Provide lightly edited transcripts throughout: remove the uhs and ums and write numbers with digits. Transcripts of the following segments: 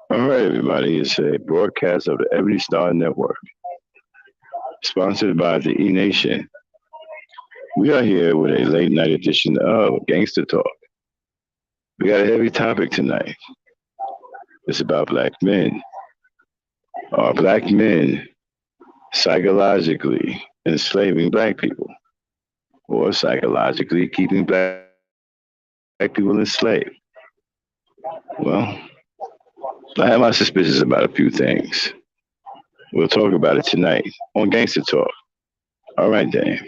All right, everybody. It's a broadcast of the Ebony Star Network, sponsored by the E Nation. We are here with a late night edition of Gangsta Talk. We got a heavy topic tonight. It's about black men. Are black men psychologically enslaving black people or psychologically keeping black people enslaved? Well, I have my suspicions about a few things. We'll talk about it tonight on Gangster Talk. All right, Dame.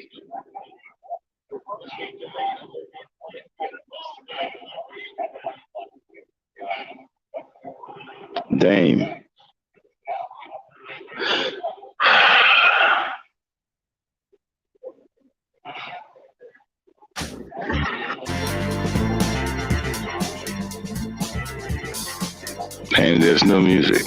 Dame. And there's no music.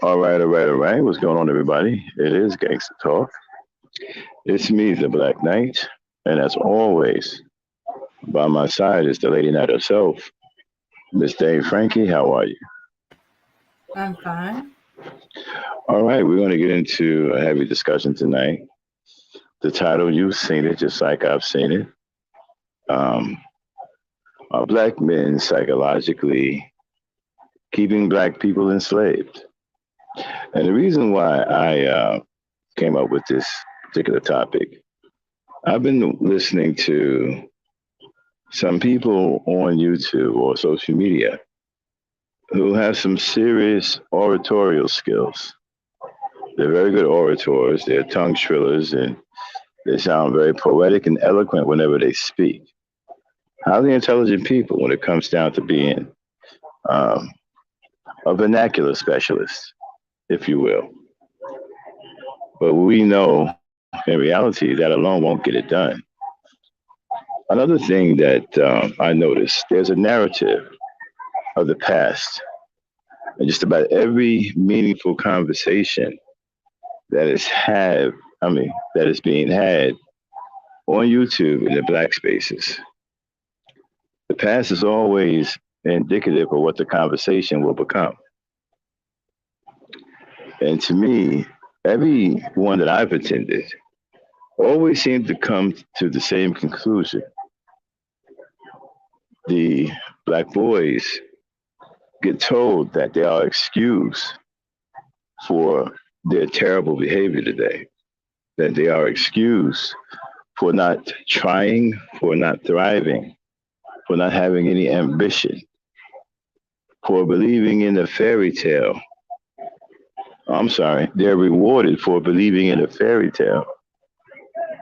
All right. What's going on, everybody? It is Gangsta Talk. It's me, the Black Knight, and as always, by my side is the Lady Knight herself, Miss Dave Frankie. How are you? I'm fine. All right, we're going to get into a heavy discussion tonight. The title, you've seen it just like I've seen it. Um, are Black men psychologically keeping Black people enslaved? And the reason why I came up with this particular topic, I've been listening to some people on YouTube or social media who have some serious oratorial skills. They're very good orators, they're tongue trillers, and they sound very poetic and eloquent whenever they speak. Highly intelligent people when it comes down to being um, a vernacular specialist, if you will. But we know in reality that alone won't get it done. Another thing that I noticed, there's a narrative of the past, and just about every meaningful conversation that is had, that is being had on YouTube in the Black spaces. The past is always indicative of what the conversation will become. And to me, every one that I've attended always seemed to come to the same conclusion. The Black boys get told that they are excused for their terrible behavior today, that they are excused for not trying, for not thriving, for not having any ambition, for believing in a fairy tale. I'm sorry, they're rewarded for believing in a fairy tale.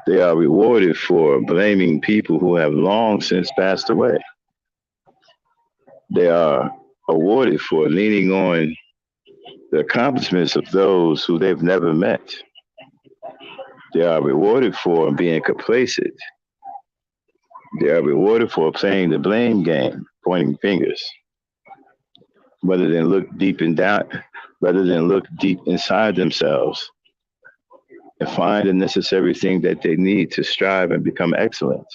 They are rewarded for blaming people who have long since passed away. They are awarded for leaning on the accomplishments of those who they've never met. They are rewarded for being complacent. They are rewarded for playing the blame game, pointing fingers, rather than look deep in down, rather than look deep inside themselves and find the necessary thing that they need to strive and become excellent.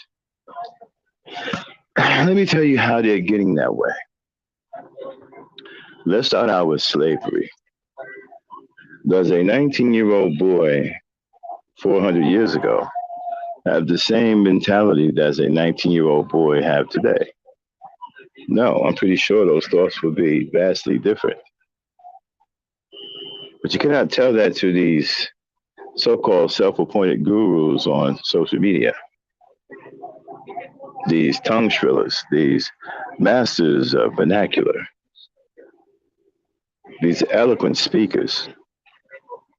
Let me tell you how they're getting that way. Let's start out with slavery. Does a 19-year-old boy 400 years ago have the same mentality that a 19-year-old boy have today? No, I'm pretty sure those thoughts would be vastly different. But you cannot tell that to these so-called self-appointed gurus on social media, these tongue trillers, these masters of vernacular, these eloquent speakers.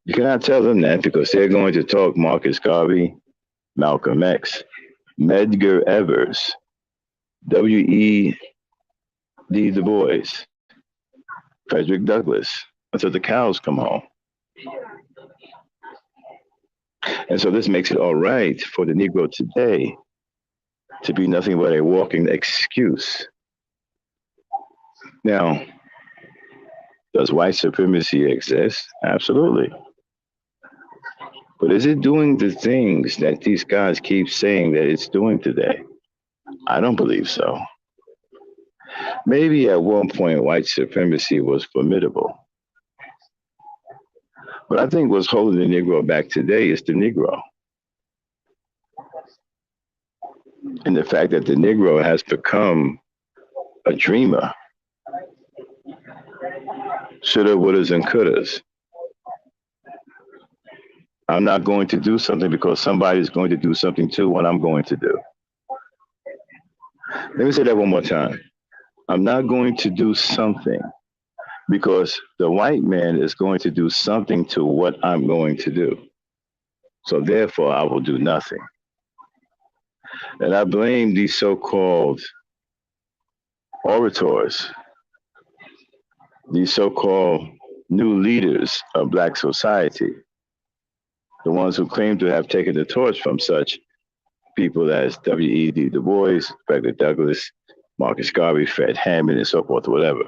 You cannot tell them that because they're going to talk Marcus Garvey, Malcolm X, Medgar Evers, W.E.D. Du Bois, Frederick Douglass, until the cows come home. And so this makes it all right for the Negro today to be nothing but a walking excuse. Now, does white supremacy exist? Absolutely. But is it doing the things that these guys keep saying that it's doing today? I don't believe so. Maybe at one point white supremacy was formidable. But I think what's holding the Negro back today is the Negro. And the fact that the Negro has become a dreamer. Shoulda, wouldas, and couldas. I'm not going to do something because somebody's going to do something to what I'm going to do. Let me say that one more time. I'm not going to do something because the white man is going to do something to what I'm going to do. So therefore, I will do nothing. And I blame these so-called orators, these so-called new leaders of black society, the ones who claim to have taken the torch from such people as W.E.B. Du Bois, Frederick Douglass, Marcus Garvey, Fred Hammond, and so forth, whatever.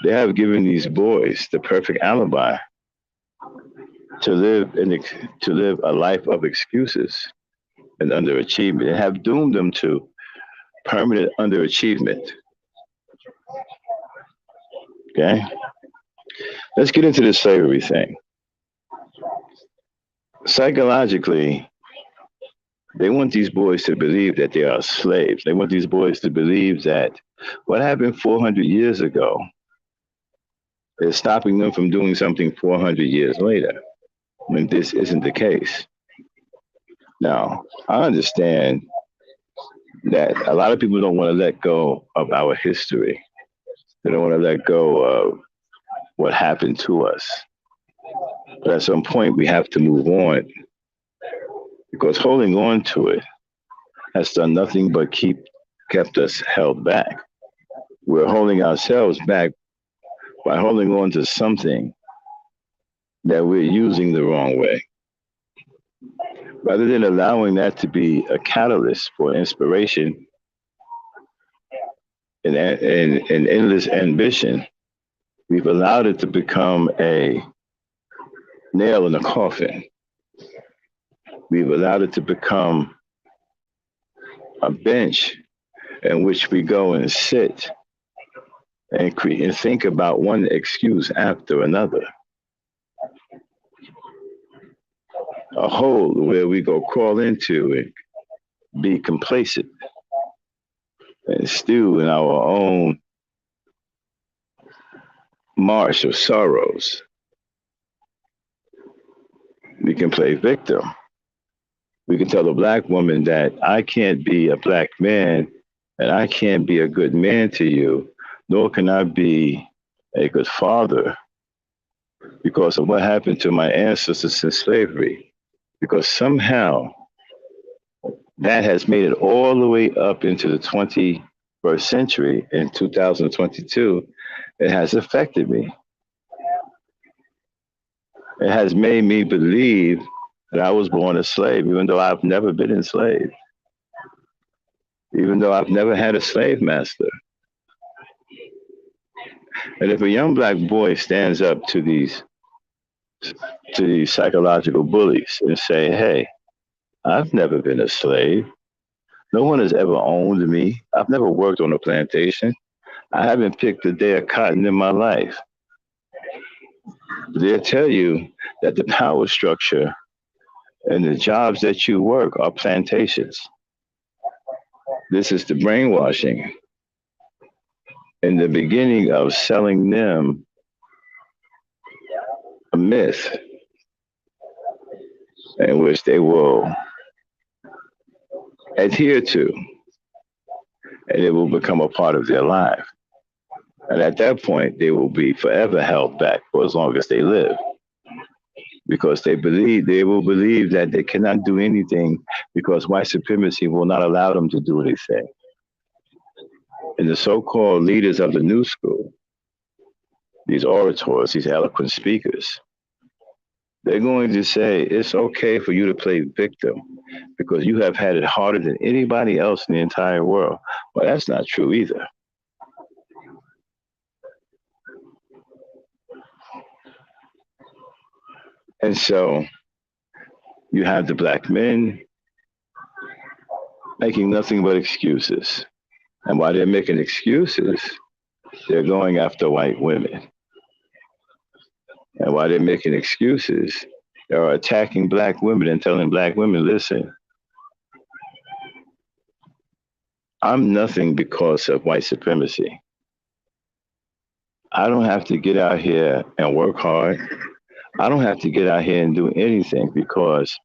They have given these boys the perfect alibi to live a life of excuses and underachievement, and have doomed them to permanent underachievement. Okay, let's get into this slavery thing. Psychologically, they want these boys to believe that they are slaves. They want these boys to believe that what happened 400 years ago is stopping them from doing something 400 years later, when this isn't the case. Now, I understand that a lot of people don't want to let go of our history. They don't want to let go of what happened to us. But at some point, we have to move on because holding on to it has done nothing but kept us held back. We're holding ourselves back by holding on to something that we're using the wrong way. Rather than allowing that to be a catalyst for inspiration and endless ambition, we've allowed it to become a nail in the coffin. We've allowed it to become a bench in which we go and sit and think about one excuse after another. A hole where we go crawl into and be complacent and stew in our own marsh of sorrows. We can play victim. We can tell a black woman that I can't be a black man and I can't be a good man to you, nor can I be a good father because of what happened to my ancestors in slavery. Because somehow that has made it all the way up into the 21st century in 2022. It has affected me. It has made me believe that I was born a slave, even though I've never been enslaved, even though I've never had a slave master. And if a young black boy stands up to these psychological bullies and say, "Hey, I've never been a slave. No one has ever owned me. I've never worked on a plantation. I haven't picked a day of cotton in my life." They'll tell you that the power structure and the jobs that you work are plantations. This is the brainwashing and the beginning of selling them a myth in which they will adhere to, and it will become a part of their life. And at that point, they will be forever held back for as long as they live because they will believe that they cannot do anything because white supremacy will not allow them to do anything. And the so-called leaders of the new school, these orators, these eloquent speakers, they're going to say it's okay for you to play victim because you have had it harder than anybody else in the entire world. Well, that's not true either. And so you have the black men making nothing but excuses. And while they're making excuses, they're going after white women. And while they're making excuses, they're attacking black women and telling black women, listen, I'm nothing because of white supremacy. I don't have to get out here and work hard. I don't have to get out here and do anything because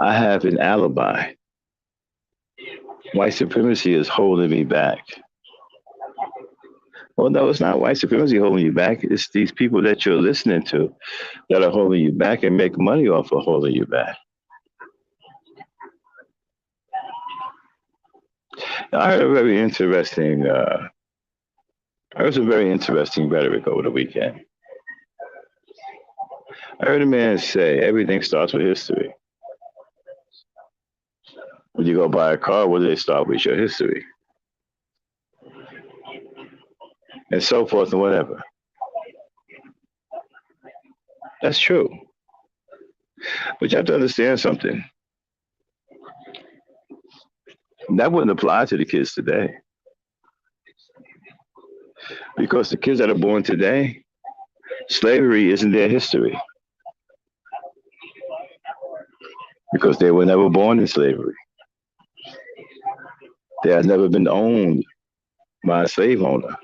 I have an alibi. White supremacy is holding me back. Well, no, it's not white supremacy holding you back. It's these people that you're listening to that are holding you back and make money off of holding you back. I heard a very interesting, I heard some very interesting rhetoric over the weekend. I heard a man say everything starts with history. When you go buy a car, what do they start with? Your history. And so forth and whatever. That's true. But you have to understand something. That wouldn't apply to the kids today. Because the kids that are born today, slavery isn't their history. Because they were never born in slavery. They have never been owned by a slave owner.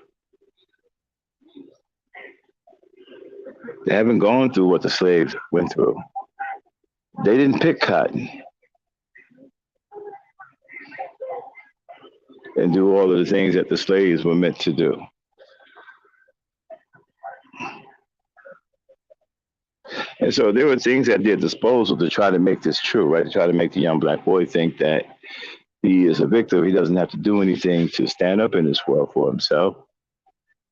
They haven't gone through what the slaves went through. They didn't pick cotton and do all of the things that the slaves were meant to do. And so there were things at their disposal to try to make this true, right? To try to make the young black boy think that he is a victim. He doesn't have to do anything to stand up in this world for himself.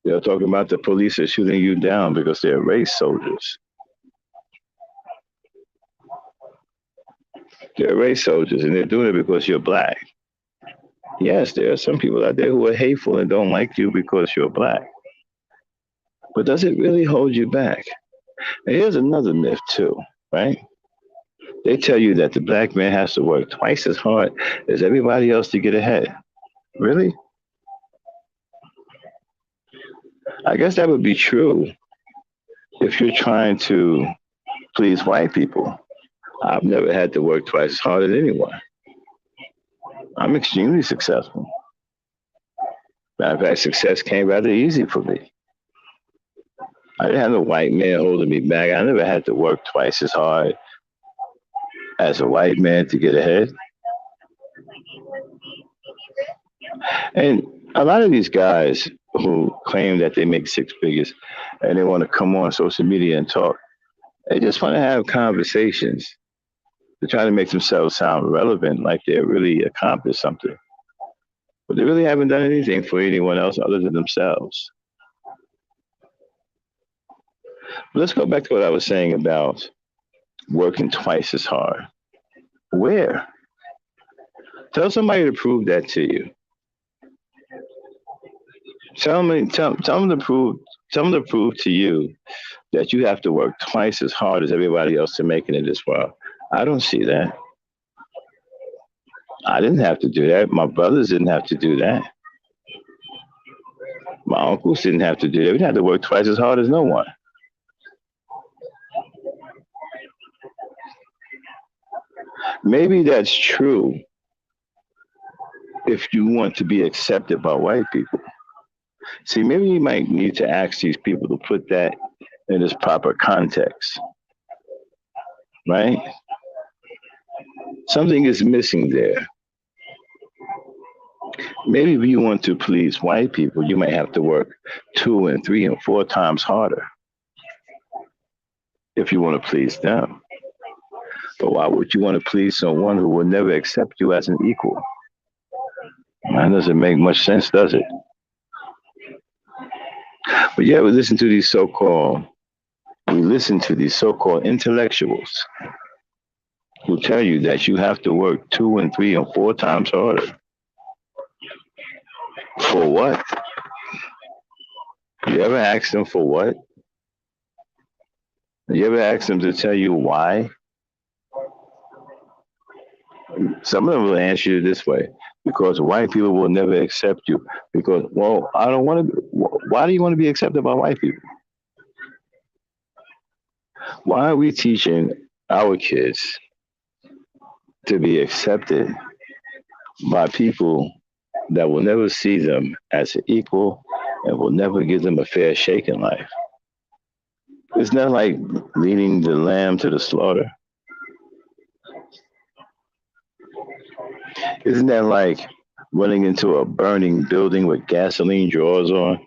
They're talking about the police are shooting you down because they're race soldiers. They're race soldiers, and they're doing it because you're black. Yes, there are some people out there who are hateful and don't like you because you're black. But does it really hold you back? And here's another myth, too, right? They tell you that the black man has to work twice as hard as everybody else to get ahead. Really? I guess that would be true if you're trying to please white people. I've never had to work twice as hard as anyone. I'm extremely successful. Matter of fact, success came rather easy for me. I didn't have no white man holding me back. I never had to work twice as hard as a white man to get ahead. And a lot of these guys who claim that they make six figures and they want to come on social media and talk, they just want to have conversations to try to make themselves sound relevant, like they really accomplished something. But they really haven't done anything for anyone else other than themselves. But let's go back to what I was saying about working twice as hard. Where? Tell somebody to prove that to you. Tell them to prove to you that you have to work twice as hard as everybody else to make it in this world. I don't see that. I didn't have to do that. My brothers didn't have to do that. My uncles didn't have to do that. We didn't have to work twice as hard as no one. Maybe that's true if you want to be accepted by white people. See, maybe you might need to ask these people to put that in its proper context, right? Something is missing there. Maybe if you want to please white people, you might have to work 2 and 3 and 4 times harder if you want to please them. But why would you want to please someone who will never accept you as an equal? That doesn't make much sense, does it? But yeah, we listen to these so-called intellectuals who tell you that you have to work 2 and 3 and 4 times harder. For what? You ever ask them for what? You ever ask them to tell you why? Some of them will answer you this way: because white people will never accept you. Because, well, I don't want to. Why do you want to be accepted by white people? Why are we teaching our kids to be accepted by people that will never see them as an equal and will never give them a fair shake in life? Isn't that like leading the lamb to the slaughter? Isn't that like running into a burning building with gasoline drawers on?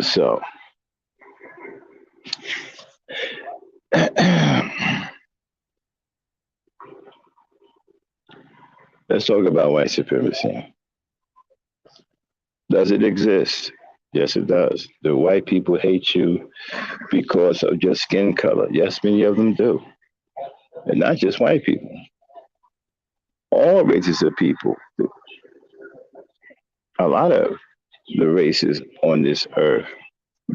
So let's talk about white supremacy. Does it exist? Yes, it does. Do white people hate you because of your skin color? Yes, many of them do. And not just white people. All races of people, a lot of the races on this earth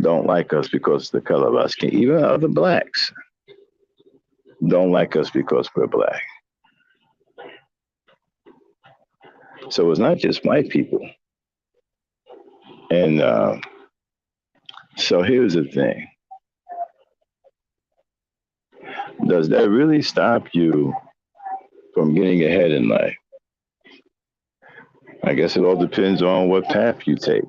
don't like us because of the color of our skin. Even other blacks don't like us because we're black. So it's not just white people. And so here's the thing. Does that really stop you from getting ahead in life? I guess it all depends on what path you take.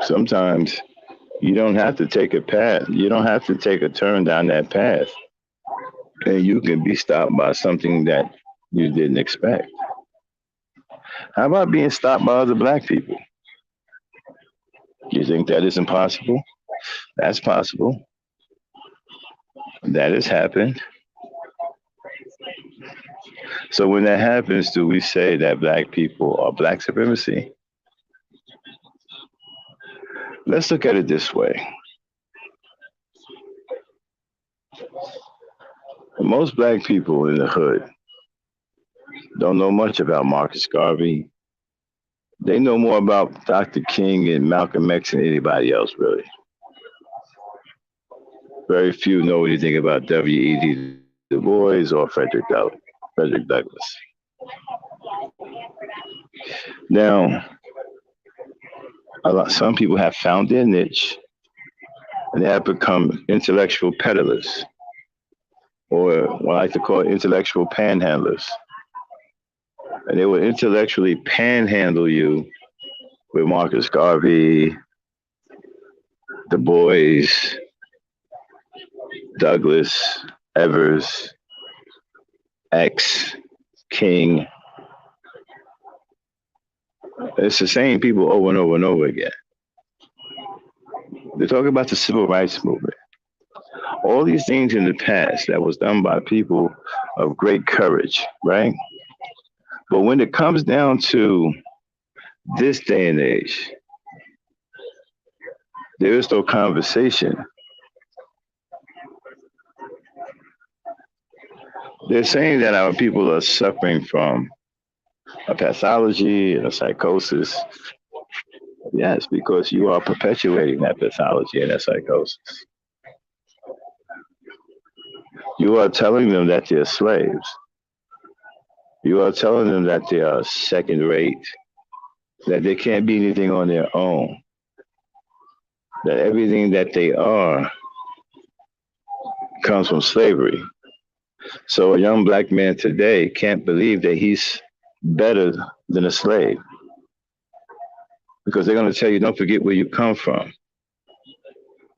Sometimes you don't have to take a path. You don't have to take a turn down that path. And you can be stopped by something that you didn't expect. How about being stopped by other black people? You think that is impossible? That's possible. That has happened. So when that happens, do we say that black people are black supremacy? Let's look at it this way. Most black people in the hood don't know much about Marcus Garvey. They know more about Dr. King and Malcolm X than anybody else, really. Very few know anything about W.E.B. Du Bois or Frederick Douglass. Now, some people have found their niche and they have become intellectual peddlers, or what I like to call intellectual panhandlers. And they will intellectually panhandle you with Marcus Garvey, Du Bois, Douglas, Evers, X, King. It's the same people over and over and over again. They talk about the civil rights movement. All these things in the past that was done by people of great courage, right? But when it comes down to this day and age, there is no conversation. They're saying that our people are suffering from a pathology and a psychosis. Yes, because you are perpetuating that pathology and that psychosis. You are telling them that they're slaves. You are telling them that they are second rate, that they can't be anything on their own, that everything that they are comes from slavery. So a young black man today can't believe that he's better than a slave because they're going to tell you, don't forget where you come from.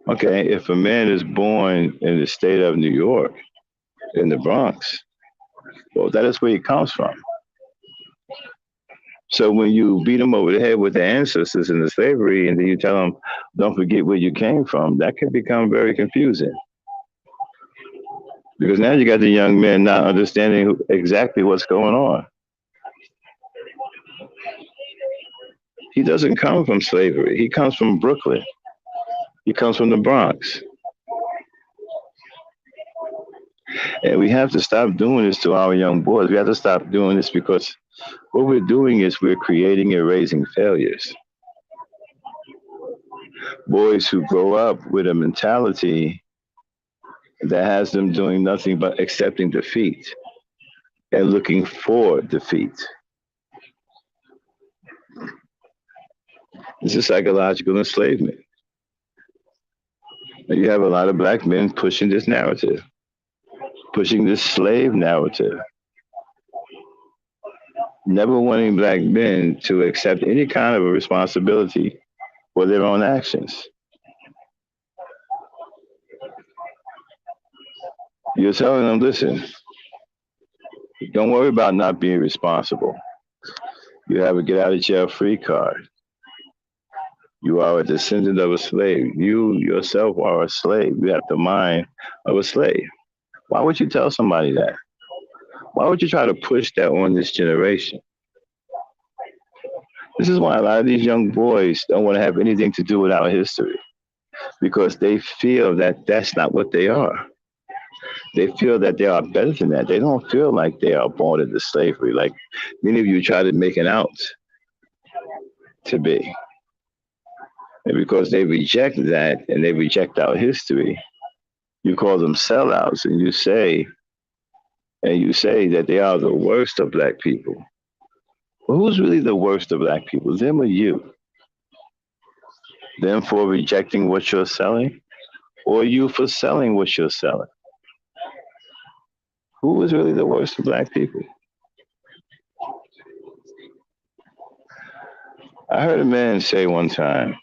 Okay, if a man is born in the state of New York, in the Bronx, well, that is where he comes from. So when you beat him over the head with the ancestors and the slavery, and then you tell him, don't forget where you came from, that can become very confusing. Because now you got the young man not understanding exactly what's going on. He doesn't come from slavery. He comes from Brooklyn. He comes from the Bronx. And we have to stop doing this to our young boys. We have to stop doing this because what we're doing is we're creating and raising failures. Boys who grow up with a mentality that has them doing nothing but accepting defeat and looking for defeat. It's a psychological enslavement. And you have a lot of black men pushing this narrative, pushing this slave narrative. never wanting black men to accept any kind of a responsibility for their own actions. You're telling them, listen, don't worry about not being responsible. You have a get out of jail free card. You are a descendant of a slave. You yourself are a slave. You have the mind of a slave. Why would you tell somebody that? Why would you try to push that on this generation? This is why a lot of these young boys don't want to have anything to do with our history because they feel that that's not what they are. They feel that they are better than that. They don't feel like they are born into slavery, like many of you try to make it out to be. And because they reject that and they reject our history, you call them sellouts and you say that they are the worst of black people. Well, who's really the worst of black people? Them or you? Them for rejecting what you're selling? Or you for selling what you're selling? Who is really the worst of black people? I heard a man say one time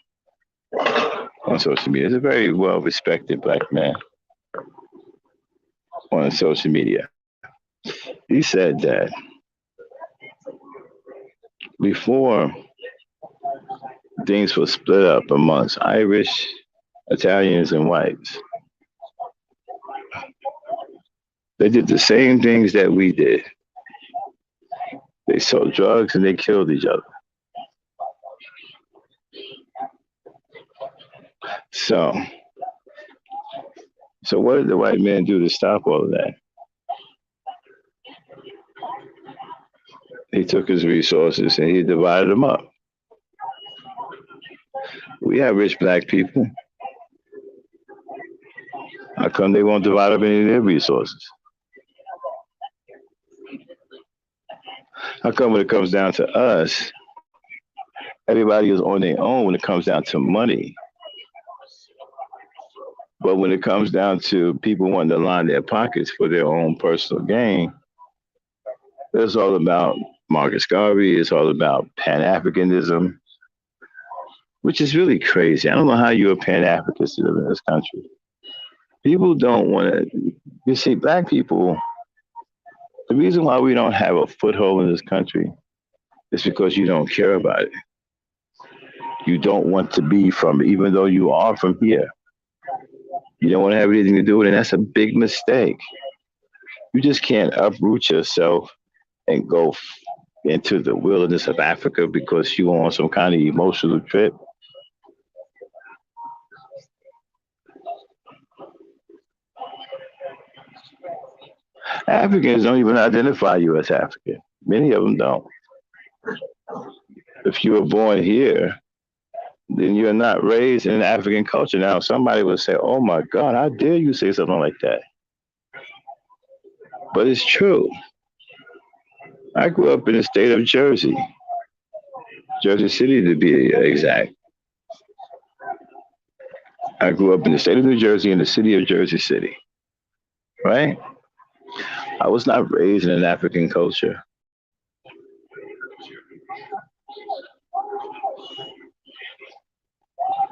on social media, it's a very well respected black man on social media. He said that before things were split up amongst Irish, Italians, and whites, they did the same things that we did. They sold drugs and they killed each other. So, so what did the white man do to stop all of that? He took his resources and he divided them up. We have rich black people. How come they won't divide up any of their resources? How come when it comes down to us, everybody is on their own when it comes down to money? But when it comes down to people wanting to line their pockets for their own personal gain, it's all about Marcus Garvey. It's all about Pan Africanism, which is really crazy. I don't know how you're a Pan Africanist to live in this country. People don't want to. You see, black people. The reason why we don't have a foothold in this country is because you don't care about it. You don't want to be from it, even though you are from here. You don't want to have anything to do with it, and that's a big mistake. You just can't uproot yourself and go into the wilderness of Africa because you on some kind of emotional trip. Africans don't even identify you as African. Many of them don't. If you were born here, then you're not raised in African culture. Now, somebody would say, oh my God, how dare you say something like that? But it's true. I grew up in the state of Jersey, Jersey City to be exact. I grew up in the state of New Jersey in the city of Jersey City, right? I was not raised in an African culture.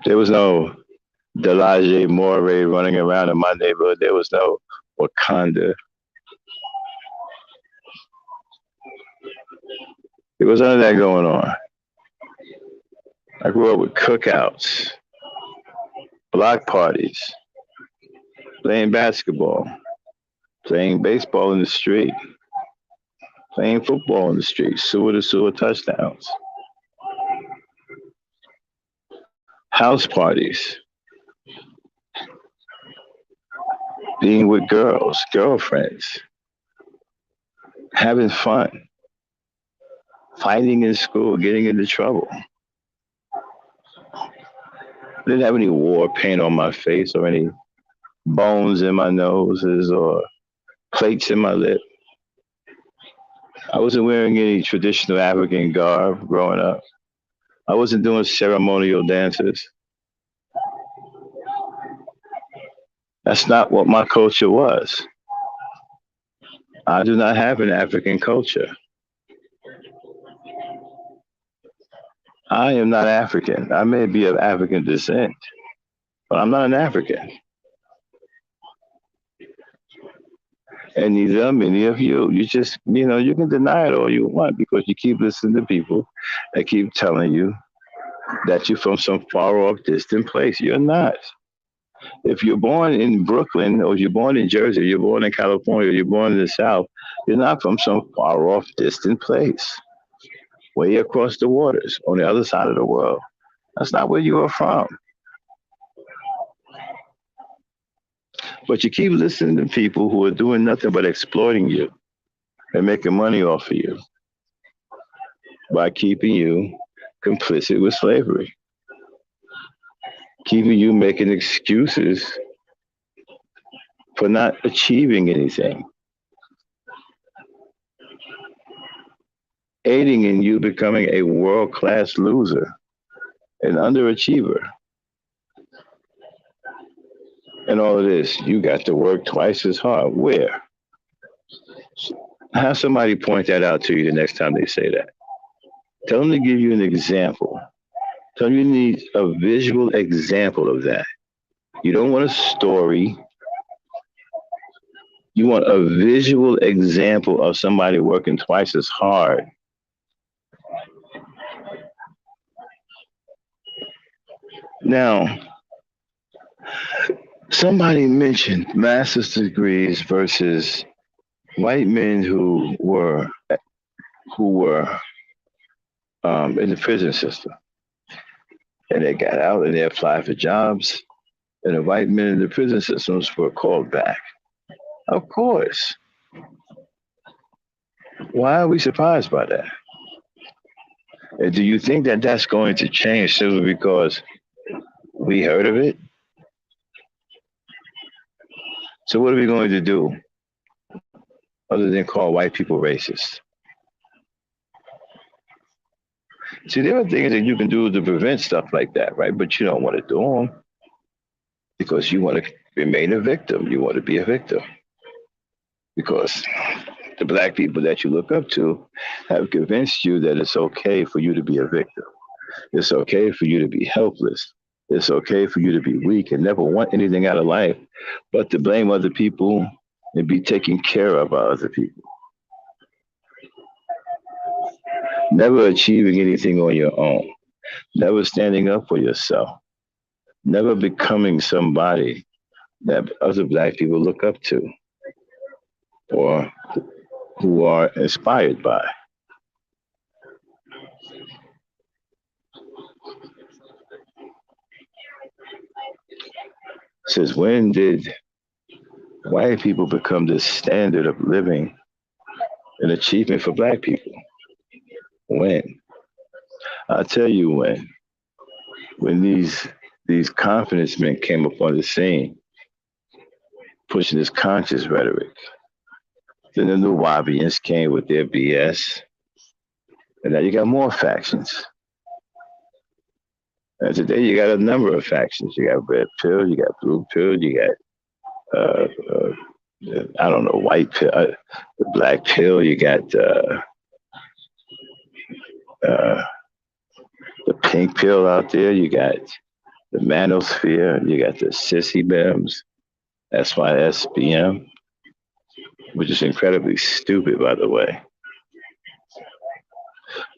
There was no Delage Moray running around in my neighborhood. There was no Wakanda. There was none of that going on. I grew up with cookouts, block parties, playing basketball, playing baseball in the street, playing football in the street, sewer to sewer touchdowns, house parties, being with girls, girlfriends, having fun, fighting in school, getting into trouble. I didn't have any war paint on my face or any bones in my noses or plates in my lip. I wasn't wearing any traditional African garb growing up. I wasn't doing ceremonial dances. That's not what my culture was. I do not have an African culture. I am not African. I may be of African descent, but I'm not an African. And neither are many of you. You just, you can deny it all you want because you keep listening to people that keep telling you that you're from some far off, distant place. You're not. If you're born in Brooklyn or you're born in Jersey, you're born in California, or you're born in the South, you're not from some far off, distant place, way across the waters on the other side of the world. That's not where you are from. But you keep listening to people who are doing nothing but exploiting you and making money off of you by keeping you complicit with slavery, keeping you making excuses for not achieving anything, aiding in you becoming a world class loser, an underachiever. And all of this, you got to work twice as hard. Where? Have somebody point that out to you the next time they say that. Tell them to give you an example. Tell them you need a visual example of that. You don't want a story. You want a visual example of somebody working twice as hard. Now, somebody mentioned master's degrees versus white men who were in the prison system, and they got out and they applied for jobs, and the white men in the prison systems were called back. Of course. Why are we surprised by that? And do you think that that's going to change simply because we heard of it? So what are we going to do other than call white people racist? See, there are things that you can do to prevent stuff like that, right? But you don't want to do them because you want to remain a victim. You want to be a victim because the black people that you look up to have convinced you that it's okay for you to be a victim. It's okay for you to be helpless. It's okay for you to be weak and never want anything out of life but to blame other people and be taken care of by other people. Never achieving anything on your own. Never standing up for yourself. Never becoming somebody that other black people look up to or who are inspired by. Since when did white people become the standard of living and achievement for black people? When? I'll tell you when. When these confidence men came upon the scene, pushing this conscious rhetoric. Then the new Wabians came with their BS. And now you got more factions. And today you got a number of factions. You got red pill, you got blue pill, you got I don't know, white pill, black pill. You got uh, the pink pill out there. You got the manosphere. You got the sissy bems, SYSBM, which is incredibly stupid, by the way.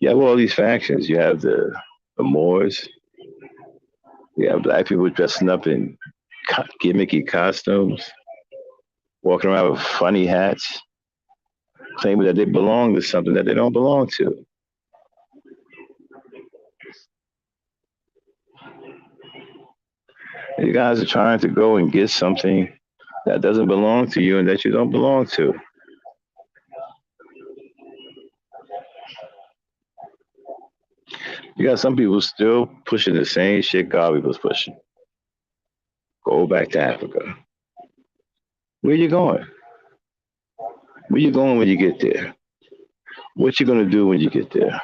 You have all these factions. You have the Moors. You have black people dressing up in gimmicky costumes, walking around with funny hats, claiming that they belong to something that they don't belong to. You guys are trying to go and get something that doesn't belong to you and that you don't belong to. You got some people still pushing the same shit Garvey was pushing. Go back to Africa. Where you going? Where you going when you get there? What you gonna do when you get there?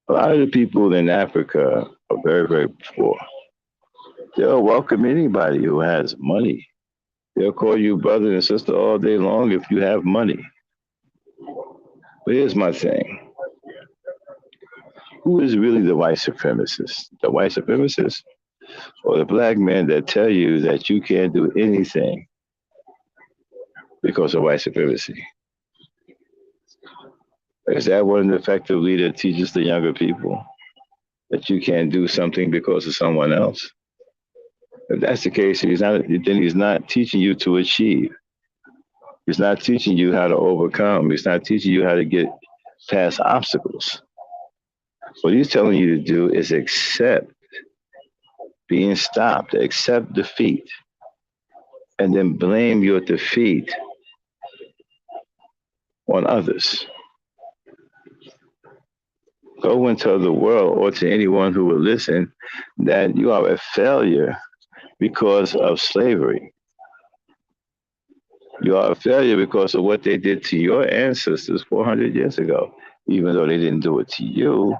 A lot of the people in Africa are very, very poor. They'll welcome anybody who has money. They'll call you brother and sister all day long if you have money. But here's my thing. Who is really the white supremacist? The white supremacist or the black men that tell you that you can't do anything because of white supremacy? Is that what an effective leader teaches the younger people? That you can't do something because of someone else? If that's the case, then he's not teaching you to achieve. He's not teaching you how to overcome. He's not teaching you how to get past obstacles. What he's telling you to do is accept being stopped, accept defeat, and then blame your defeat on others. Go and tell the world or to anyone who will listen that you are a failure because of slavery. You are a failure because of what they did to your ancestors 400 years ago, even though they didn't do it to you,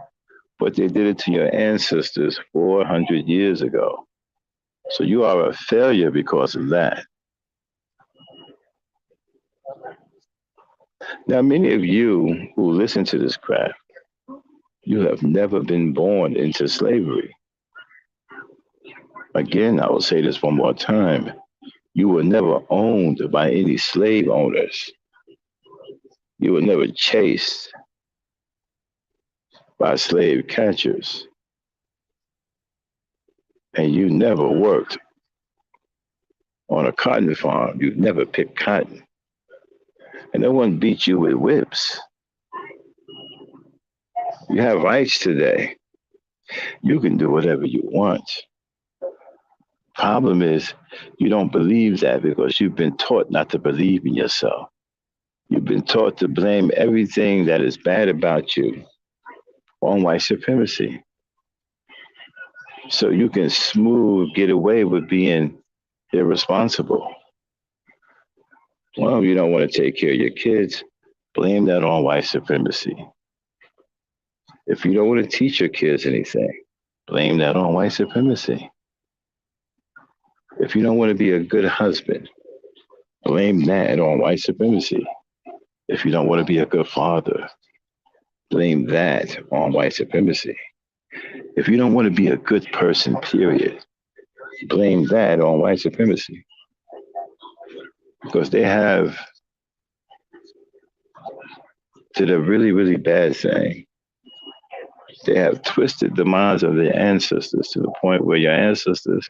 but they did it to your ancestors 400 years ago. So you are a failure because of that. Now, many of you who listen to this crap, you have never been born into slavery. Again, I will say this one more time. You were never owned by any slave owners. You were never chased by slave catchers. And you never worked on a cotton farm. You never picked cotton. And no one beat you with whips. You have rights today. You can do whatever you want. Problem is, you don't believe that because you've been taught not to believe in yourself. You've been taught to blame everything that is bad about you on white supremacy. So you can get away with being irresponsible. Well, you don't want to take care of your kids, blame that on white supremacy. If you don't want to teach your kids anything, blame that on white supremacy. If you don't want to be a good husband, blame that on white supremacy. If you don't want to be a good father, blame that on white supremacy. If you don't want to be a good person, period, blame that on white supremacy. Because they have did a really, really bad thing. They have twisted the minds of their ancestors to the point where your ancestors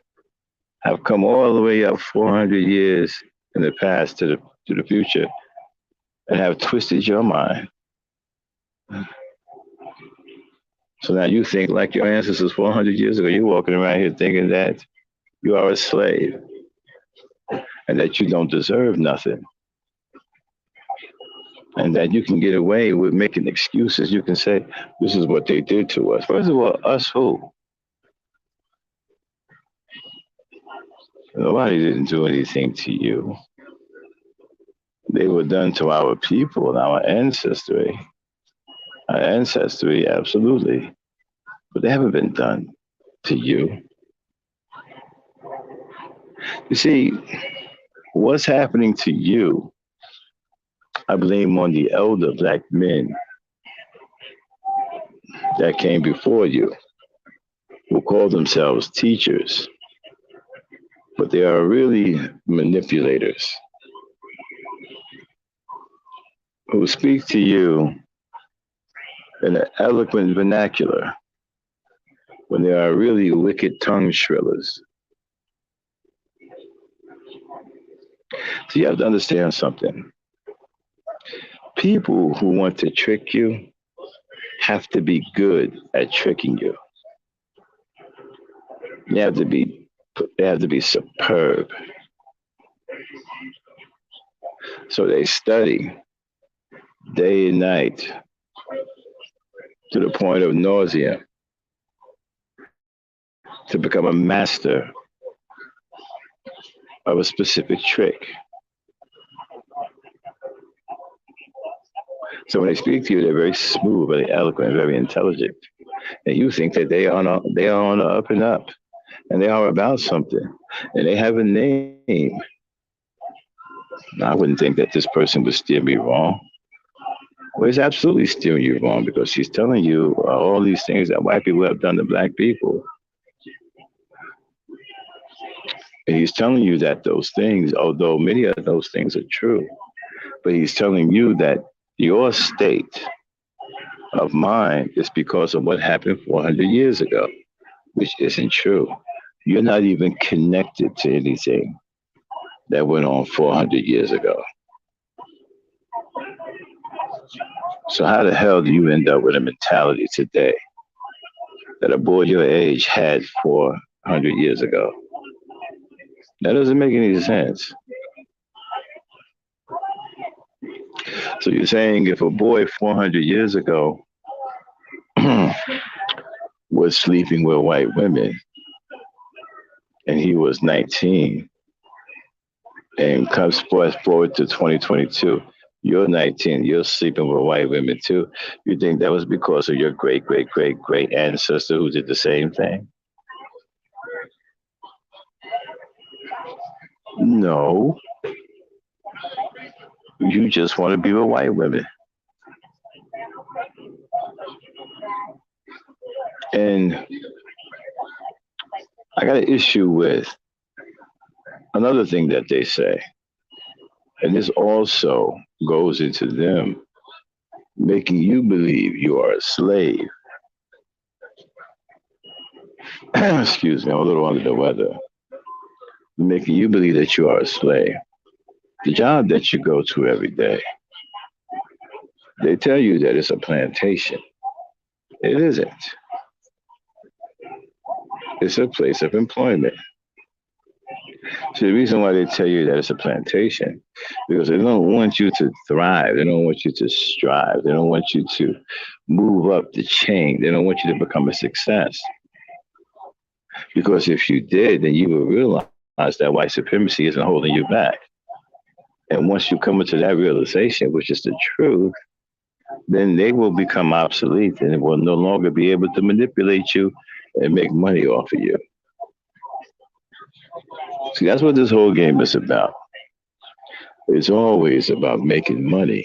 have come all the way up 400 years in the past to the future and have twisted your mind. So now you think like your ancestors 400 years ago. You're walking around here thinking that you are a slave and that you don't deserve nothing and that you can get away with making excuses. You can say, this is what they did to us. First of all, us who? Nobody didn't do anything to you. They were done to our people and our ancestry. Our ancestry, absolutely. But they haven't been done to you. You see, what's happening to you, I blame on the elder black men that came before you, who call themselves teachers, but they are really manipulators who speak to you in an eloquent vernacular when they are really wicked tongue shrillers. So you have to understand something. People who want to trick you have to be good at tricking you. They have to be superb. So they study day and night to the point of nausea to become a master of a specific trick. So when they speak to you, they're very smooth, very eloquent, very intelligent. And you think that they are on the up and up, and they are about something, and they have a name. Now, I wouldn't think that this person would steer me wrong. Well, he's absolutely steering you wrong because he's telling you all these things that white people have done to black people. And he's telling you that those things, although many of those things are true, but he's telling you that your state of mind is because of what happened 400 years ago, which isn't true. You're not even connected to anything that went on 400 years ago. So, how the hell do you end up with a mentality today that a boy your age had 400 years ago? That doesn't make any sense. So, you're saying if a boy 400 years ago was sleeping with white women and he was 19 and comes forward to 2022, you're 19, you're sleeping with white women too. You think that was because of your great, great, great, great ancestor who did the same thing? No, you just want to be with white women. And I got an issue with another thing that they say, and this also goes into them making you believe you are a slave. Excuse me, I'm a little under the weather. Making you believe that you are a slave. The job that you go to every day, they tell you that it's a plantation. It isn't. It's a place of employment. So the reason why they tell you that it's a plantation, because they don't want you to thrive. They don't want you to strive. They don't want you to move up the chain. They don't want you to become a success. Because if you did, then you would realize that white supremacy isn't holding you back. And once you come into that realization, which is the truth, then they will become obsolete and will no longer be able to manipulate you and make money off of you. See, that's what this whole game is about. It's always about making money.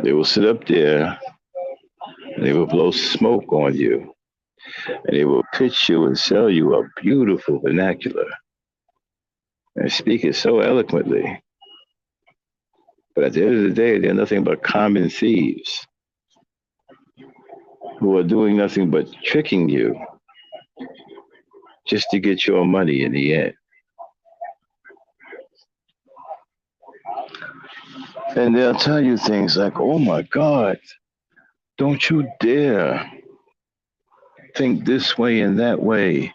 They will sit up there and they will blow smoke on you and they will pitch you and sell you a beautiful vernacular and speak it so eloquently. But at the end of the day, they're nothing but common thieves who are doing nothing but tricking you just to get your money in the end. And they'll tell you things like, oh my God, don't you dare think this way and that way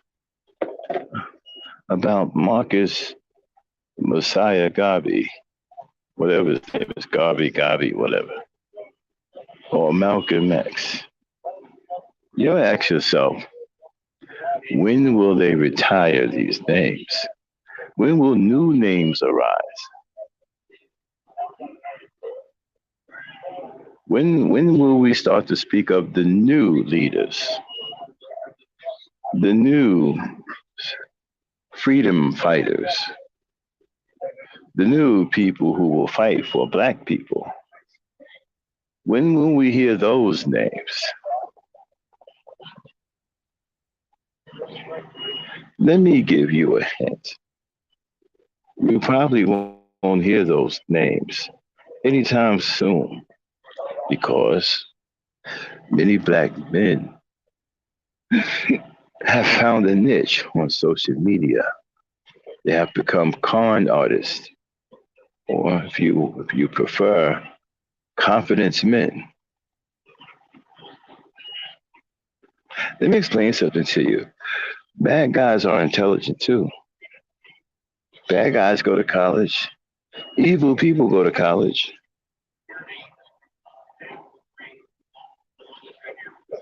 about Marcus Messiah Garvey, whatever his name is, Garvey, whatever, or Malcolm X. You ask yourself, when will they retire these names? When will new names arise? When will we start to speak of the new leaders, the new freedom fighters, the new people who will fight for black people? When will we hear those names? Let me give you a hint. You probably won't hear those names anytime soon because many black men have found a niche on social media. They have become con artists, or if you prefer, confidence men. Let me explain something to you. Bad guys are intelligent too. Bad guys go to college. Evil people go to college.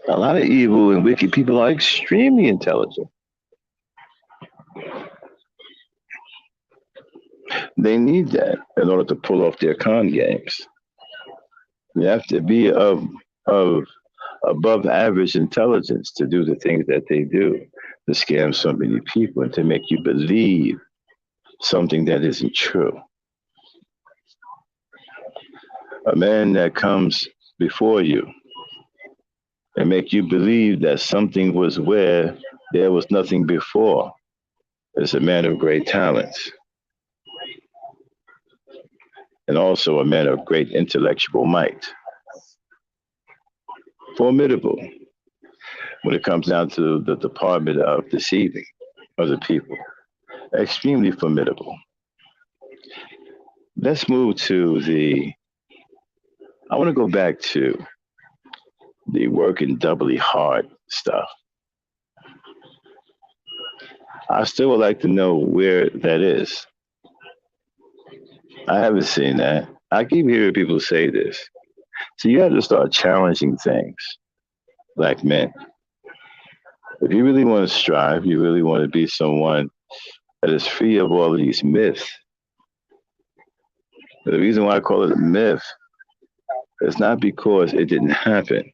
A lot of evil and wicked people are extremely intelligent. They need that in order to pull off their con games. You have to be of above average intelligence to do the things that they do, to scam so many people and to make you believe something that isn't true. A man that comes before you and make you believe that something was where there was nothing before is a man of great talents and also a man of great intellectual might. Formidable when it comes down to the department of deceiving other people. Extremely formidable. Let's move to I want to go back to the working doubly hard stuff. I still would like to know where that is. I haven't seen that. I keep hearing people say this. So you have to start challenging things like men. If you really want to strive, you really want to be someone that is free of all of these myths. The reason why I call it a myth is not because it didn't happen.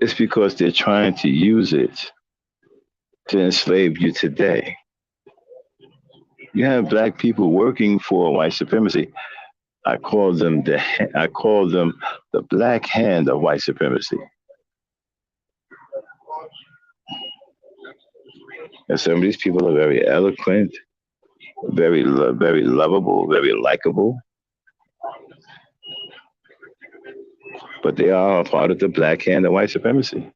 It's because they're trying to use it to enslave you today. You have black people working for white supremacy. I call them the black hand of white supremacy. And some of these people are very eloquent, very lovable, very likable, but they are a part of the black hand of white supremacy.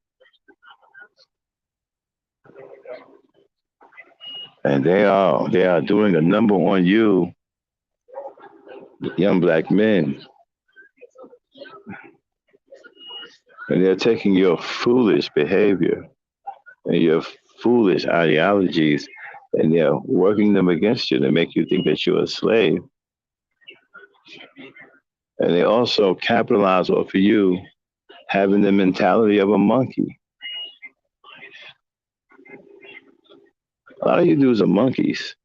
And they are doing a number on you, young black men, and they're taking your foolish behavior and your foolish ideologies and they're working them against you to make you think that you're a slave. And they also capitalize off of you having the mentality of a monkey. A lot of you dudes are monkeys.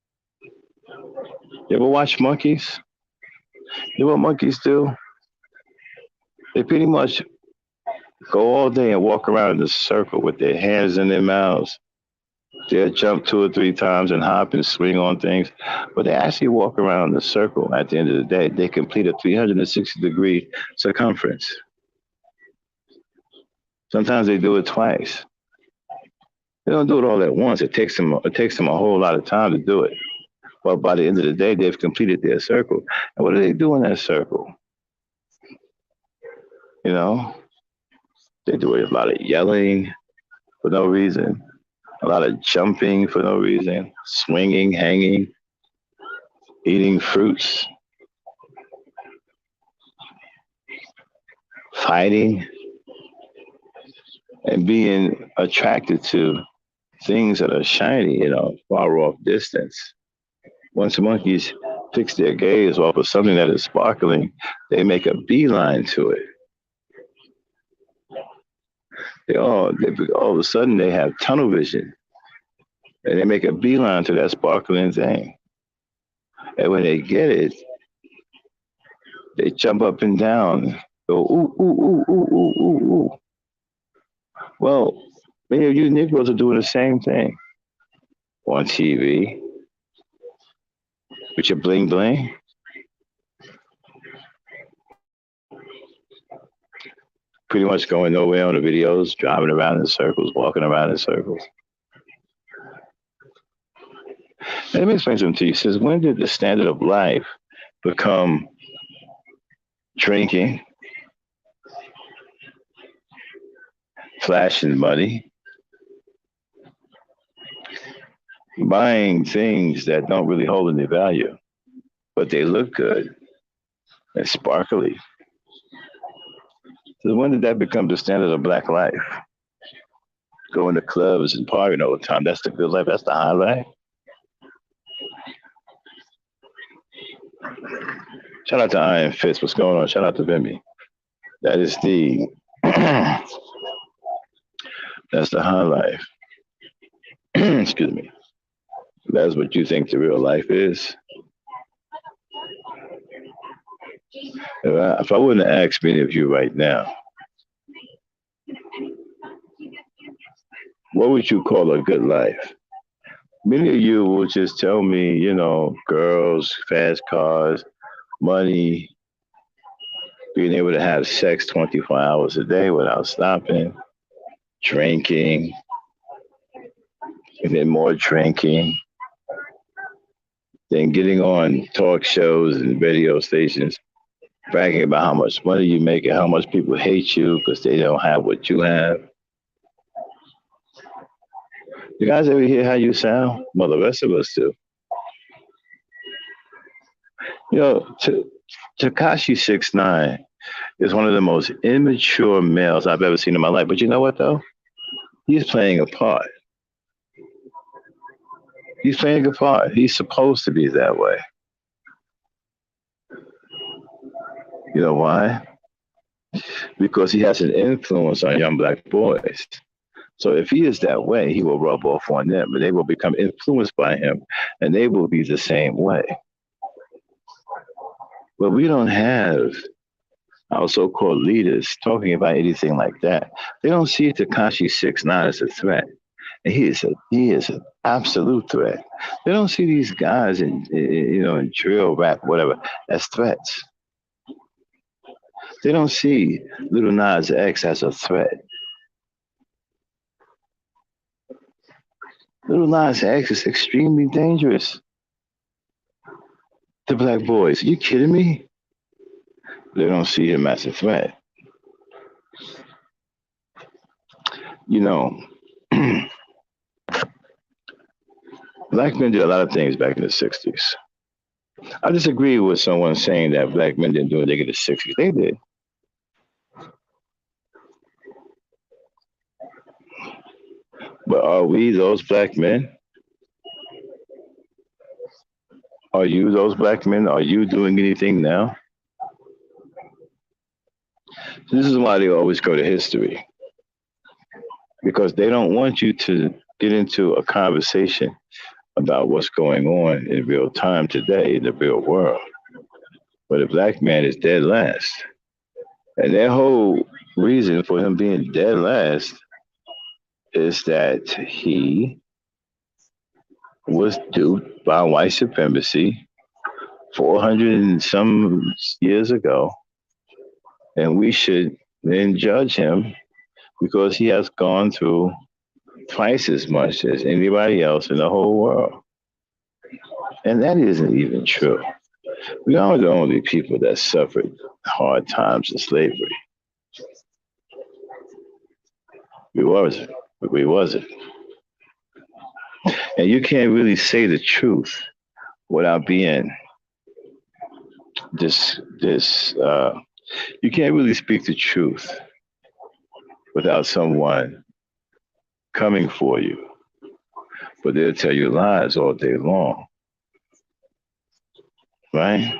You ever watch monkeys? You know what monkeys do? They pretty much go all day and walk around in a circle with their hands in their mouths. They'll jump two or three times and hop and swing on things, but they actually walk around in a circle. At the end of the day, they complete a 360-degree circumference. Sometimes they do it twice. They don't do it all at once. It takes them a whole lot of time to do it. But by the end of the day, they've completed their circle. And what do they do in that circle? You know, they do a lot of yelling for no reason, a lot of jumping for no reason, swinging, hanging, eating fruits, fighting, and being attracted to things that are shiny, far off distance. Once monkeys fix their gaze off of something that is sparkling, they make a beeline to it. All of a sudden they have tunnel vision and they make a beeline to that sparkling thing. And when they get it, they jump up and down, go ooh ooh ooh ooh ooh ooh ooh. Well, many of you Negroes are doing the same thing on TV with your bling bling, pretty much going nowhere on the videos, driving around in circles, walking around in circles. Let me explain something to you. Since when did the standard of life become drinking, flashing money, buying things that don't really hold any value, but they look good and sparkly? So when did that become the standard of black life? Going to clubs and partying all the time. That's the good life. That's the high life. Shout out to Iron Fist. What's going on? Shout out to Vimy. That is the that's the high life. Excuse me. That's what you think the real life is. If I wouldn't ask many of you right now, what would you call a good life? Many of you will just tell me, girls, fast cars, money, being able to have sex 24 hours a day without stopping, drinking, and then more drinking, then getting on talk shows and radio stations, bragging about how much money you make and how much people hate you because they don't have what you have. You guys ever hear how you sound? Well, the rest of us do. You know, Takashi 69 is one of the most immature males I've ever seen in my life. But you know what, though? He's playing a part. He's playing a part. He's supposed to be that way. You know why? Because he has an influence on young black boys. So if he is that way, he will rub off on them, and they will become influenced by him, and they will be the same way. But we don't have our so-called leaders talking about anything like that. They don't see Takashi 69 as a threat. And he is an absolute threat. They don't see these guys in drill rap, whatever, as threats. They don't see Little Nas X as a threat. Little Nas X is extremely dangerous to black boys. Are you kidding me? They don't see him as a threat. You know, black men did a lot of things back in the 60s. I disagree with someone saying that black men didn't do anything in the 60s. They did. But are we those black men? Are you those black men? Are you doing anything now? This is why they always go to history, because they don't want you to get into a conversation about what's going on in real time today in the real world. But a black man is dead last. And their whole reason for him being dead last is that he was duped by white supremacy 400 and some years ago. And we should then judge him because he has gone through twice as much as anybody else in the whole world. And that isn't even true. We are the only people that suffered hard times in slavery. We wasn't. We wasn't. And you can't really say the truth without being this. You can't really speak the truth without someone coming for you. But they'll tell you lies all day long. Right?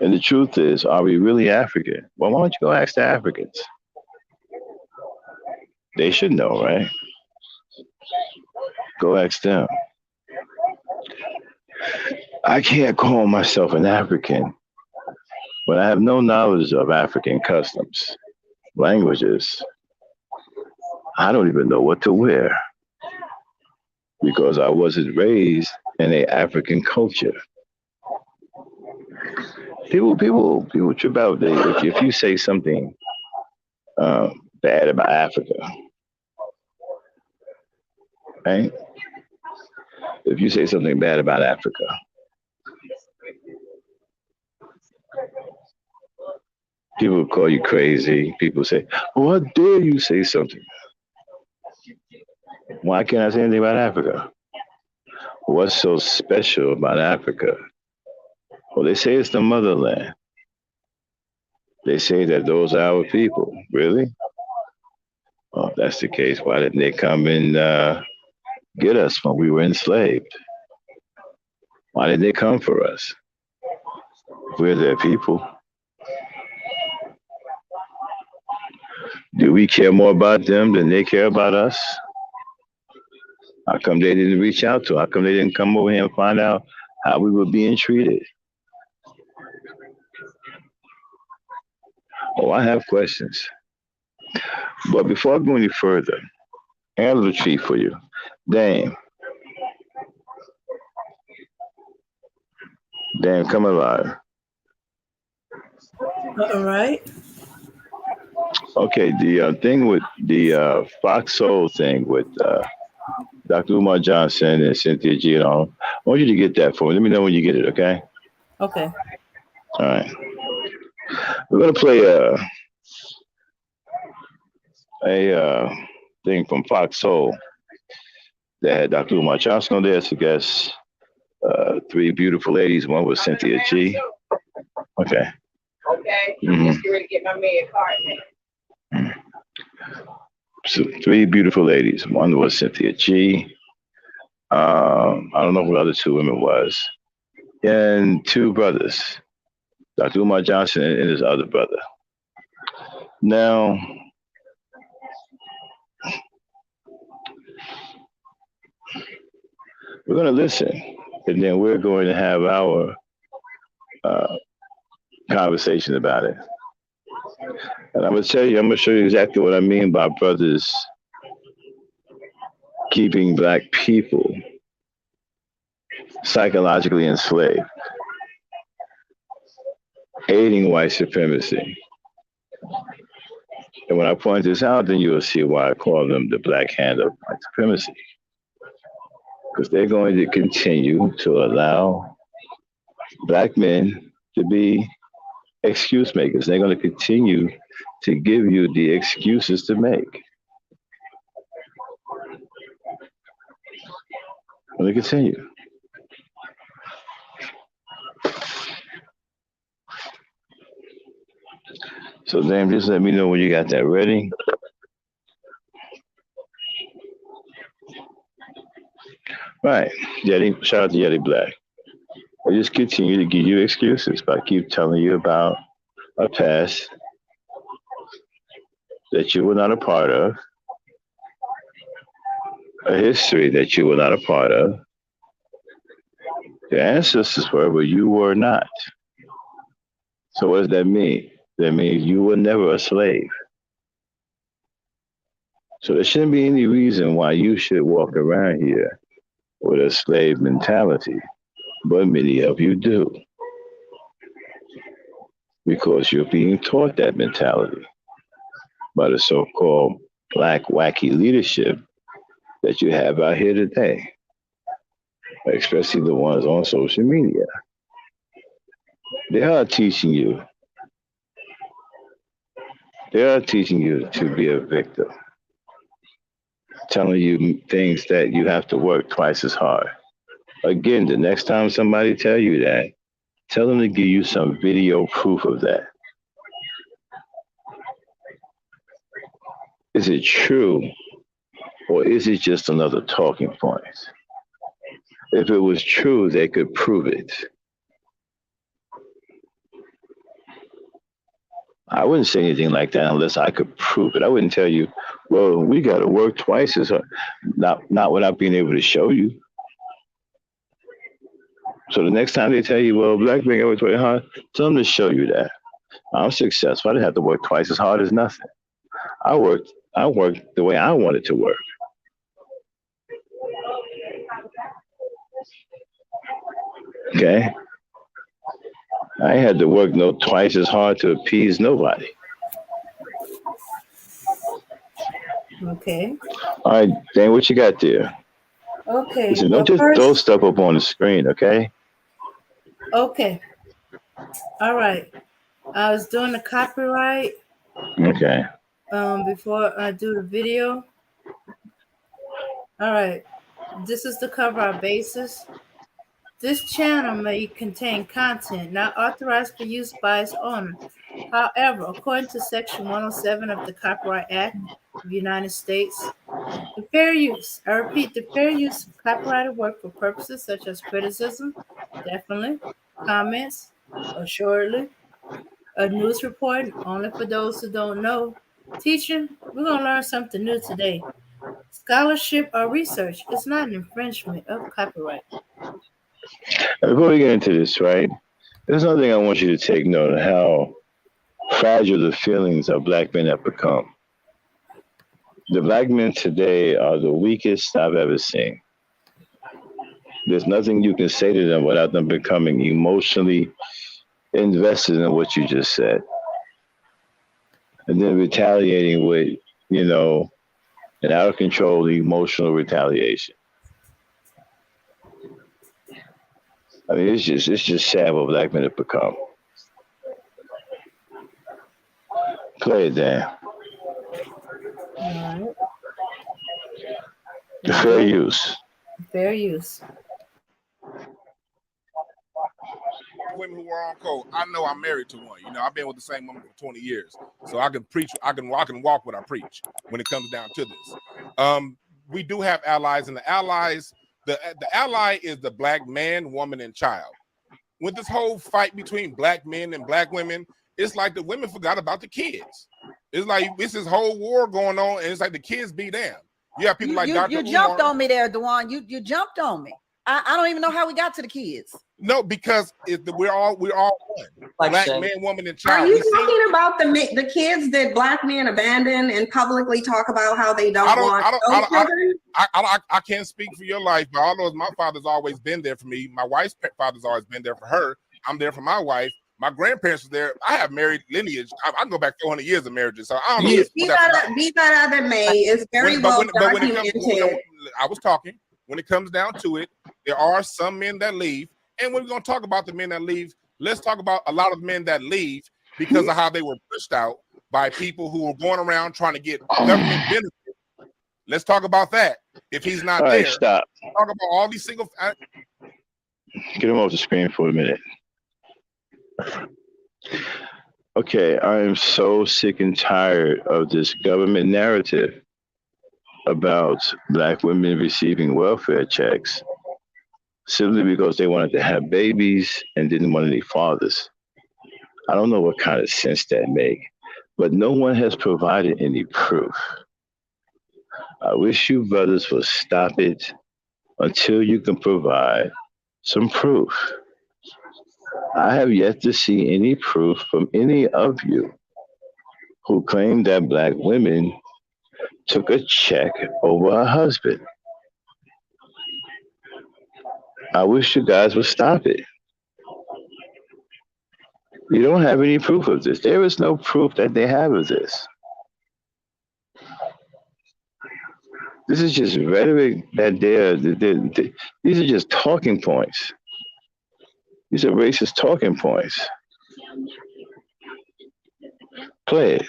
And the truth is, are we really African? Well, why don't you go ask the Africans? They should know, right? Go ask them. I can't call myself an African, but I have no knowledge of African customs, languages. I don't even know what to wear because I wasn't raised in a African culture. People trip out. If you say something bad about Africa, right? If you say something bad about Africa, people call you crazy. People say, "Oh, how dare you say something?" Why can't I say anything about Africa? What's so special about Africa? Well, they say it's the motherland. They say that those are our people. Really? Well, if that's the case, why didn't they come and get us when we were enslaved? Why didn't they come for us? We're their people. Do we care more about them than they care about us? How come they didn't reach out to? How come they didn't come over here and find out how we were being treated? Oh, I have questions. But before I go any further, I have a little treat for you. Dame, Dame, come alive. All right. Okay, the thing with the Fox Soul thing with Dr. Umar Johnson and Cynthia G. and all, I want you to get that for me. Let me know when you get it, okay? Okay. All right. We're going to play a thing from Fox Soul that had Dr. Umar Johnson on there as a guest. Three beautiful ladies. One was Cynthia G. Okay. Okay. I'm just going to get my man card now. So three beautiful ladies. One was Cynthia G. I don't know who the other two women was. And two brothers, Dr. Umar Johnson and his other brother. Now, we're going to listen, and then we're going to have our uh, conversation about it. And I'm going to tell you, I'm going to show you exactly what I mean by brothers keeping black people psychologically enslaved, aiding white supremacy. And when I point this out, then you'll see why I call them the black hand of white supremacy. Because they're going to continue to allow black men to be excuse makers. They're going to continue to give you the excuses to make. Let me continue. So, Dan, just let me know when you got that ready. Right. Yeti, shout out to Yeti Black. I just continue to give you excuses by keep telling you about a past that you were not a part of, a history that you were not a part of. Your ancestors were, but you were not. So what does that mean? That means you were never a slave. So there shouldn't be any reason why you should walk around here with a slave mentality, but many of you do, because you're being taught that mentality by the so-called black wacky leadership that you have out here today, especially the ones on social media. They are teaching you. They are teaching you to be a victim, telling you things that you have to work twice as hard. Again, the next time somebody tell you that, tell them to give you some video proof of that. Is it true, or is it just another talking point? If it was true, they could prove it. I wouldn't say anything like that unless I could prove it. I wouldn't tell you, well, we got to work twice as hard. Not without being able to show you. So the next time they tell you, well, black men work twice hard, tell them to show you that. I'm successful. I didn't have to work twice as hard as nothing. I worked the way I wanted to work. Okay. I had to work no twice as hard to appease nobody. Okay. All right, Dan, what you got there? Okay. Listen, don't Well, just throw first, stuff up on the screen, okay? okay. All right. I was doing the copyright Okay. before I do the video. All right. This is to cover our bases. This channel may contain content not authorized for use by its owner. However, according to Section 107 of the Copyright Act of the United States, the fair use, I repeat, the fair use of copyrighted work for purposes such as criticism, definitely, comments, assuredly, a news report, only for those who don't know. Teaching, we're going to learn something new today. Scholarship or research is not an infringement of copyright. Before we get into this, right, there's another thing I want you to take note of how fragile the feelings of black men have become. The black men today are the weakest I've ever seen. There's nothing you can say to them without them becoming emotionally invested in what you just said, and then retaliating with, you know, an out of control emotional retaliation. I mean, it's just sad what black men have become. Play it, Dan. All right. The fair use. Fair use. Women who are on code. I know I'm married to one. You know, I've been with the same woman for 20 years, so I can preach. I can walk what I preach when it comes down to this. We do have allies, and the allies, the ally is the black man, woman, and child. With this whole fight between black men and black women, it's like the women forgot about the kids. It's like it's this whole war going on, and it's like the kids be damned. You have people like Dr. You jumped on me there, Dewan. You jumped on me. I don't even know how we got to the kids. No, because we're all one. Like black man, woman, and child. Are you talking about the kids that black men abandon and publicly talk about how they don't want those children? I can't speak for your life, but all those my father's always been there for me. My wife's father's always been there for her. I'm there for my wife. My grandparents were there. I have married lineage. I can go back 400 years of marriages. So I don't know. Be that other may is very well documented. I was talking. When it comes down to it, there are some men that leave. And when we're going to talk about the men that leave, let's talk about a lot of men that leave because of how they were pushed out by people who were going around trying to get government benefits. Let's talk about that. If he's not there, stop. Talk about all these single. Get him off the screen for a minute. Okay, I am so sick and tired of this government narrative about black women receiving welfare checks simply because they wanted to have babies and didn't want any fathers. I don't know what kind of sense that makes, but no one has provided any proof. I wish you brothers would stop it until you can provide some proof. I have yet to see any proof from any of you who claim that black women took a check over a husband. I wish you guys would stop it. You don't have any proof of this. There is no proof that they have of this. This is just rhetoric that these are just talking points. These are racist talking points. Play it.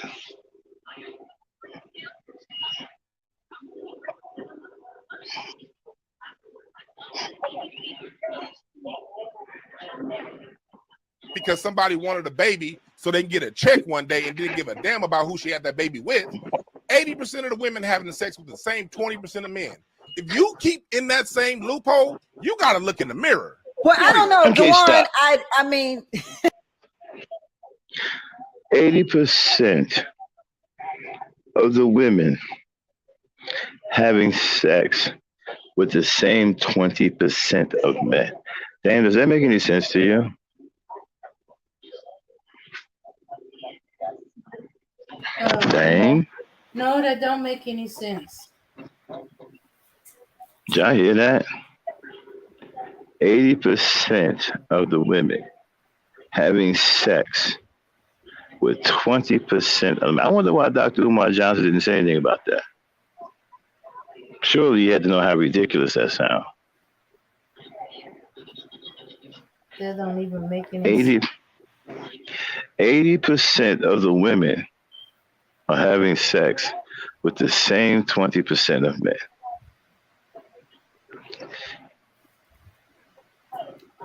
Because somebody wanted a baby so they can get a check one day and didn't give a damn about who she had that baby with. 80% of the women having the sex with the same 20% of men. If you keep in that same loophole, you got to look in the mirror. Well, I don't know, Okay, Dewan. I mean, 80% of the women having sex with the same 20% of men. Dan, does that make any sense to you? Dang. No, that don't make any sense. Did y'all hear that? 80% of the women having sex with 20% of them. I wonder why Dr. Umar Johnson didn't say anything about that. Surely you had to know how ridiculous that sounds. That don't even make any sense. 80% of the women are having sex with the same 20% of men.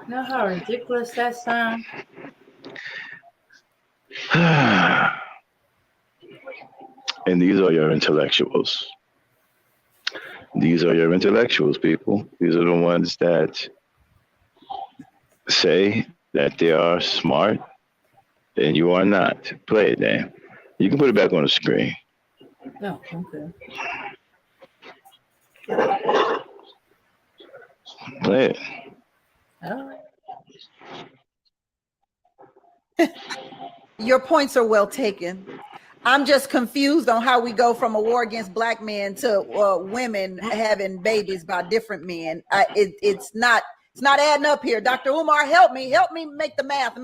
You know how ridiculous that sounds? And these are your intellectuals. These are your intellectuals, people. These are the ones that say that they are smart and you are not. Play it, Dan. You can put it back on the screen. No, okay. Play it. All right. Your points are well taken. I'm just confused on how we go from a war against black men to women having babies by different men. It's not adding up here. Dr. Umar, help me make the math.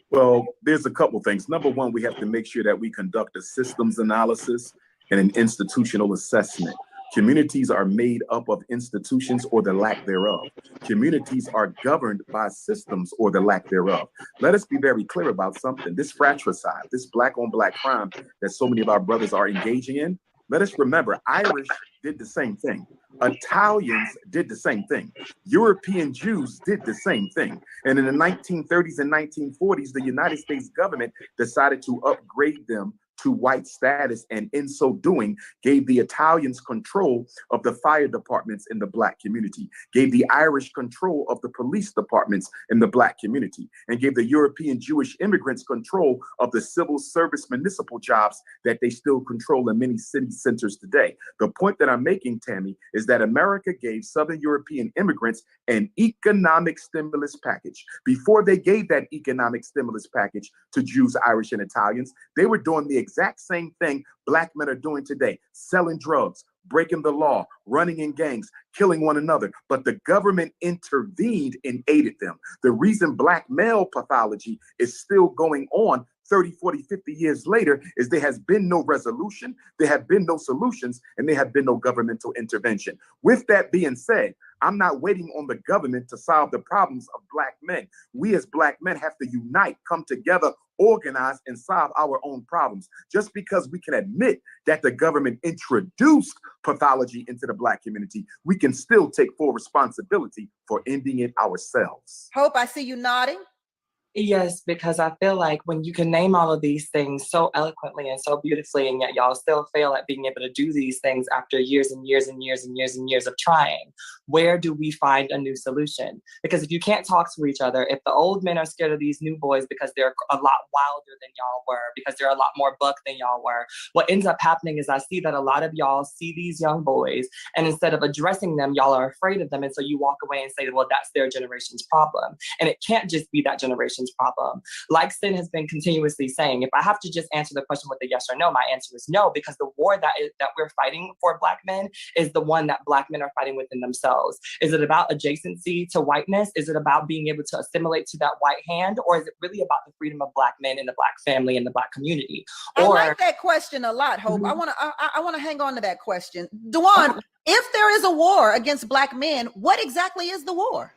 Well, there's a couple things. Number one, we have to make sure that we conduct a systems analysis and an institutional assessment. Communities are made up of institutions or the lack thereof. Communities are governed by systems or the lack thereof. Let us be very clear about something. This fratricide, this black on black crime that so many of our brothers are engaging in, let us remember, Irish did the same thing. Italians did the same thing. European Jews did the same thing. And in the 1930s and 1940s, the United States government decided to upgrade them to white status, and in so doing, gave the Italians control of the fire departments in the black community, gave the Irish control of the police departments in the black community, and gave the European Jewish immigrants control of the civil service municipal jobs that they still control in many city centers today. The point that I'm making, Tammy, is that America gave Southern European immigrants an economic stimulus package. Before they gave that economic stimulus package to Jews, Irish, and Italians, they were doing the exact same thing black men are doing today, selling drugs, breaking the law, running in gangs, killing one another. But the government intervened and aided them. The reason black male pathology is still going on 30, 40, 50 years later is there has been no resolution, there have been no solutions, and there have been no governmental intervention. With that being said, I'm not waiting on the government to solve the problems of black men. We as black men have to unite, come together, organize, and solve our own problems. Just because we can admit that the government introduced pathology into the black community, we can still take full responsibility for ending it ourselves. Hope, I see you nodding. Yes, because I feel like when you can name all of these things so eloquently and so beautifully, and yet y'all still fail at being able to do these things after years and years and years and years and years of trying, where do we find a new solution? Because if you can't talk to each other, if the old men are scared of these new boys because they're a lot wilder than y'all were, because they're a lot more buck than y'all were, what ends up happening is I see that a lot of y'all see these young boys, and instead of addressing them, y'all are afraid of them. And so you walk away and say, well, that's their generation's problem. And it can't just be that generation's problem. Like Sin has been continuously saying, if I have to just answer the question with a yes or no, my answer is no, because the war that we're fighting for black men is the one that black men are fighting within themselves. Is it about adjacency to whiteness? Is it about being able to assimilate to that white hand? Or is it really about the freedom of black men in the black family and the black community? I like that question a lot, Hope. I want to hang on to that question. Dewan, if there is a war against black men, what exactly is the war?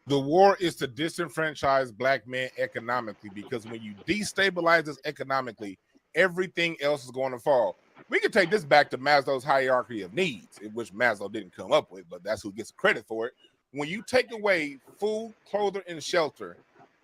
The war is to disenfranchise black men economically, because when you destabilize us economically, everything else is going to fall. We can take this back to Maslow's hierarchy of needs, which Maslow didn't come up with, but that's who gets credit for it. When you take away food, clothing, and shelter,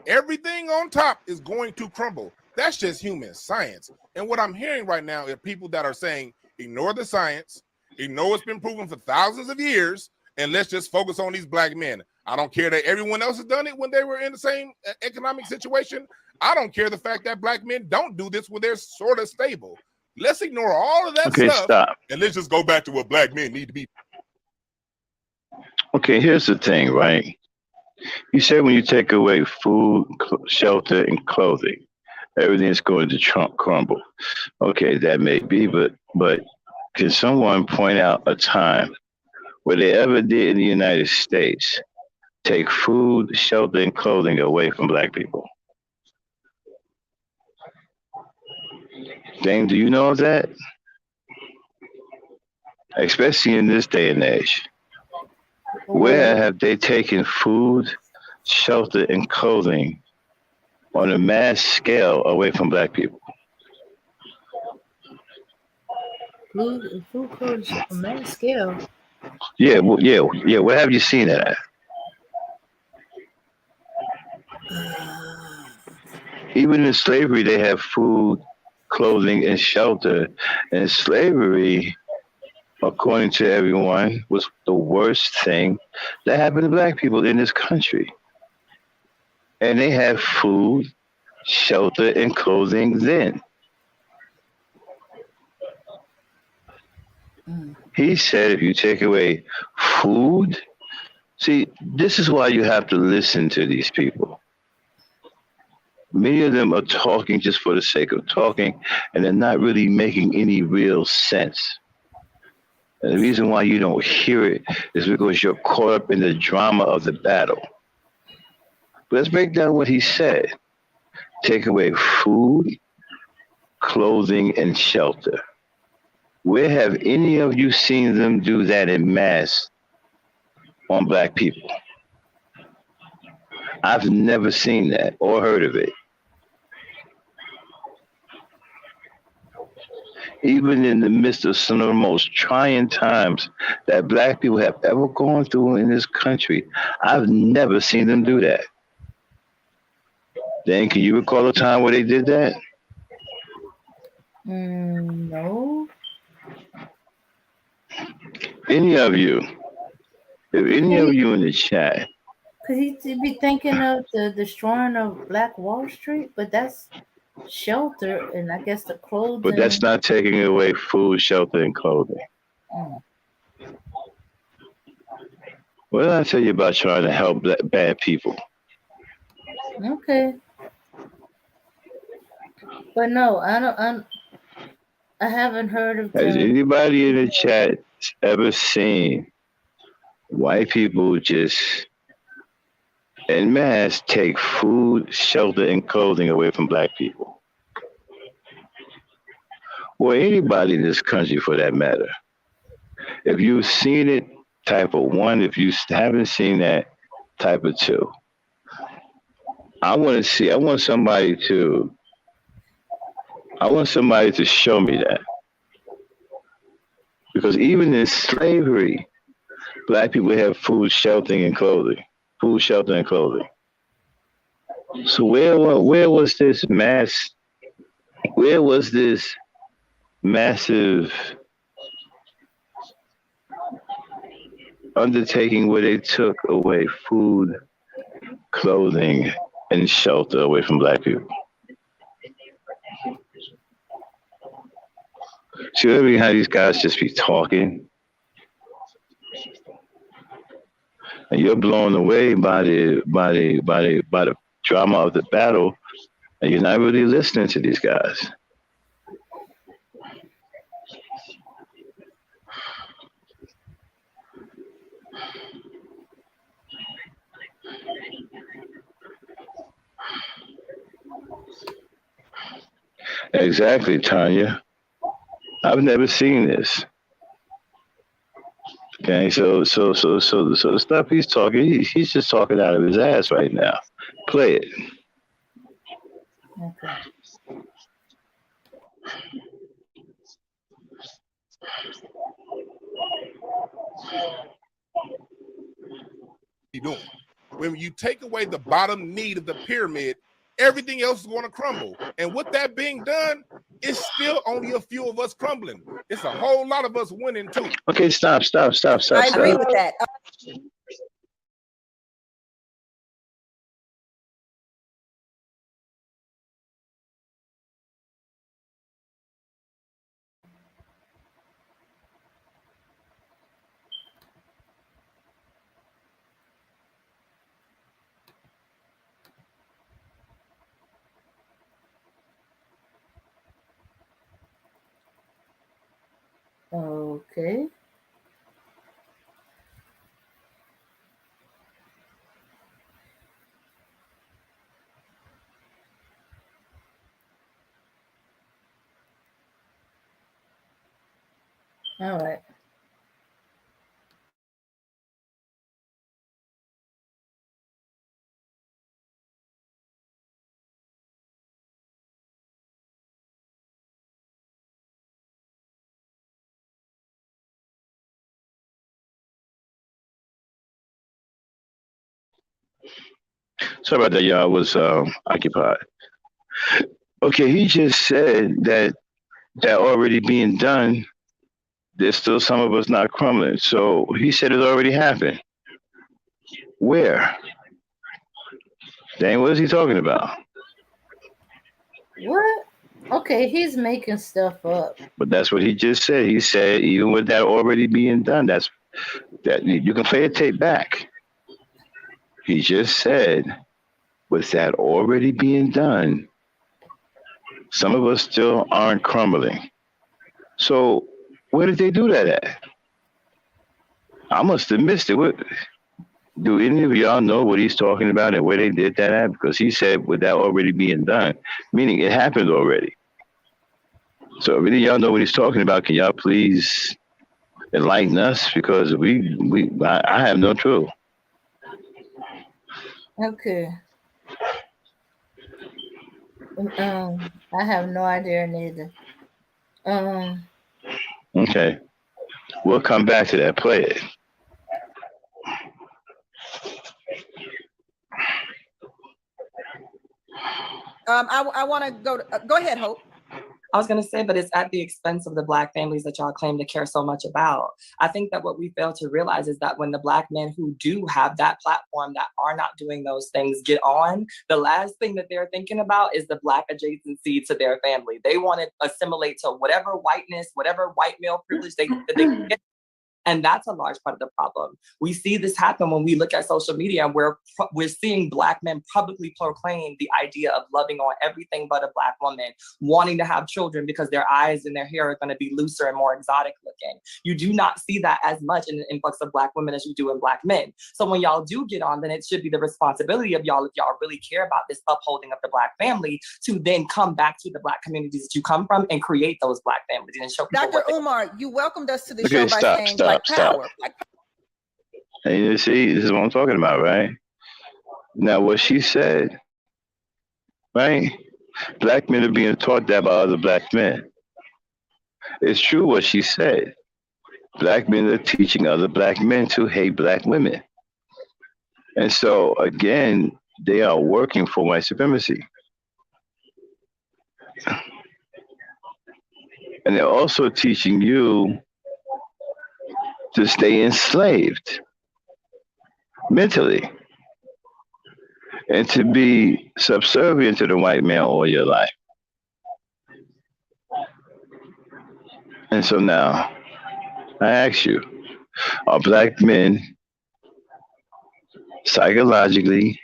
everything on top is going to crumble. That's just human science. And what I'm hearing right now are people that are saying, ignore the science, ignore what's been proven for thousands of years, and let's just focus on these black men. I don't care that everyone else has done it when they were in the same economic situation. I don't care the fact that black men don't do this when they're sort of stable. Let's ignore all of that stuff. Stop. And let's just go back to what black men need to be. Okay, here's the thing, right? You said when you take away food, shelter, and clothing, everything's going to crumble. Okay, that may be, but can someone point out a time where they ever did in the United States take food, shelter, and clothing away from black people? Dame, do you know of that? Especially in this day and age. Where have they taken food, shelter, and clothing on a mass scale away from black people? Food, clothing, on a mass scale. Yeah. Where have you seen that at? Even in slavery, they have food, clothing, and shelter. And slavery, according to everyone, was the worst thing that happened to black people in this country. And they had food, shelter, and clothing then. He said if you take away food, see, this is why you have to listen to these people. Many of them are talking just for the sake of talking, and they're not really making any real sense. And the reason why you don't hear it is because you're caught up in the drama of the battle. But let's break down what he said. take away food, clothing, and shelter. Where have any of you seen them do that in mass on black people? I've never seen that or heard of it. Even in the midst of some of the most trying times that black people have ever gone through in this country, I've never seen them do that. Dan, can you recall a time where they did that? No. Any of you? If any of you in the chat. Could he be thinking of the destroying of Black Wall Street? But that's shelter and I guess the clothing. But that's not taking away food, shelter, and clothing. What did I tell you about trying to help bad people? Okay. But no, I haven't heard of that. Has anybody in the chat ever seen white people just en masse take food, shelter, and clothing away from black people? Or anybody in this country for that matter. If you've seen it, type of 1. If you haven't seen that, type of 2. I want somebody to show me that. Because even in slavery, black people have food, shelter, and clothing. Food, shelter, and clothing. So where was this massive undertaking where they took away food, clothing, and shelter away from black people? See how these guys just be talking, and you're blown away by the drama of the battle, and you're not really listening to these guys. Exactly, Tanya. I've never seen this. Okay, so the stuff he's talking, he's just talking out of his ass right now. Play it. Okay. You doing? When you take away the bottom need of the pyramid, everything else is going to crumble. And with that being done, it's still only a few of us crumbling. It's a whole lot of us winning too. Okay, stop. I agree with that. Okay. All right. Sorry about that, y'all. I was occupied. Okay, he just said that already being done, there's still some of us not crumbling. So he said it already happened. Where? Dang, what is he talking about? What? Okay, he's making stuff up. But that's what he just said. He said even with that already being done, that you can play the tape back. He just said, with that already being done, some of us still aren't crumbling. So where did they do that at? I must have missed it. Do any of y'all know what he's talking about and where they did that at? Because he said without already being done, meaning it happened already. So if any of y'all know what he's talking about, can y'all please enlighten us? Because I have no clue. Okay. I have no idea neither. Okay. We'll come back to that. Play it. I want to go ahead, Hope. I was going to say, but it's at the expense of the Black families that y'all claim to care so much about. I think that what we fail to realize is that when the Black men who do have that platform that are not doing those things get on, the last thing that they're thinking about is the Black adjacency to their family. They want to assimilate to whatever whiteness, whatever white male privilege they get. And that's a large part of the problem. We see this happen when we look at social media, and we're seeing Black men publicly proclaim the idea of loving on everything but a Black woman, wanting to have children because their eyes and their hair are going to be looser and more exotic looking. You do not see that as much in the influx of Black women as you do in Black men. So when y'all do get on, then it should be the responsibility of y'all, if y'all really care about this upholding of the Black family, to then come back to the Black communities that you come from and create those Black families and show people. Dr. Umar, you welcomed us to the show by saying Black Power. Black Power. And you see, this is what I'm talking about, right? Now, what she said, right? Black men are being taught that by other Black men. It's true what she said. Black men are teaching other Black men to hate Black women. And so, again, they are working for white supremacy. And they're also teaching you to stay enslaved mentally and to be subservient to the white man all your life. And so now, I ask you, are Black men psychologically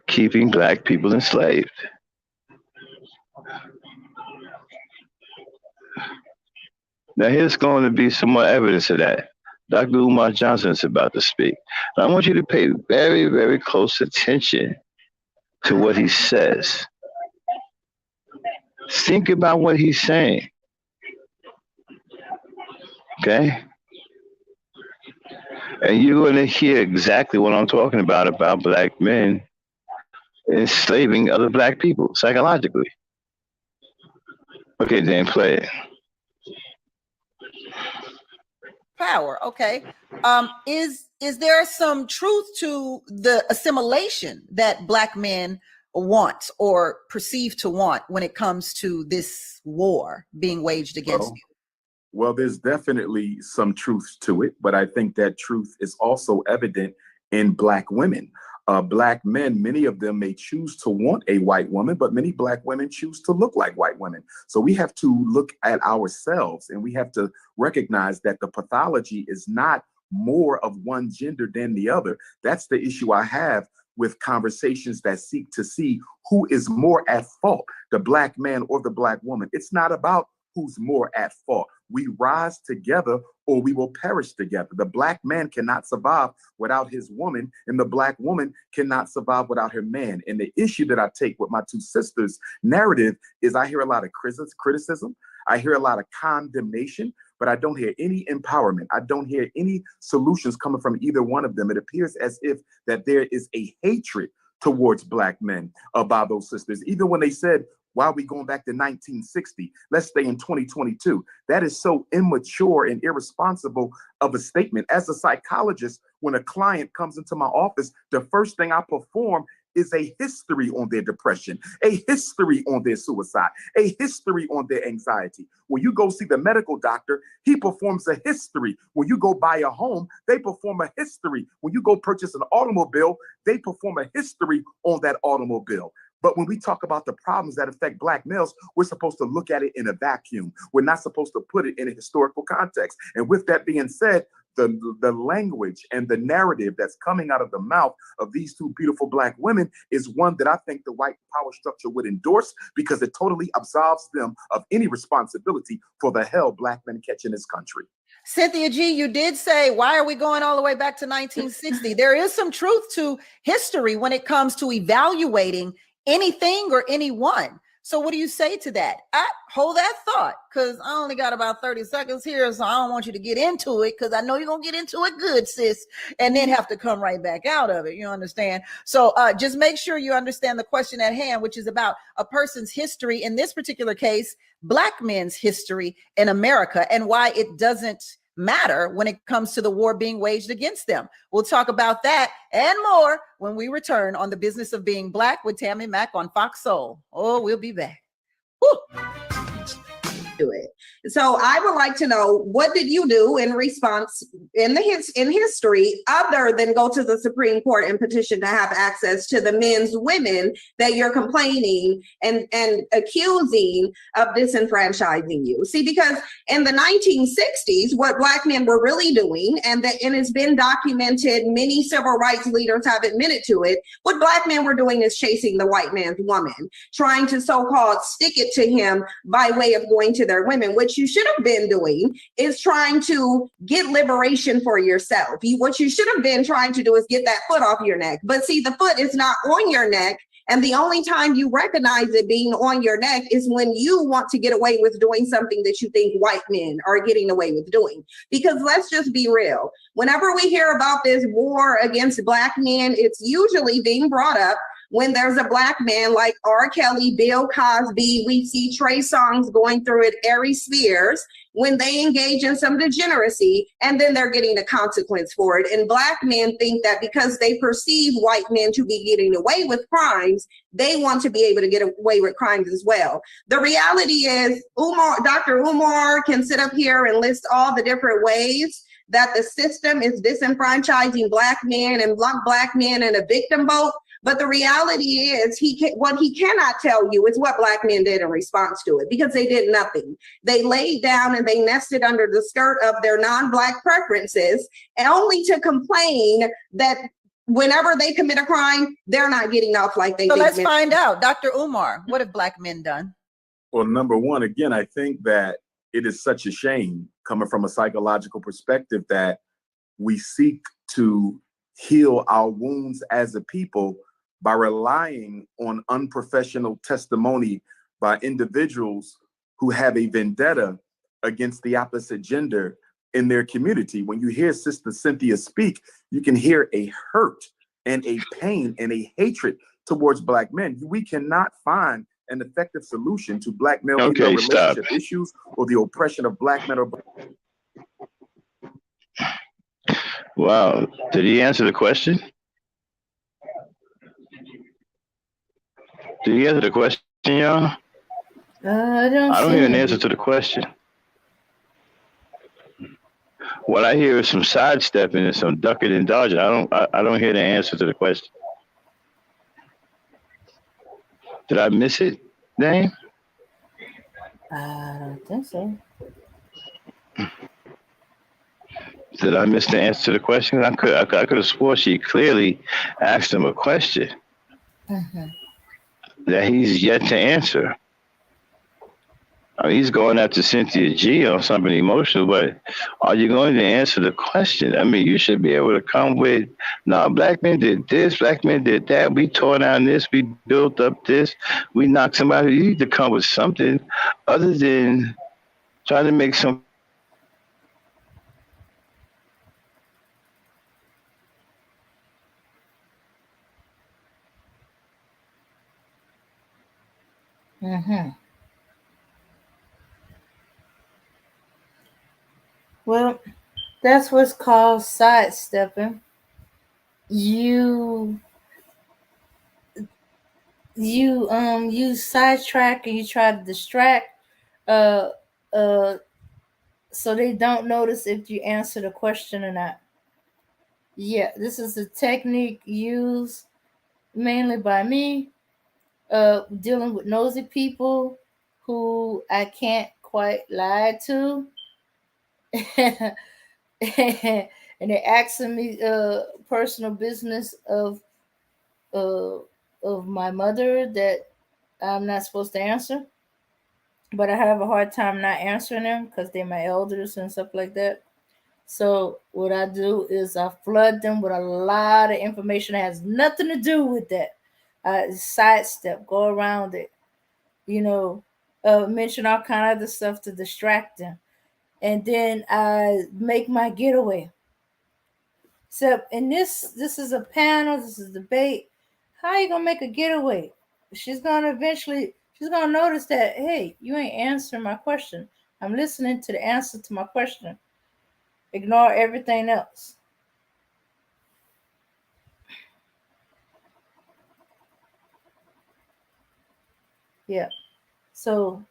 keeping Black people enslaved? Now, here's going to be some more evidence of that. Dr. Umar Johnson is about to speak. And I want you to pay very, very close attention to what he says. Think about what he's saying. Okay? And you're going to hear exactly what I'm talking about Black men enslaving other Black people psychologically. Okay, Dan, play it. Power. Okay. Is there some truth to the assimilation that Black men want or perceive to want when it comes to this war being waged against you? Well, there's definitely some truth to it, but I think that truth is also evident in Black women. Black men, many of them may choose to want a white woman, but many Black women choose to look like white women. So we have to look at ourselves, and we have to recognize that the pathology is not more of one gender than the other. That's the issue I have with conversations that seek to see who is more at fault, the Black man or the Black woman. It's not about who's more at fault. We rise together or we will perish together. The Black man cannot survive without his woman, and the Black woman cannot survive without her man. And the issue that I take with my two sisters' narrative is I hear a lot of criticism. I hear a lot of condemnation, but I don't hear any empowerment. I don't hear any solutions coming from either one of them. It appears as if that there is a hatred towards Black men by those sisters. Even when they said, why are we going back to 1960? Let's stay in 2022. That is so immature and irresponsible of a statement. As a psychologist, when a client comes into my office, the first thing I perform is a history on their depression, a history on their suicide, a history on their anxiety. When you go see the medical doctor, he performs a history. When you go buy a home, they perform a history. When you go purchase an automobile, they perform a history on that automobile. But when we talk about the problems that affect Black males, we're supposed to look at it in a vacuum. We're not supposed to put it in a historical context. And with that being said, the language and the narrative that's coming out of the mouth of these two beautiful Black women is one that I think the white power structure would endorse, because it totally absolves them of any responsibility for the hell Black men catch in this country. Cynthia G, you did say, why are we going all the way back to 1960? There is some truth to history when it comes to evaluating anything or anyone. So what do you say to that? Hold that thought, because I only got about 30 seconds here, so I don't want you to get into it, because I know you're going to get into it good, sis, and then have to come right back out of it. You understand? So just make sure you understand the question at hand, which is about a person's history, in this particular case, Black men's history in America, and why it doesn't matter when it comes to the war being waged against them. We'll talk about that and more when we return on The Business of Being Black with Tammy Mack on Fox Soul. Oh, we'll be back. Woo. Do it. So I would like to know, what did you do in response in history other than go to the Supreme Court and petition to have access to the men's women that you're complaining and accusing of disenfranchising you? See, because in the 1960s, what Black men were really doing, and it's been documented, many civil rights leaders have admitted to it, what Black men were doing is chasing the white man's woman, trying to so-called stick it to him by way of going to their women. What you should have been doing is trying to get liberation for yourself. What you should have been trying to do is get that foot off your neck. But see, the foot is not on your neck. And the only time you recognize it being on your neck is when you want to get away with doing something that you think white men are getting away with doing. Because let's just be real. Whenever we hear about this war against Black men, it's usually being brought up when there's a Black man like R. Kelly, Bill Cosby, we see Trey Songz going through it, Ari Spears, when they engage in some degeneracy, and then they're getting a consequence for it. And Black men think that because they perceive white men to be getting away with crimes, they want to be able to get away with crimes as well. The reality is, Dr. Umar can sit up here and list all the different ways that the system is disenfranchising Black men and Black men in a victim boat. But the reality is, what he cannot tell you is what Black men did in response to it, because they did nothing. They laid down and they nested under the skirt of their non-Black preferences, and only to complain that whenever they commit a crime, they're not getting off like they did. So let's find out. Dr. Umar, what have Black men done? Well, number one, again, I think that it is such a shame, coming from a psychological perspective, that we seek to heal our wounds as a people by relying on unprofessional testimony by individuals who have a vendetta against the opposite gender in their community. When you hear Sister Cynthia speak, you can hear a hurt and a pain and a hatred towards Black men. We cannot find an effective solution to Black male-female relationship issues or the oppression of Black men. Wow. Did he answer the question? Did he answer the question, y'all? I don't hear an answer to the question. What I hear is some sidestepping and some ducking and dodging. I don't hear the answer to the question. Did I miss it, Dane? I don't think so. Did I miss the answer to the question? I could have swore she clearly asked him a question that he's yet to answer. I mean, he's going after Cynthia G on something emotional, but are you going to answer the question? I mean, you should be able to come with, no, Black men did this, Black men did that, we tore down this, we built up this, we knocked somebody. You need to come with something other than trying to make some. Well, that's what's called sidestepping. You sidetrack and you try to distract so they don't notice if you answer the question or not. Yeah, this is a technique used mainly by me, dealing with nosy people who I can't quite lie to. and they're asking me personal business uh, of my mother that I'm not supposed to answer. But I have a hard time not answering them because they're my elders and stuff like that. So what I do is I flood them with a lot of information that has nothing to do with that. Sidestep, go around it, you know, mention all kind of other stuff to distract them, and then I make my getaway. So, and this is a panel, this is a debate. How are you gonna make a getaway? She's gonna notice that, hey, you ain't answering my question. I'm listening to the answer to my question. Ignore everything else. Yeah. So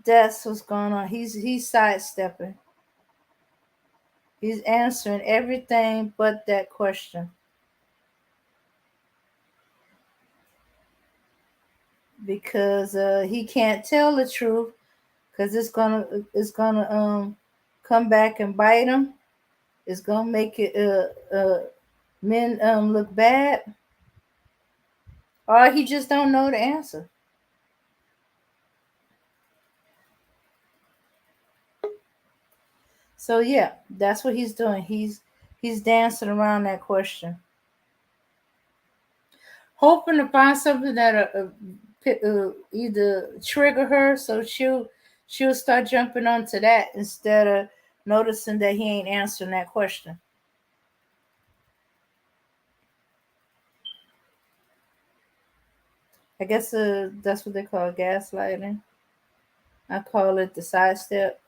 that's what's going on. He's sidestepping. He's answering everything but that question. Because he can't tell the truth because it's gonna come back and bite him. It's gonna make it men look bad, or he just don't know the answer. So yeah, that's what he's doing. He's dancing around that question, hoping to find something that either trigger her so she'll start jumping onto that instead of noticing that he ain't answering that question. I guess that's what they call gaslighting. I call it the sidestep.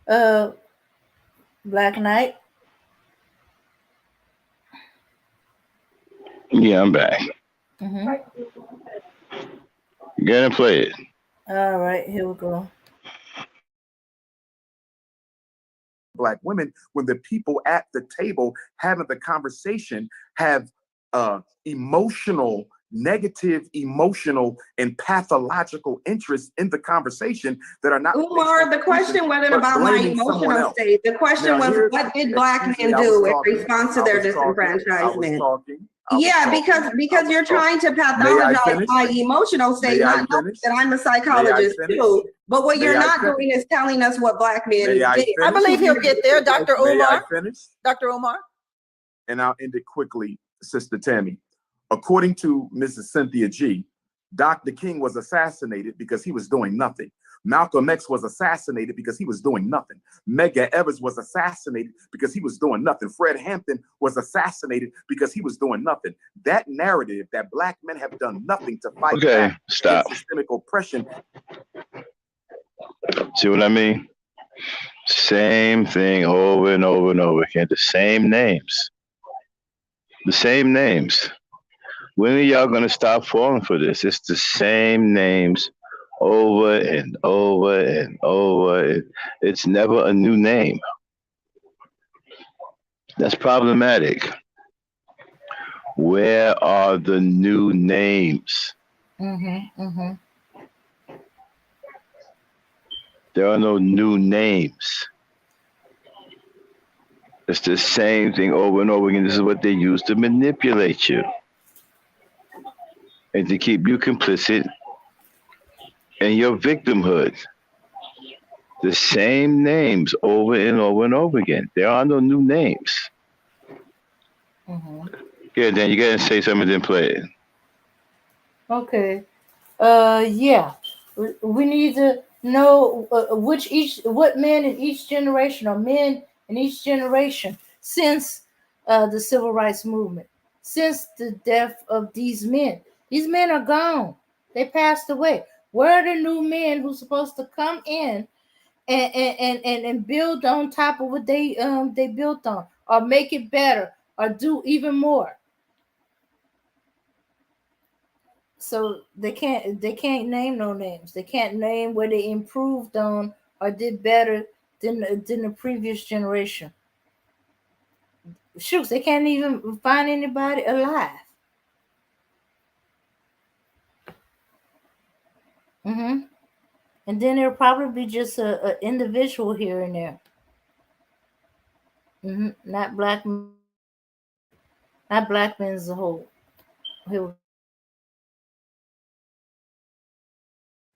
Uh, Black Knight. Yeah, I'm back. Mm-hmm. Go and play it. All right, here we go. Black women, when the people at the table having the conversation have negative emotional and pathological interest in the conversation that are not. Umar, the question wasn't about my emotional state. The question was, what did Black men do in response to their disenfranchisement? Yeah, because you're trying to pathologize my emotional state, not knowing that I'm a psychologist too. But what you're not doing is telling us what Black men did. I believe he'll get there, Dr. Umar. Dr. Umar. And I'll end it quickly, Sister Tammy. According to Mrs. Cynthia G., Dr. King was assassinated because he was doing nothing. Malcolm X was assassinated because he was doing nothing. Medgar Evers was assassinated because he was doing nothing. Fred Hampton was assassinated because he was doing nothing. That narrative that Black men have done nothing to fight back stop. Systemic oppression. See what I mean? Same thing over and over and over again. The same names. The same names. When are y'all gonna stop falling for this? It's the same names over and over and over. It's never a new name. That's problematic. Where are the new names? Mm-hmm. Mm-hmm. There are no new names. It's the same thing over and over again. This is what they use to manipulate you and to keep you complicit in your victimhood. The same names over and over and over again. There are no new names. Mm-hmm. Yeah, Dan, you gotta say something and then play it. Okay. Yeah. We need to know what men in each generation or men in each generation since the civil rights movement, since the death of these men. These men are gone. They passed away. Where are the new men who's supposed to come in and build on top of what they built on, or make it better, or do even more? So they can't name no names. They can't name where they improved on or did better than the previous generation. Shoot, they can't even find anybody alive. And then there'll probably be just a individual here and there. Not black men. Not black men as a whole.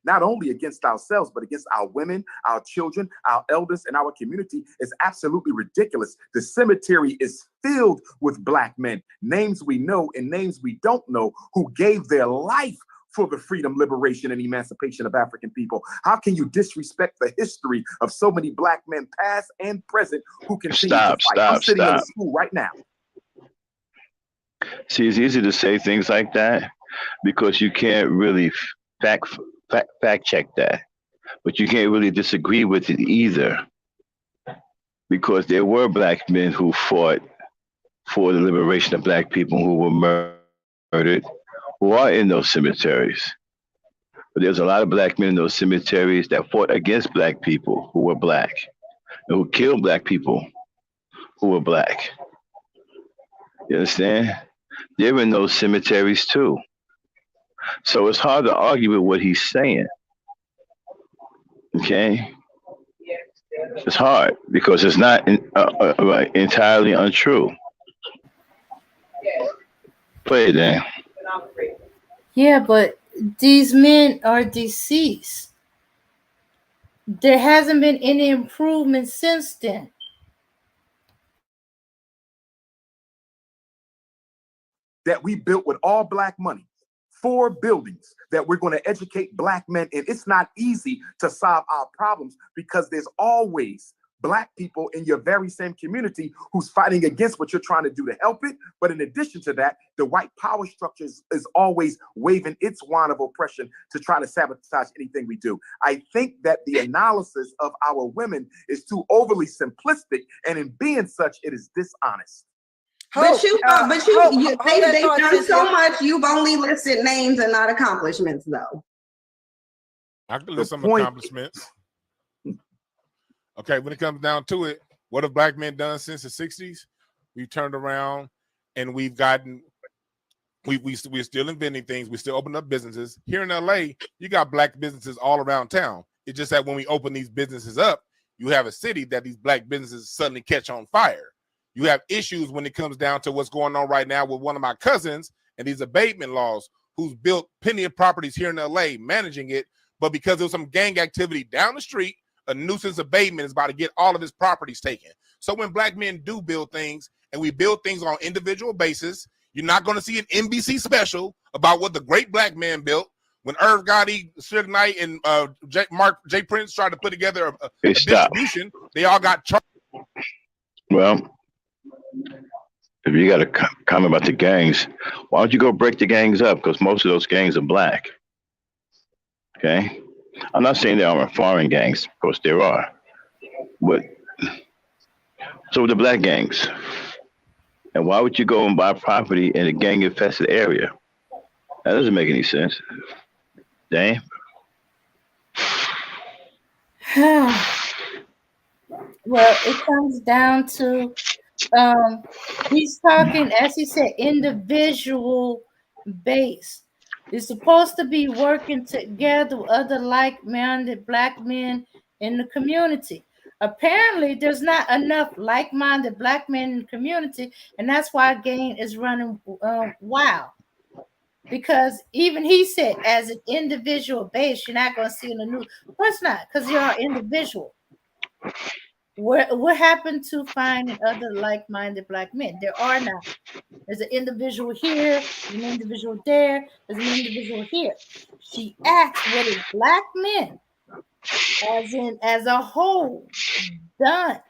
Not only against ourselves, but against our women, our children, our elders, and our community is absolutely ridiculous. The cemetery is filled with black men, names we know and names we don't know, who gave their life for the freedom, liberation, and emancipation of African people. How can you disrespect the history of so many black men, past and present, who continue to fight? I'm sitting in a school right now. See, it's easy to say things like that because you can't really fact check that, but you can't really disagree with it either, because there were black men who fought for the liberation of black people who were murdered, who are in those cemeteries. But there's a lot of black men in those cemeteries that fought against black people who were black, and who killed black people who were black. You understand? They're in those cemeteries too. So it's hard to argue with what he's saying. Okay? It's hard because it's not entirely untrue. Play it then. Yeah, but these men are deceased. There hasn't been any improvement since then. That we built with all black money, 4 buildings that we're going to educate black men in. It's not easy to solve our problems because there's always black people in your very same community who's fighting against what you're trying to do to help it. But in addition to that, the white power structure is always waving its wand of oppression to try to sabotage anything we do. I think that the analysis of our women is too overly simplistic, and in being such, it is dishonest. But they've done so much. You've only listed names and not accomplishments, though. I can list some accomplishments. Okay, when it comes down to it, what have black men done since the 60s? We've turned around and we've gotten, we're still inventing things. We still open up businesses. Here in LA, you got black businesses all around town. It's just that when we open these businesses up, you have a city that these black businesses suddenly catch on fire. You have issues when it comes down to what's going on right now with one of my cousins and these abatement laws, who's built plenty of properties here in LA, managing it. But because there was some gang activity down the street, a nuisance abatement is about to get all of his properties taken. So when black men do build things, and we build things on individual basis, you're not going to see an NBC special about what the great black man built. When Irv Gotti, Suge Knight, and J. Prince tried to put together a distribution, they all got charged. Well, if you got a comment about the gangs, why don't you go break the gangs up? Because most of those gangs are black. Okay? I'm not saying there aren't foreign gangs. Of course there are. But so the black gangs. And why would you go and buy property in a gang-infested area? That doesn't make any sense. Damn. Well, it comes down to he's talking, as he said, individual base. You're supposed to be working together with other like-minded black men in the community. Apparently, there's not enough like-minded black men in the community, and that's why gang is running wild. Because even he said, as an individual base, you're not going to see in the news. Of course not, because you're an individual. What happened to finding other like-minded black men? There are not. There's an individual here, there's an individual there, there's an individual here. She asked, what is black men, as a whole, done?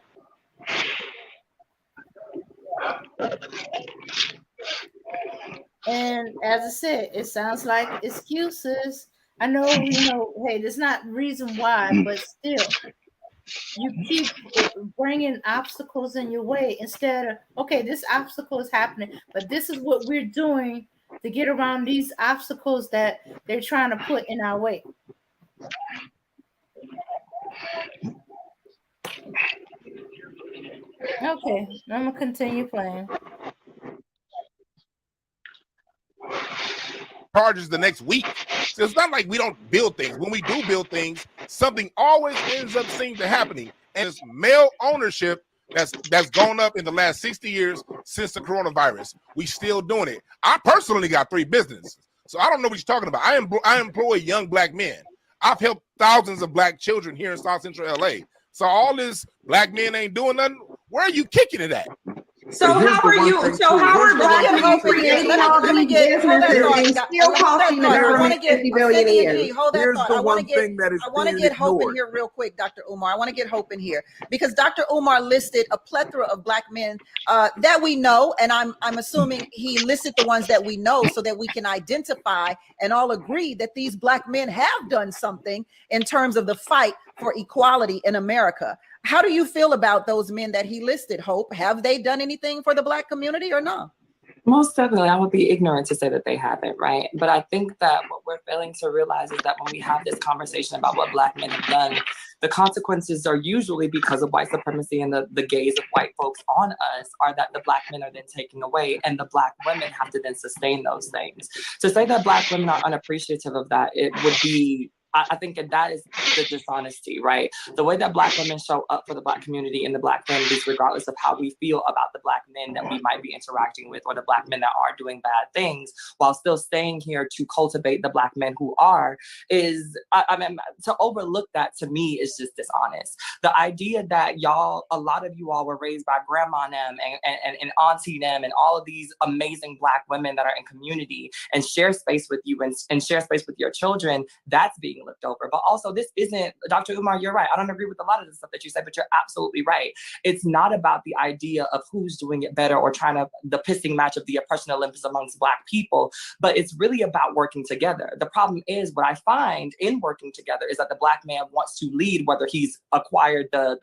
And as I said, it sounds like excuses. I know, hey, there's not reason why, but still, you keep bringing obstacles in your way instead of, okay, this obstacle is happening, but this is what we're doing to get around these obstacles that they're trying to put in our way. Okay, I'm gonna continue playing. Charges the next week. So it's not like we don't build things. When we do build things, something always ends up seeming to happening. And it's male ownership that's gone up in the last 60 years since the coronavirus. We still doing it. I personally got 3 businesses, so I don't know what you're talking about. I employ young black men. I've helped thousands of black children here in South Central LA. So all this black men ain't doing nothing. Where are you kicking it at? So how are you? So how are black men creating all these businesses and still costing the government $50 billion a year? Hold that Here's thought. the I want one to get, thing that is I want to being get Hope in ignored. here real quick, Dr. Umar. I want to get Hope in here because Dr. Umar listed a plethora of black men that we know, and I'm assuming he listed the ones that we know so that we can identify and all agree that these black men have done something in terms of the fight for equality in America. How do you feel about those men that he listed, Hope? Have they done anything for the black community or not? Most definitely, I would be ignorant to say that they haven't, right? But I think that what we're failing to realize is that when we have this conversation about what black men have done, the consequences are usually because of white supremacy and the gaze of white folks on us are that the black men are then taken away and the black women have to then sustain those things. To say that black women are unappreciative of that, it would be, I think that is the dishonesty, right? The way that black women show up for the black community and the black families, regardless of how we feel about the black men that we might be interacting with or the black men that are doing bad things, while still staying here to cultivate the black men who are, is, I mean, to overlook that to me is just dishonest. The idea that a lot of you all were raised by grandma them and auntie them and all of these amazing black women that are in community and share space with you and share space with your children, that's being looked over. But also, this isn't, Dr. Umar, you're right. I don't agree with a lot of the stuff that you said, but you're absolutely right. It's not about the idea of who's doing it better or trying to, the pissing match of the oppression Olympus amongst black people, but it's really about working together. The problem is, what I find in working together is that the black man wants to lead, whether he's acquired the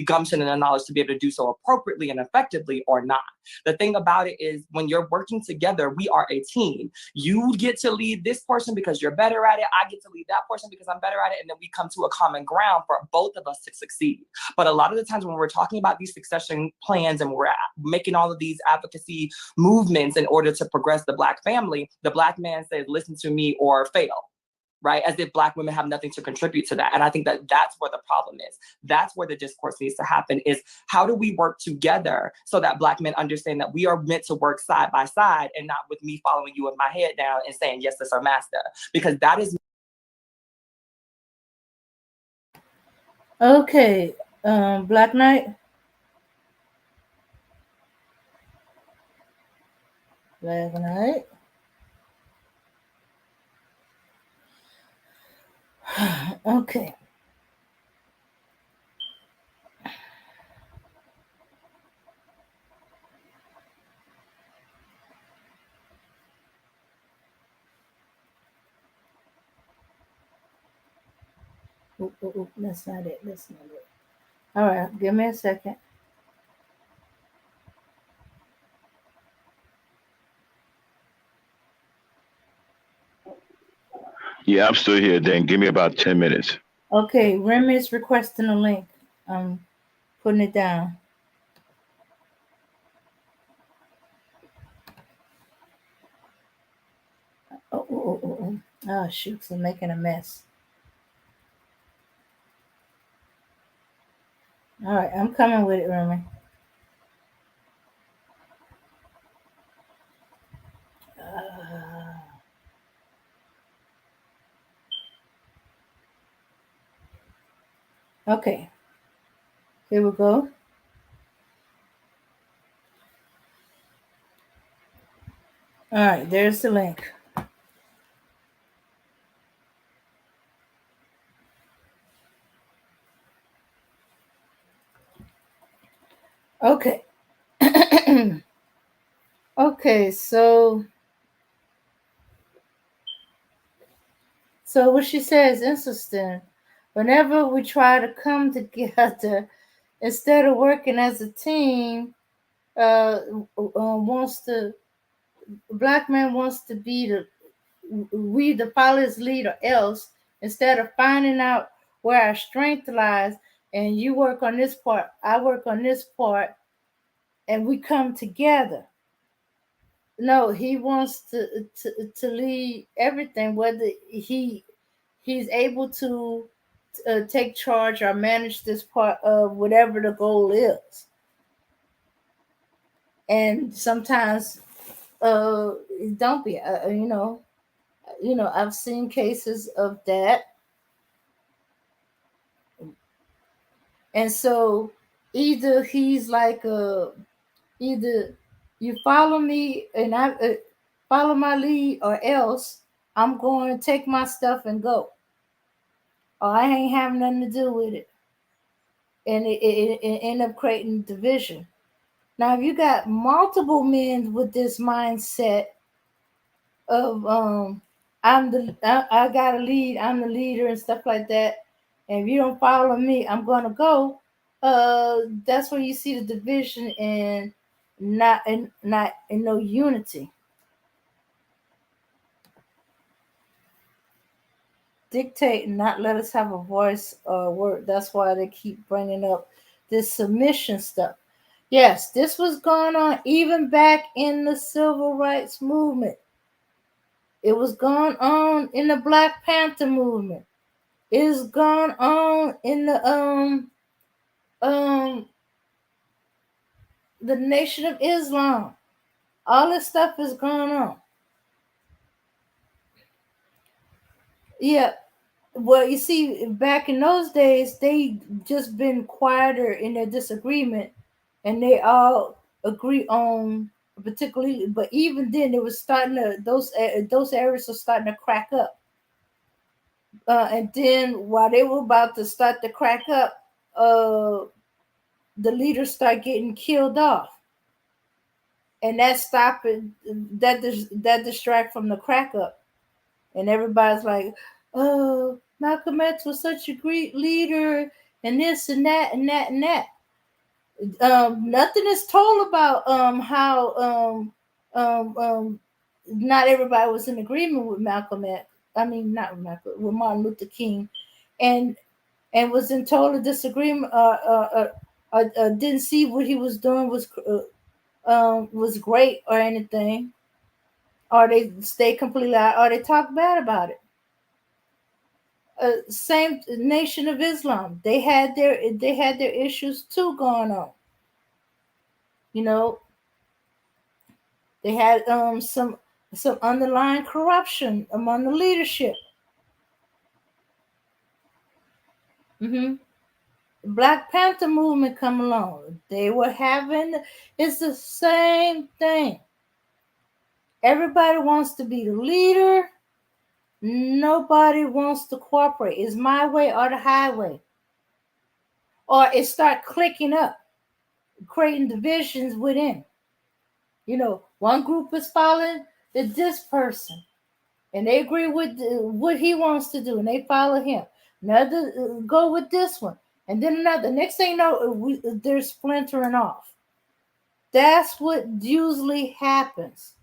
gumption and the knowledge to be able to do so appropriately and effectively or not. The thing about it is, when you're working together, we are a team. You get to lead this portion because you're better at it. I get to lead that portion because I'm better at it. And then we come to a common ground for both of us to succeed. But a lot of the times when we're talking about these succession plans and we're making all of these advocacy movements in order to progress the black family, the black man says, listen to me or fail. Right? As if black women have nothing to contribute to that. And I think that that's where the problem is. That's where the discourse needs to happen, is how do we work together so that black men understand that we are meant to work side by side and not with me following you with my head down and saying, yes, that's our master. Because that is. Okay. Black Knight. Black Knight. Okay. That's not it. That's not it. All right. Give me a second. Yeah, I'm still here, Dan. Give me about 10 minutes. Okay. Remy is requesting a link. I'm putting it down. Oh, shoot. I'm making a mess. All right. I'm coming with it, Remy. Okay. Here we go. All right. There's the link. Okay. Okay, so what she says is interesting. Whenever we try to come together, instead of working as a team, black man wants to be the fatherless leader. Else, instead of finding out where our strength lies, and you work on this part, I work on this part, and we come together. No, he wants to lead everything, whether he's able to take charge or manage this part of whatever the goal is. And sometimes it don't be, I've seen cases of that. And so either he's like either you follow me and I follow my lead, or else I'm going to take my stuff and go, or I ain't having nothing to do with it. And it end up creating division. Now, if you got multiple men with this mindset of I got to lead, I'm the leader and stuff like that, and if you don't follow me, I'm gonna go. That's where you see the division and not in no unity. Dictate and not let us have a voice or word. That's why they keep bringing up this submission stuff. Yes, this was going on even back in the civil rights movement. It was going on in the Black Panther movement. It is going on in um the Nation of Islam. All this stuff is going on. Yeah. Well, you see, back in those days, they just been quieter in their disagreement, and they all agree on particularly. But even then, it was starting to those areas are starting to crack up. And then while they were about to start to crack up, the leaders start getting killed off, and that stopped it. That distract from the crack up, and everybody's like, "Oh, Malcolm X was such a great leader, and this and that and that and that." Nothing is told about how not everybody was in agreement with Malcolm X. I mean, not Malcolm, with Martin Luther King, and was in total disagreement. Didn't see what he was doing was great or anything, or they stay completely out, or they talk bad about it. Same Nation of Islam, they had their issues too going on. You know, they had some underlying corruption among the leadership. Mm-hmm. Black Panther movement come along. They were having it's the same thing. Everybody wants to be the leader. Nobody wants to cooperate. It's my way or the highway. Or it start clicking up, creating divisions within. One group is following this person, and they agree with what he wants to do, and they follow him. Another go with this one, and then another. Next thing you know, they're splintering off. That's what usually happens.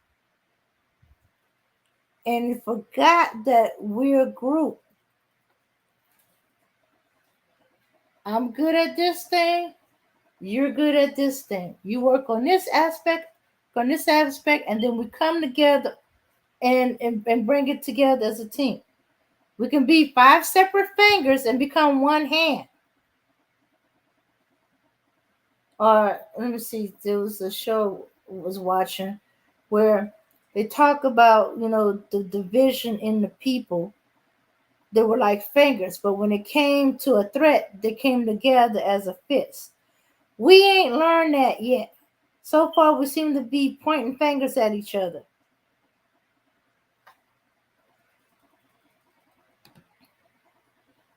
And you forgot that we're a group. I'm good at this thing. You're good at this thing. You work on this aspect, and then we come together and bring it together as a team. We can be 5 separate fingers and become one hand. Or let me see, there was a show I was watching where they talk about, the division in the people. They were like fingers, but when it came to a threat, they came together as a fist. We ain't learned that yet. So far, we seem to be pointing fingers at each other.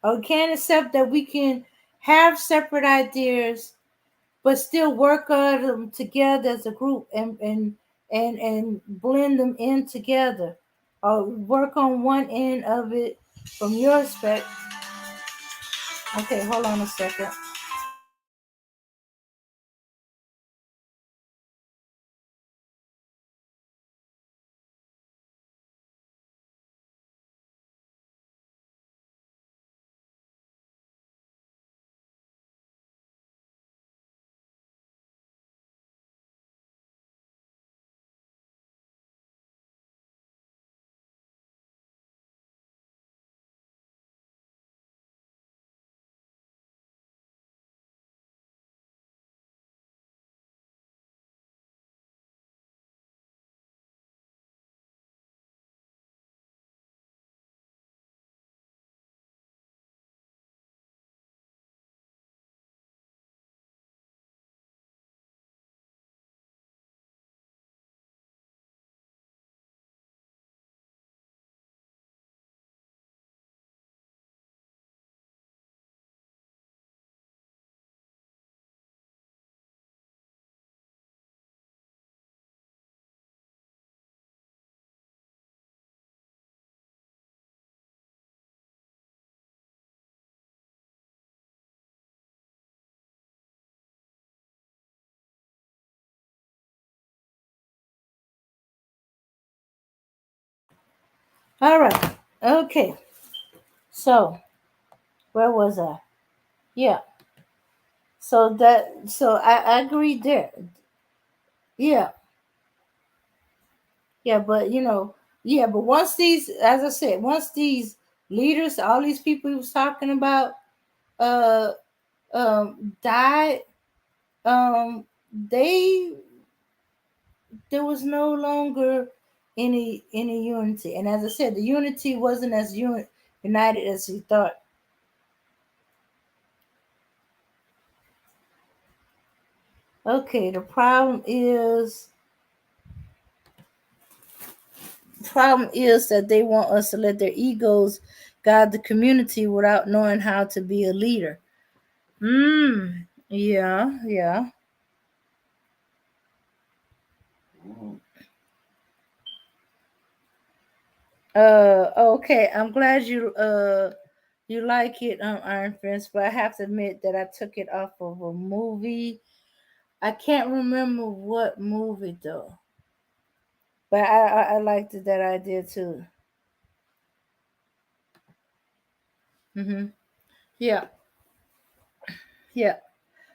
I can't accept that we can have separate ideas, but still work on them together as a group and blend them in together. Or work on one end of it from your aspect. Okay, hold on a second. All right. Okay. So where was I? Yeah. So I agree there. Yeah. Yeah, but yeah, but once these, as I said, once these leaders, all these people he was talking about, uh, died, they there was no longer any unity, and as I said, the unity wasn't as united as we thought. Okay, the problem is that they want us to let their egos guide the community without knowing how to be a leader. Yeah, yeah. Okay. I'm glad you like it, Iron Fence, but I have to admit that I took it off of a movie. I can't remember what movie though, but I liked that idea too. Yeah, yeah.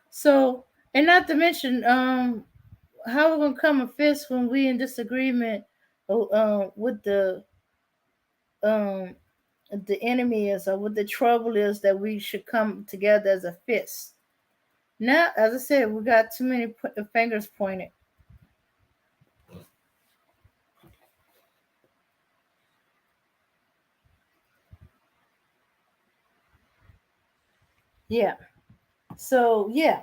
So, and not to mention, how we gonna come a fist when we in disagreement, with um the enemy is, or what the trouble is, that we should come together as a fist. Now, as I said, we got too many fingers pointed. Yeah. So yeah,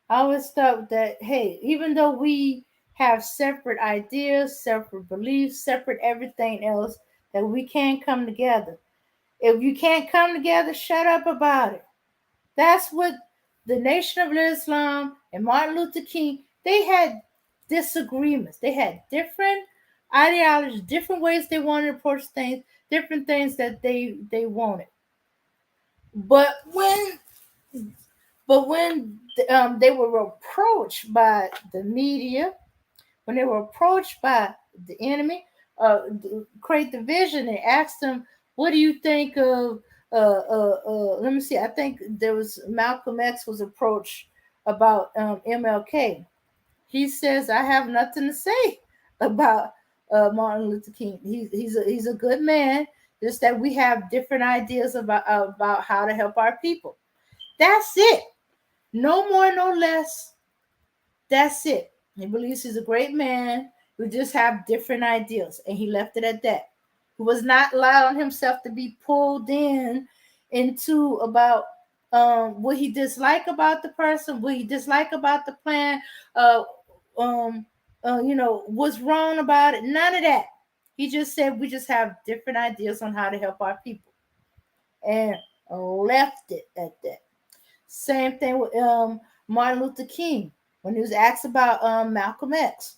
I always thought that, hey, even though we have separate ideas, separate beliefs, separate everything else, that we can come together. If you can't come together, shut up about it. That's what the Nation of Islam and Martin Luther King, they had disagreements. They had different ideologies, different ways they wanted to approach things, different things that they wanted. But when they were approached by the media, when they were approached by the enemy, create the vision and asked them, "What do you think of?" Let me see. I think there was Malcolm X was approached about MLK. He says, "I have nothing to say about Martin Luther King. He's a good man. Just that we have different ideas about how to help our people. That's it. No more, no less. That's it. He believes he's a great man. We just have different ideas." And he left it at that. He was not allowing himself to be pulled into about what he disliked about the person, what he disliked about the plan, uh, what's wrong about it. None of that. He just said we just have different ideas on how to help our people, and left it at that. Same thing with Martin Luther King when he was asked about Malcolm X.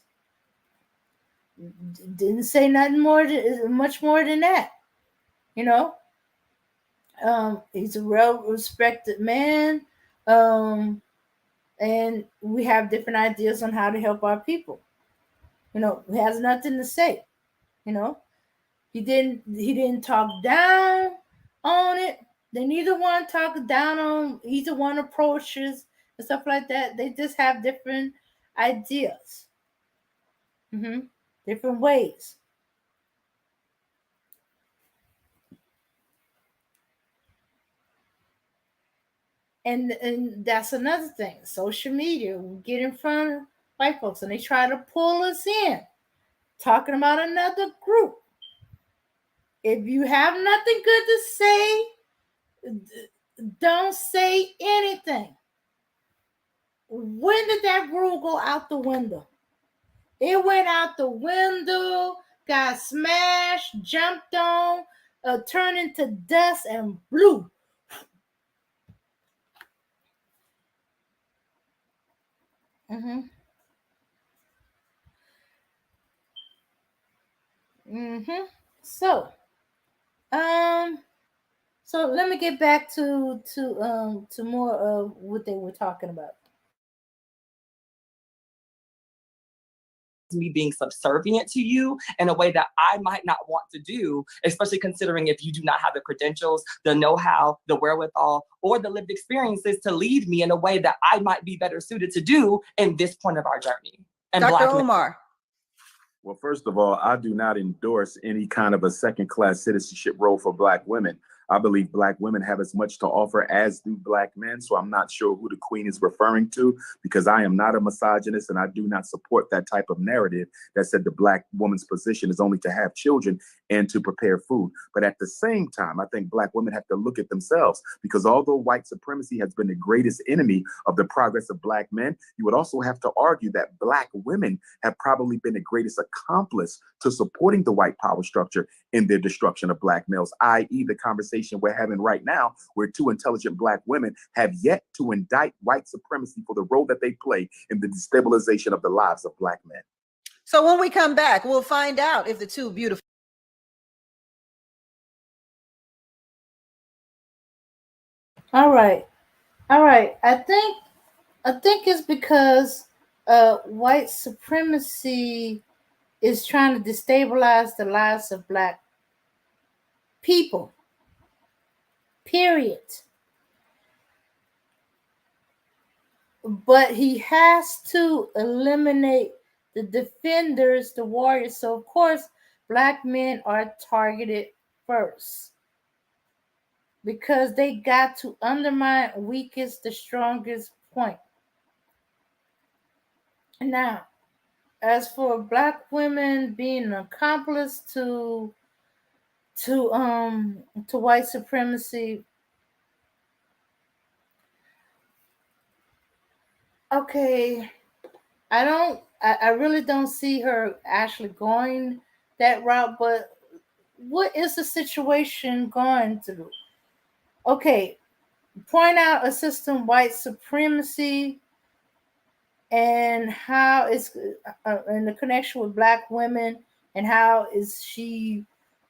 Didn't say nothing much more than that. You know, he's a well-respected man, um, and we have different ideas on how to help our people. He has nothing to say. You know, he didn't talk down on it. They neither one talk down on either one approaches and stuff like that. They just have different ideas, different ways. And that's another thing. Social media, we get in front of white folks and they try to pull us in, talking about another group. If you have nothing good to say, don't say anything. When did that rule go out the window? It went out the window, got smashed, jumped on, turned into dust, and blew. Mm-hmm. Mm-hmm. So, um, so let me get back to more of what they were talking about. me being subservient to you in a way that I might not want to do, especially considering if you do not have the credentials, the know-how, the wherewithal, or the lived experiences to lead me in a way that I might be better suited to do in this point of our journey. And Dr. Omar. Well, first of all, I do not endorse any kind of a second-class citizenship role for Black women. I believe Black women have as much to offer as do Black men. So I'm not sure who the Queen is referring to, because I am not a misogynist and I do not support that type of narrative that said the Black woman's position is only to have children and to prepare food. But at the same time, I think Black women have to look at themselves, because although white supremacy has been the greatest enemy of the progress of Black men, you would also have to argue that Black women have probably been the greatest accomplice to supporting the white power structure in their destruction of Black males, i.e. the conversation we're having right now, where two intelligent Black women have yet to indict white supremacy for the role that they play in the destabilization of the lives of Black men. So when we come back, we'll find out if the two beautiful. All right. I think it's because white supremacy is trying to destabilize the lives of Black people. Period. But he has to eliminate the defenders, the warriors. So of course, Black men are targeted first, because they got to undermine weakest, the strongest point. Now, as for Black women being an accomplice to white supremacy, okay, I really don't see her actually going that route. But what is the situation going through? Okay, point out a system, white supremacy, and how it's in the connection with Black women, and how is she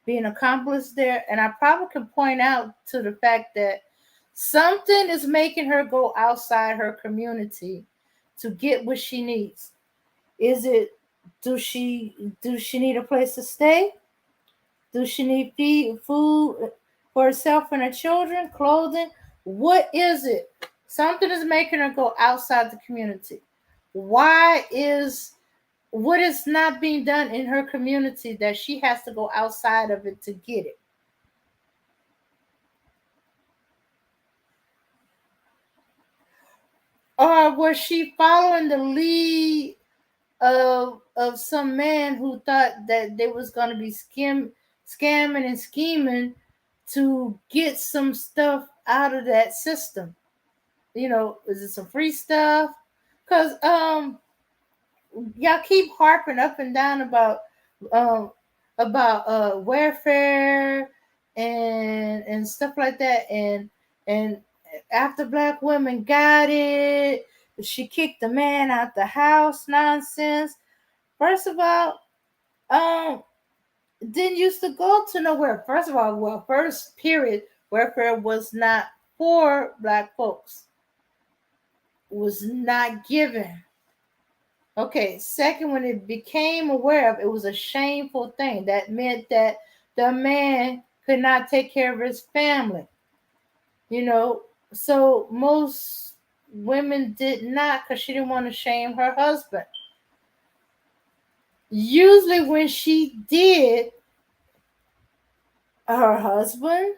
being accomplished there. And I probably can point out to the fact that something is making her go outside her community to get what she needs. Is it, do she need a place to stay? Does she need food for herself and her children, clothing? What is it? Something is making her go outside the community. What is not being done in her community that she has to go outside of it to get it? Or was she following the lead of some man who thought that they was going to be scamming and scheming to get some stuff out of that system? You know, is it some free stuff? Because y'all keep harping up and down about welfare and stuff like that, and after Black women got it, she kicked the man out the house nonsense. First of all, didn't used to go to nowhere. First of all, well, first period, welfare was not for Black folks. Was not given. Okay, second, when it became aware of, it was a shameful thing. That meant that the man could not take care of his family. You know, so most women did not, because she didn't want to shame her husband. Usually when she did, her husband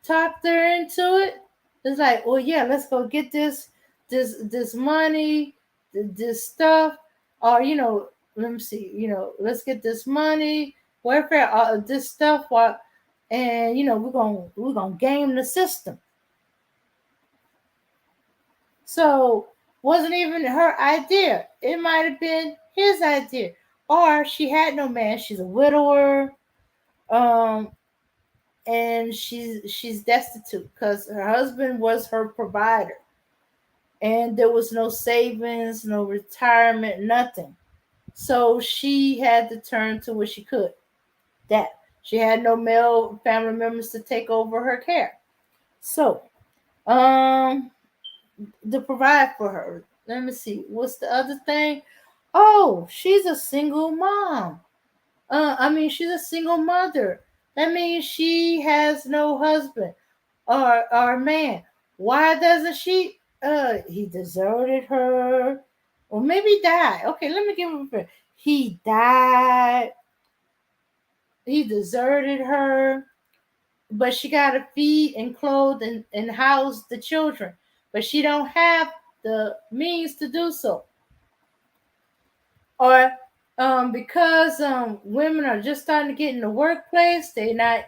talked her into it. It's like, oh yeah, let's go get this money, this stuff, or let me see, let's get this money, welfare, this stuff, and we're gonna game the system. So wasn't even her idea. It might have been his idea, or she had no man. She's a widower, and she's destitute because her husband was her provider. And there was no savings, no retirement, nothing. So she had to turn to what she could. That she had no male family members to take over her care. So, to provide for her. Let me see. What's the other thing? Oh, she's a single mom. She's a single mother. That means she has no husband or man. Why doesn't she? He deserted her, or maybe died. Okay, let me give him a fair. He died. He deserted her, but she got to feed and clothe and house the children. But she don't have the means to do so. Or because women are just starting to get in the workplace, they're not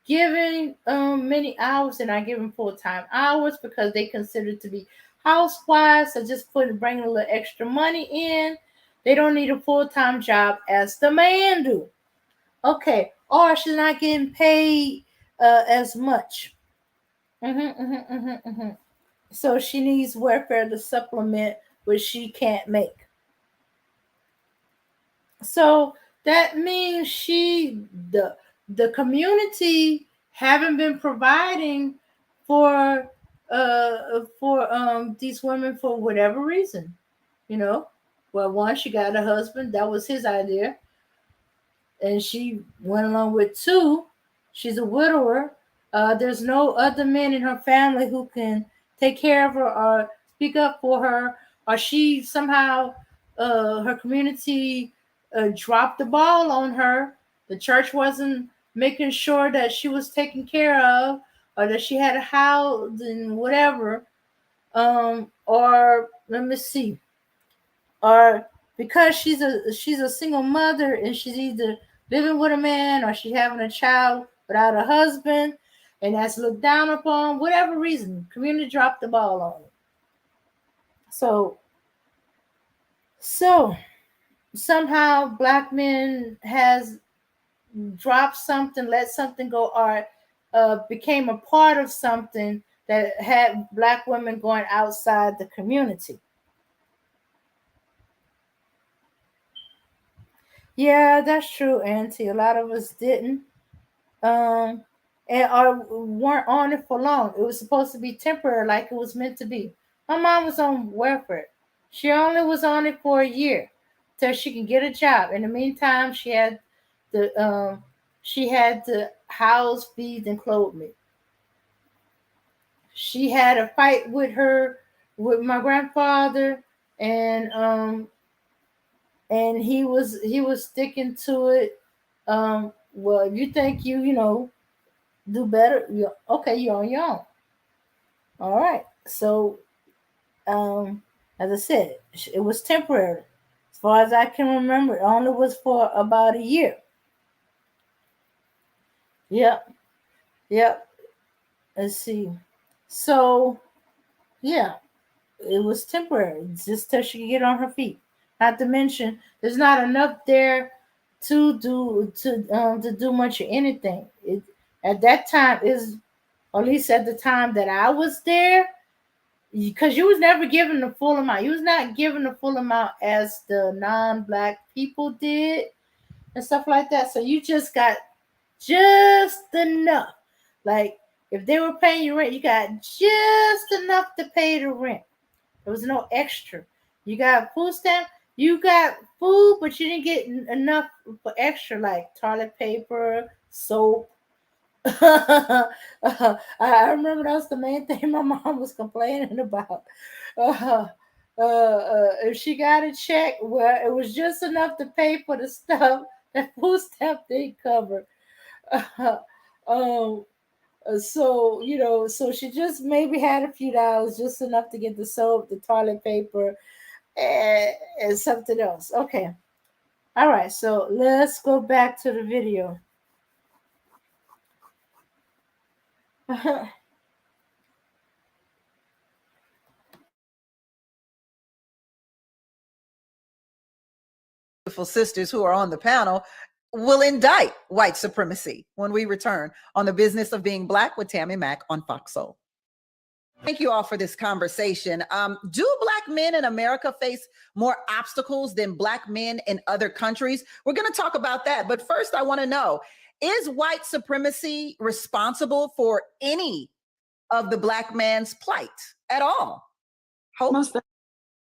giving many hours, they're not giving full-time hours because they consider to be housewives, so just bringing a little extra money in. They don't need a full-time job as the man do. Okay, or she's not getting paid as much. So she needs welfare to supplement what she can't make. So that means the community haven't been providing for these women for whatever reason, you know. Well, one, she got a husband, that was his idea, and she went along with. Two, she's a widower. There's no other men in her family who can take care of her or speak up for her, or she somehow, her community dropped the ball on her. The church wasn't making sure that she was taken care of, or that she had a house and whatever. Or let me see, or because she's a single mother and she's either living with a man or she's having a child without a husband, and that's looked down upon. Whatever reason, community dropped the ball on it. So somehow black men has dropped something, let something go, or became a part of something that had black women going outside the community. Yeah, that's true, Auntie. A lot of us didn't. And or weren't on it for long. It was supposed to be temporary, like it was meant to be. My mom was on welfare. She only was on it for a year till she can get a job. In the meantime, she had to house, feed, and clothe me. She had a fight with my grandfather, and he was sticking to it. Well, if you think you do better, you're on your own. All right. So, as I said, it was temporary. As far as I can remember, it only was for about a year. Yep. Yep. Let's see. So, yeah, it was temporary, just till she could get on her feet. Not to mention, there's not enough there to do much of anything. At that time is, or at least at the time that I was there, because you was never given the full amount. You was not given the full amount as the non-black people did and stuff like that. So you just got just enough. Like if they were paying you rent, you got just enough to pay the rent. There was no extra. You got food stamp. You got food, but you didn't get enough for extra, like toilet paper, soap. I remember that was the main thing my mom was complaining about. Uh, if she got a check where it was just enough to pay for the stuff that food stamp didn't cover. Um, so she just maybe had a few dollars, just enough to get the soap, the toilet paper, and something else. Okay. All right. So let's go back to the video. Beautiful sisters who are on the panel will indict white supremacy when we return on The Business of Being Black with Tammy Mack on Fox Soul. Thank you all for this conversation. Do Black men in America face more obstacles than Black men in other countries? We're going to talk about that. But first, I want to know, is white supremacy responsible for any of the Black man's plight at all? Hope?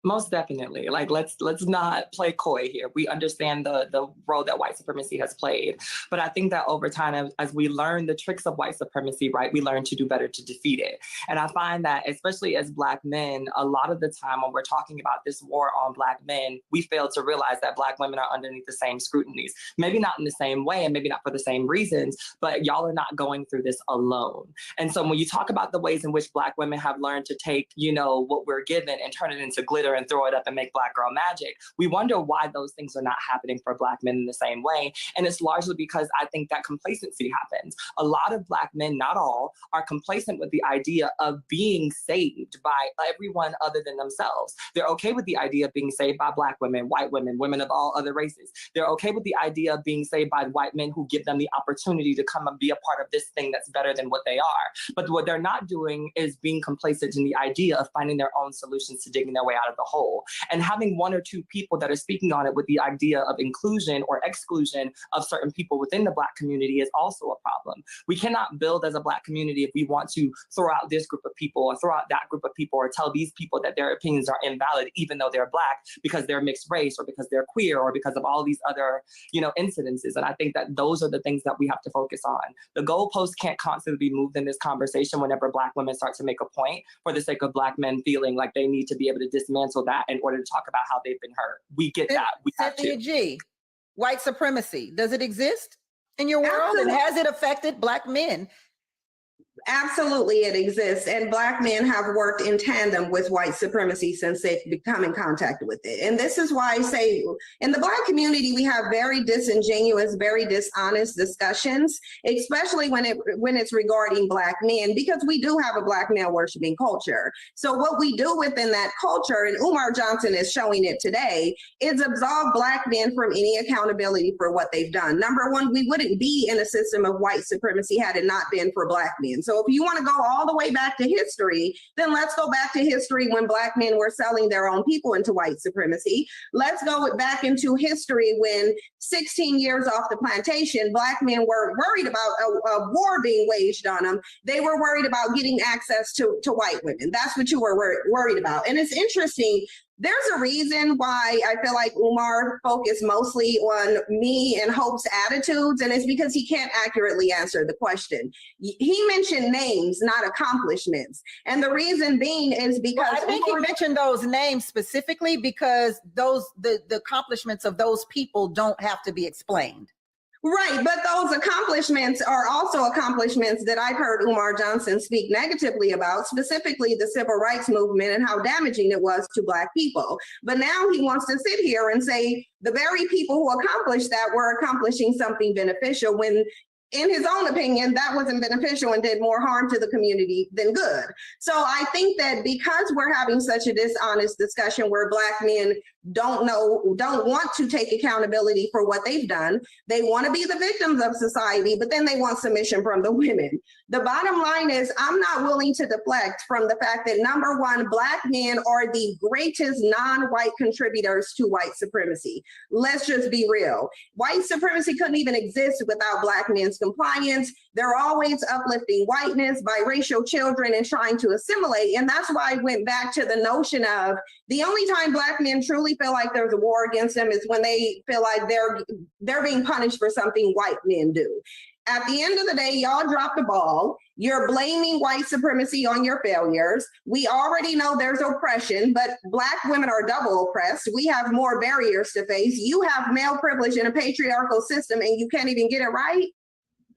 Most definitely. Like, let's not play coy here. We understand the role that white supremacy has played, but I think that over time, as we learn the tricks of white supremacy, right, we learn to do better to defeat it. And I find that, especially as Black men, a lot of the time when we're talking about this war on Black men, we fail to realize that Black women are underneath the same scrutinies. Maybe not in the same way, and maybe not for the same reasons, but y'all are not going through this alone. And so when you talk about the ways in which Black women have learned to take, you know, what we're given and turn it into glitter and throw it up and make Black girl magic, we wonder why those things are not happening for Black men in the same way. And it's largely because I think that complacency happens. A lot of Black men, not all, are complacent with the idea of being saved by everyone other than themselves. They're okay with the idea of being saved by Black women, white women, women of all other races. They're okay with the idea of being saved by white men who give them the opportunity to come and be a part of this thing that's better than what they are. But what they're not doing is being complacent in the idea of finding their own solutions to digging their way out of the hole. And having one or two people that are speaking on it with the idea of inclusion or exclusion of certain people within the Black community is also a problem. We cannot build as a Black community if we want to throw out this group of people or throw out that group of people or tell these people that their opinions are invalid, even though they're Black, because they're mixed race or because they're queer or because of all these other, you know, incidences. And I think that those are the things that we have to focus on. The goalposts can't constantly be moved in this conversation whenever Black women start to make a point for the sake of Black men feeling like they need to be able to dismantle that in order to talk about how they've been hurt. We get that. We have to. G, white supremacy, does it exist in your world? Absolutely. And has it affected Black men? Absolutely, it exists. And Black men have worked in tandem with white supremacy since they've become in contact with it. And this is why I say in the Black community, we have very disingenuous, very dishonest discussions, especially when it's regarding Black men, because we do have a Black male worshiping culture. So what we do within that culture, and Umar Johnson is showing it today, is absolve Black men from any accountability for what they've done. Number one, we wouldn't be in a system of white supremacy had it not been for Black men. So if you want to go all the way back to history, then let's go back to history when Black men were selling their own people into white supremacy. Let's go back into history when 16 years off the plantation, Black men were worried about a war being waged on them. They were worried about getting access to white women. That's what you were worried about. And it's interesting. There's a reason why I feel like Umar focused mostly on me and Hope's attitudes, and it's because he can't accurately answer the question. He mentioned names, not accomplishments. And the reason being is because— Well, I think he mentioned those names specifically because the accomplishments of those people don't have to be explained. Right, but those accomplishments are also accomplishments that I've heard Umar Johnson speak negatively about, specifically the civil rights movement and how damaging it was to Black people. But now he wants to sit here and say the very people who accomplished that were accomplishing something beneficial when, in his own opinion, that wasn't beneficial and did more harm to the community than good. So I think that because we're having such a dishonest discussion where Black men don't want to take accountability for what they've done, they want to be the victims of society, but then they want submission from the women. The bottom line is I'm not willing to deflect from the fact that, number one, Black men are the greatest non-white contributors to white supremacy. Let's just be real. White supremacy couldn't even exist without Black men's compliance. They're always uplifting whiteness, biracial children, and trying to assimilate. And that's why I went back to the notion of the only time Black men truly feel like there's a war against them is when they feel like they're being punished for something white men do. At the end of the day, y'all dropped the ball. You're blaming white supremacy on your failures. We already know there's oppression, but Black women are double oppressed. We have more barriers to face. You have male privilege in a patriarchal system and you can't even get it right.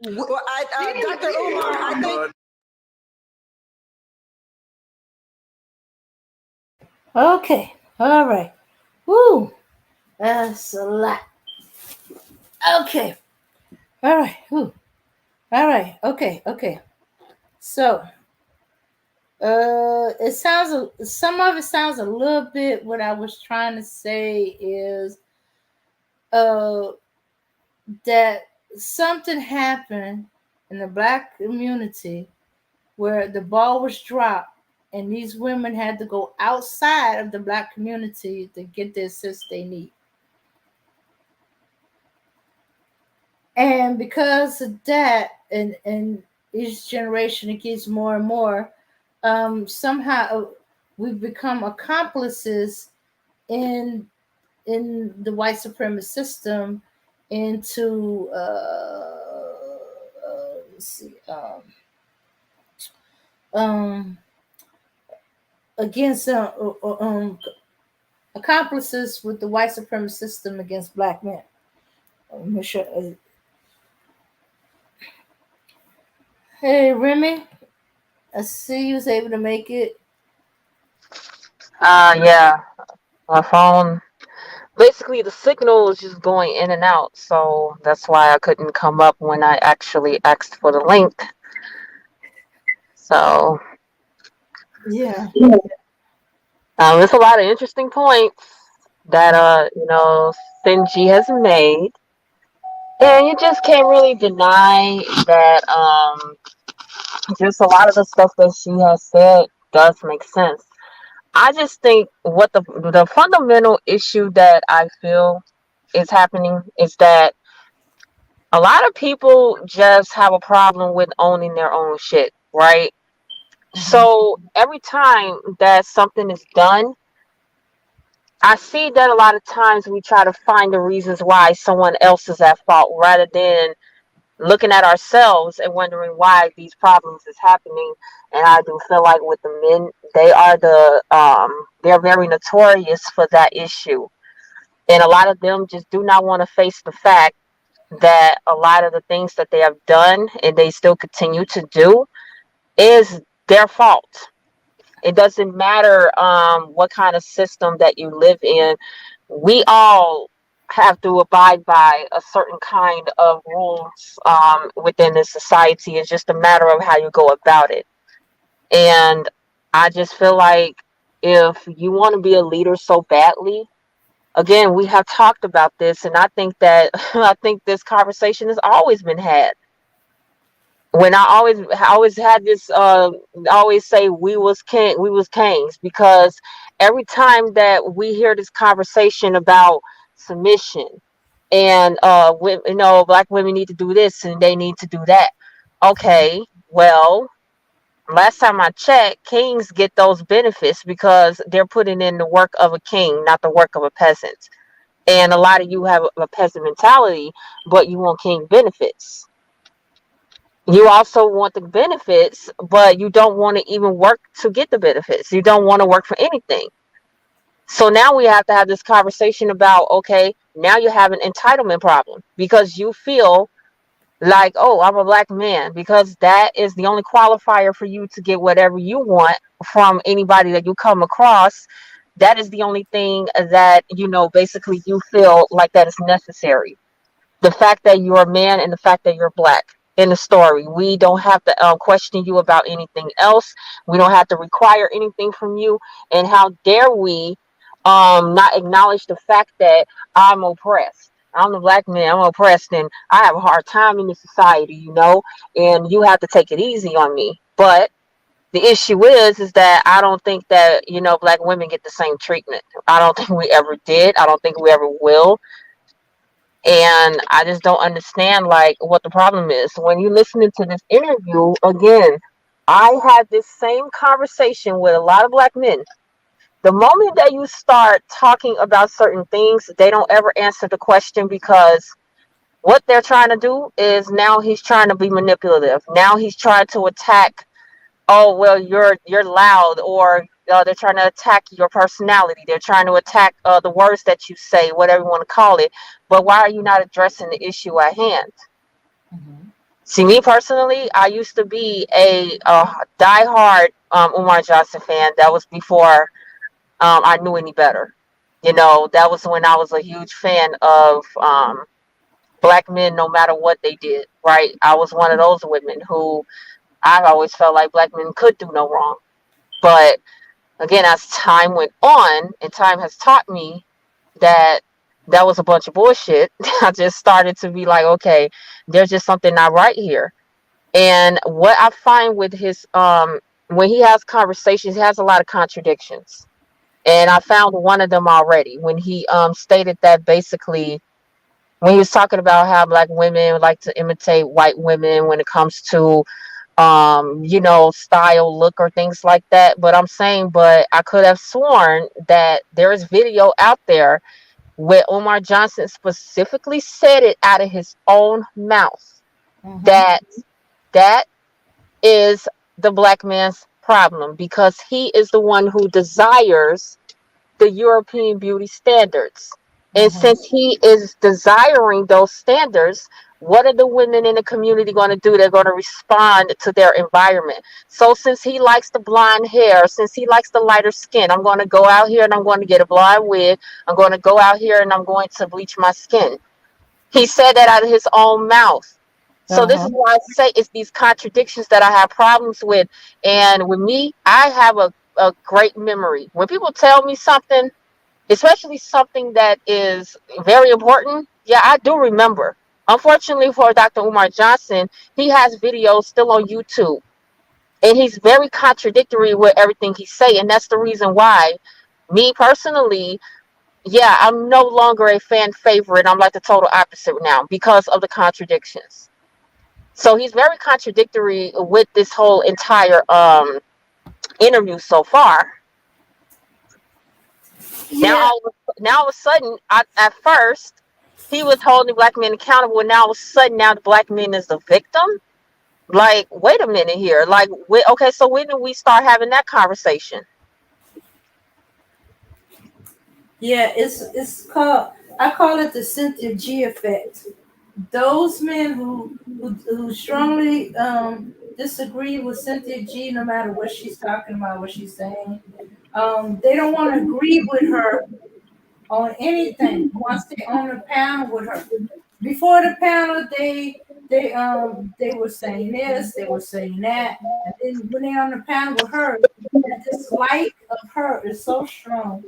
Well, Dr. Umar, I think— Okay, all right. Woo, that's a lot. Okay, all right. Woo. All right. Okay. So, some of it sounds a little bit. What I was trying to say is, that something happened in the Black community where the ball was dropped, and these women had to go outside of the Black community to get the assist they need. And because of that, and each generation it gets more and more, somehow we've become accomplices in the white supremacist system into let's see, um, against accomplices with the white supremacist system against black men. Sure. Hey Remy, I see you was able to make it. Yeah, my phone. Basically, the signal was just going in and out, so that's why I couldn't come up when I actually asked for the link. So, Yeah. there's a lot of interesting points that Sinji has made, and you just can't really deny that. Just a lot of the stuff that she has said does make sense. I just think what the fundamental issue that I feel is happening is that a lot of people just have a problem with owning their own shit, right? So every time that something is done, I see that a lot of times we try to find the reasons why someone else is at fault rather than looking at ourselves and wondering why these problems is happening. And I do feel like with the men, they're very notorious for that issue. And a lot of them just do not want to face the fact that a lot of the things that they have done and they still continue to do is their fault. It doesn't matter what kind of system that you live in. We all have to abide by a certain kind of rules within this society. It's just a matter of how you go about it. And I just feel like if you want to be a leader so badly, again, we have talked about this, and I think that I think this conversation has always been had. When I always had this always say we was kings, because every time that we hear this conversation about submission and black women need to do this and they need to do that. Okay, well, last time I checked, kings get those benefits because they're putting in the work of a king, not the work of a peasant. And a lot of you have a peasant mentality, but you want king benefits. You also want the benefits, but you don't want to even work to get the benefits. You don't want to work for anything. So now we have to have this conversation about, okay, now you have an entitlement problem because you feel like, oh, I'm a black man, because that is the only qualifier for you to get whatever you want from anybody that you come across. That is the only thing that, basically you feel like that is necessary. The fact that you're a man and the fact that you're black in the story. We don't have to question you about anything else. We don't have to require anything from you. And how dare we not acknowledge the fact that I'm oppressed. I'm a black man, I'm oppressed, and I have a hard time in this society, and you have to take it easy on me. But the issue is that I don't think that, black women get the same treatment. I don't think we ever did. I don't think we ever will. And I just don't understand what the problem is. When you're listening to this interview, again, I had this same conversation with a lot of black men. The moment that you start talking about certain things, they don't ever answer the question, because what they're trying to do is now he's trying to be manipulative. Now he's trying to attack, oh, well, you're loud, or they're trying to attack your personality. They're trying to attack the words that you say, whatever you want to call it. But why are you not addressing the issue at hand? Mm-hmm. See, me personally, I used to be a diehard Umar Johnson fan. That was before I knew any better. That was when I was a huge fan of black men, no matter what they did, right? I was one of those women who I've always felt like black men could do no wrong. But again, as time went on and time has taught me that was a bunch of bullshit, I just started to be like, okay, there's just something not right here. And what I find with his, when he has conversations, he has a lot of contradictions. And I found one of them already when he stated that basically, when he was talking about how black women like to imitate white women when it comes to style, look, or things like that. But I'm saying, but I could have sworn that there is video out there where Umar Johnson specifically said it out of his own mouth that that is the black man's problem, because he is the one who desires the European beauty standards. And since he is desiring those standards, what are the women in the community going to do? They're going to respond to their environment. So since he likes the blonde hair, since he likes the lighter skin, I'm going to go out here and I'm going to get a blonde wig. I'm going to go out here and I'm going to bleach my skin. He said that out of his own mouth. So this is why I say it's these contradictions that I have problems with. And with me, I have a great memory. When people tell me something, especially something that is very important, yeah, I do remember. Unfortunately for Dr. Umar Johnson, he has videos still on YouTube. And he's very contradictory with everything he say. And that's the reason why, me personally, yeah, I'm no longer a fan favorite. I'm like the total opposite now because of the contradictions. So he's very contradictory with this whole entire interview so far. Yeah. Now all of a sudden, at first, he was holding black men accountable, and now all of a sudden, now the black man is the victim. Like, wait a minute here. Like, okay, so when did we start having that conversation? Yeah, it's called, I call it the Cynthia G effect. Those men who strongly disagree with Cynthia G, no matter what she's talking about, what she's saying, they don't want to agree with her on anything once they're on the panel with her. Before the panel, they were saying this, they were saying that, and then when they're on the panel with her, the dislike of her is so strong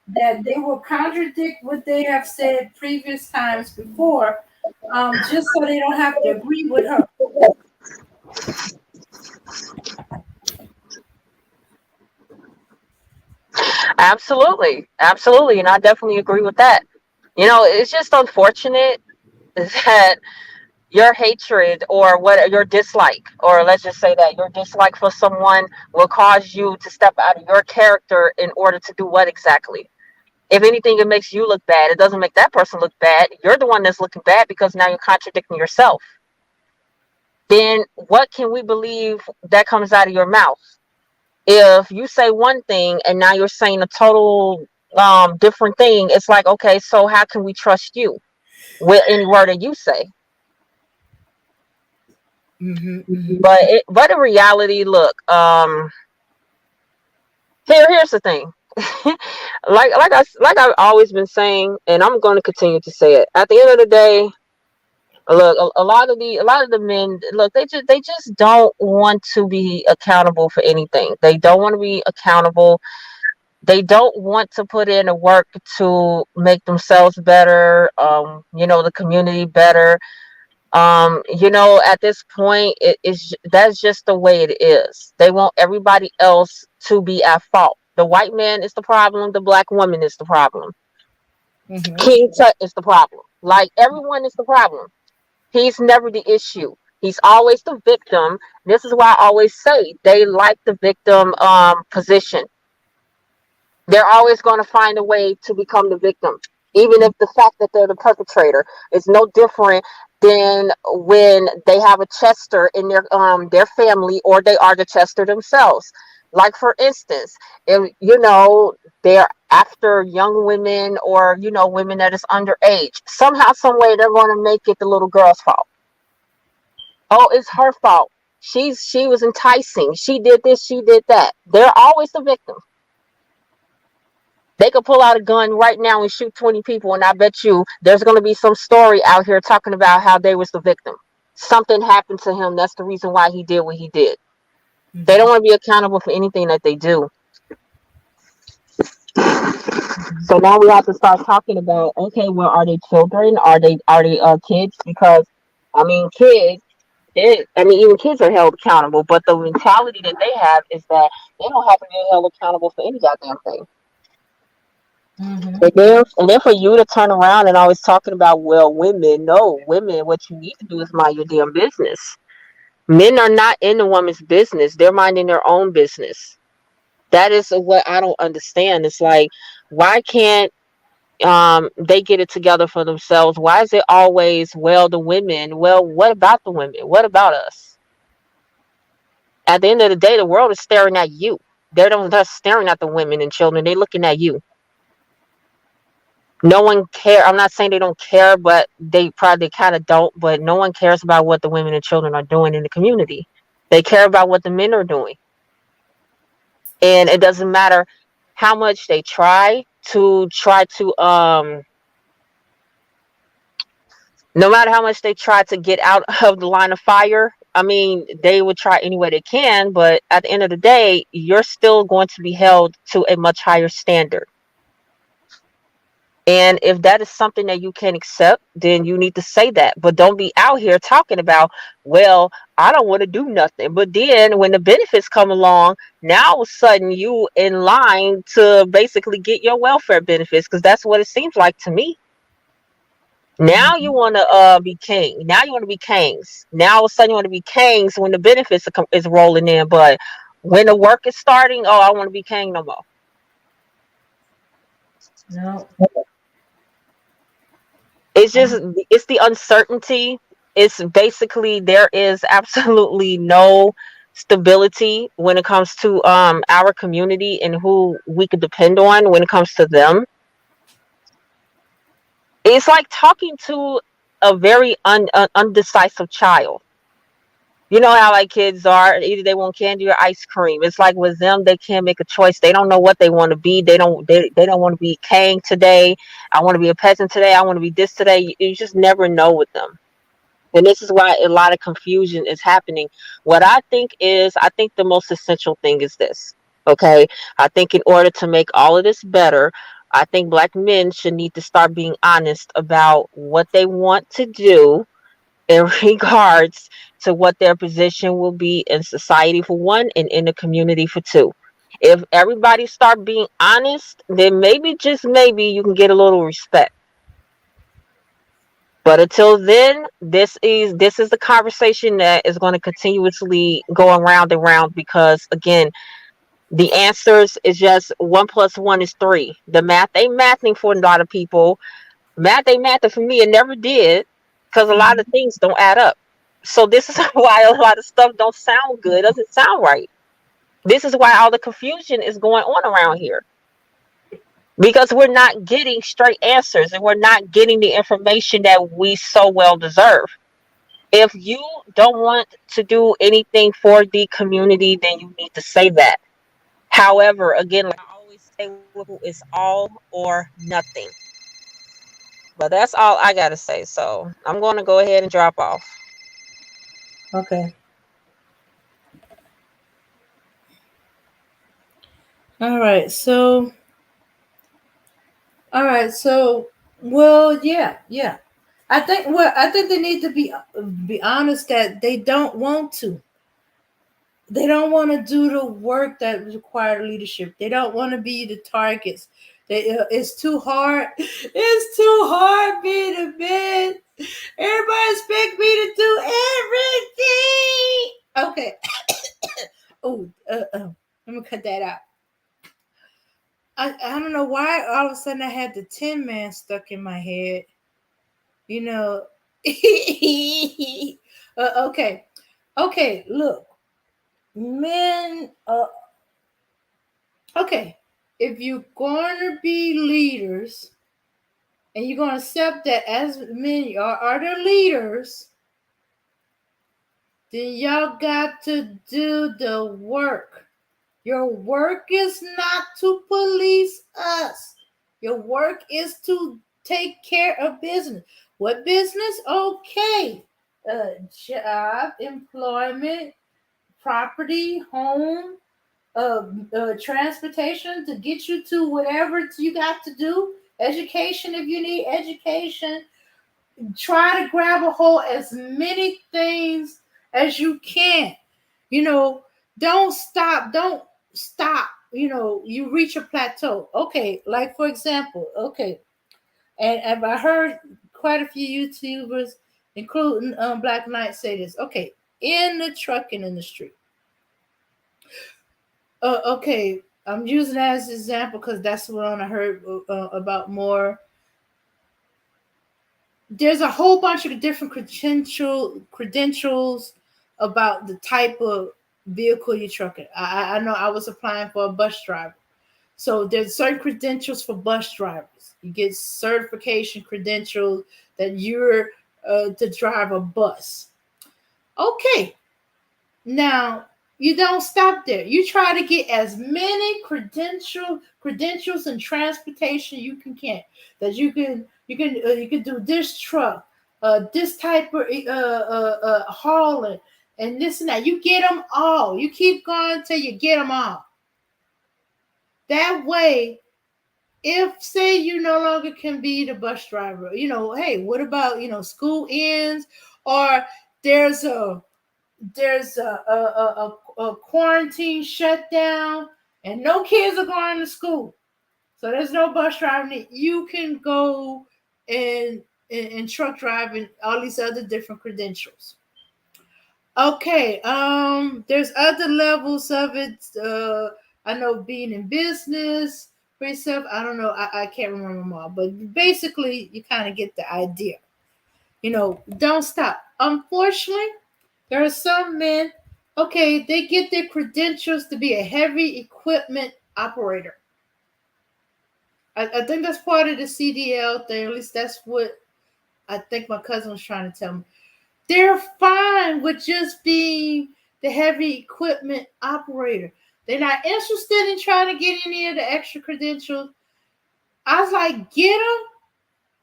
that they will contradict what they have said previous times before, just so they don't have to agree with her. Absolutely, and I definitely agree with that. It's just unfortunate that your hatred or what your dislike, or let's just say that your dislike for someone will cause you to step out of your character in order to do what exactly? If anything, it makes you look bad. It doesn't make that person look bad. You're the one that's looking bad because now you're contradicting yourself. Then what can we believe that comes out of your mouth? If you say one thing and now you're saying a total different thing, it's like, okay, so how can we trust you with any word that you say? But in reality, look, here's the thing. I've always been saying, and I'm going to continue to say it. At the end of the day, look, a lot of the men, look, they just don't want to be accountable for anything. They don't want to be accountable. They don't want to put in the work to make themselves better, the community better. At this point, that's just the way it is. They want everybody else to be at fault. The white man is the problem. The black woman is the problem. King Tut is the problem. Like, everyone is the problem. He's never the issue. He's always the victim. This is why I always say they like the victim position. They're always going to find a way to become the victim, even if the fact that they're the perpetrator is no different than when they have a Chester in their family, or they are the Chester themselves. Like, for instance, if they're after young women, or women that is underage, somehow, some way, they're going to make it the little girl's fault. Oh, it's her fault. She was enticing. She did this. She did that. They're always the victim. They could pull out a gun right now and shoot 20 people, and I bet you there's going to be some story out here talking about how they was the victim. Something happened to him. That's the reason why he did what he did. They don't want to be accountable for anything that they do. So now we have to start talking about, okay, well, are they children? Are they kids? Because, kids, even kids are held accountable, but the mentality that they have is that they don't have to be held accountable for any goddamn thing. And then for you to turn around and always talking about, well, women, what you need to do is mind your damn business. Men are not in the woman's business. They're minding their own business. That is what I don't understand. It's like, why can't they get it together for themselves? Why is it always, well, the women? Well, what about the women? What about us? At the end of the day, the world is staring at you. They're staring at the women and children. They're looking at you. No one care. I'm not saying they don't care, but they probably kind of don't. But no one cares about what the women and children are doing in the community. They care about what the men are doing. And it doesn't matter how much they try to no matter how much they try to get out of the line of fire. I mean, they would try any way they can, but at the end of the day, you're still going to be held to a much higher standard. And if that is something that you can accept, then you need to say that. But don't be out here talking about, well, I don't want to do nothing. But then when the benefits come along, now all of a sudden you in line to basically get your welfare benefits, because that's what it seems like to me. Now you want to be king. Now you want to be kings. Now all of a sudden you want to be kings when the benefits is rolling in. But when the work is starting, oh, I want to be king no more. No. It's the uncertainty. It's basically, there is absolutely no stability when it comes to our community and who we could depend on when it comes to them. It's like talking to a very undecisive child. You know how like kids are, either they want candy or ice cream. It's like with them, they can't make a choice. They don't know what they want to be. They don't want to be king today. I want to be a peasant today. I want to be this today. You just never know with them. And this is why a lot of confusion is happening. What I think the most essential thing is this. Okay. I think in order to make all of this better, I think Black men should need to start being honest about what they want to do in regards to what their position will be in society, for one, and in the community, for two. If everybody start being honest, then maybe, just maybe, you can get a little respect. But until then, this is the conversation that is going to continuously go around and round, because again, the answers is just 1 + 1 is 3. The math ain't mathing for a lot of people. Math ain't mathing for me. It never did, because a lot of things don't add up. So this is why a lot of stuff don't sound good. It doesn't sound right. This is why all the confusion is going on around here, because we're not getting straight answers and we're not getting the information that we so well deserve. If you don't want to do anything for the community, then you need to say that. However, again, like I always say, it's all or nothing. But that's all I got to say. So I'm going to go ahead and drop off. Okay. All right. So, well, yeah. I think they need to be honest that they don't want to. They don't want to do the work that requires leadership. They don't want to be the targets. It's too hard. It's too hard being a man. Everybody expect me to do everything. Okay. Oh, let me cut that out. I don't know why all of a sudden I had the Tin Man stuck in my head. You know. Okay. Okay, look. Men, okay. If you're going to be leaders and you're going to accept that as men are the leaders, then y'all got to do the work. Your work is not to police us. Your work is to take care of business. What business? Okay. Job, employment, property, home, transportation to get you to whatever you got to do. Education, if you need education. Try to grab a hold as many things as you can. You know, don't stop. Don't stop. You know, you reach a plateau. Okay, like for example, okay, and I heard quite a few YouTubers, including Black Knight, say this. Okay, in the trucking industry. Okay, I'm using that as an example because that's what I heard about more. There's a whole bunch of different credentials about the type of vehicle you're trucking. I know I was applying for a bus driver. So there's certain credentials for bus drivers. You get certification credentials that you're to drive a bus. Okay. Now you don't stop there. You try to get as many credentials and transportation you can that you can do this truck, this type of hauling, and this and that. You get them all. You keep going till you get them all. That way, if say you no longer can be the bus driver, hey, what about school ends, or there's a quarantine shutdown and no kids are going to school, so there's no bus driving. You can go and truck driving, all these other different credentials. Okay, there's other levels of it. I know being in business for yourself. I don't know. I can't remember them all, but basically, you kind of get the idea. Don't stop. Unfortunately, there are some men. Okay, they get their credentials to be a heavy equipment operator. I think that's part of the CDL thing. At least that's what I think my cousin was trying to tell me. They're fine with just being the heavy equipment operator. They're not interested in trying to get any of the extra credentials. I was like, get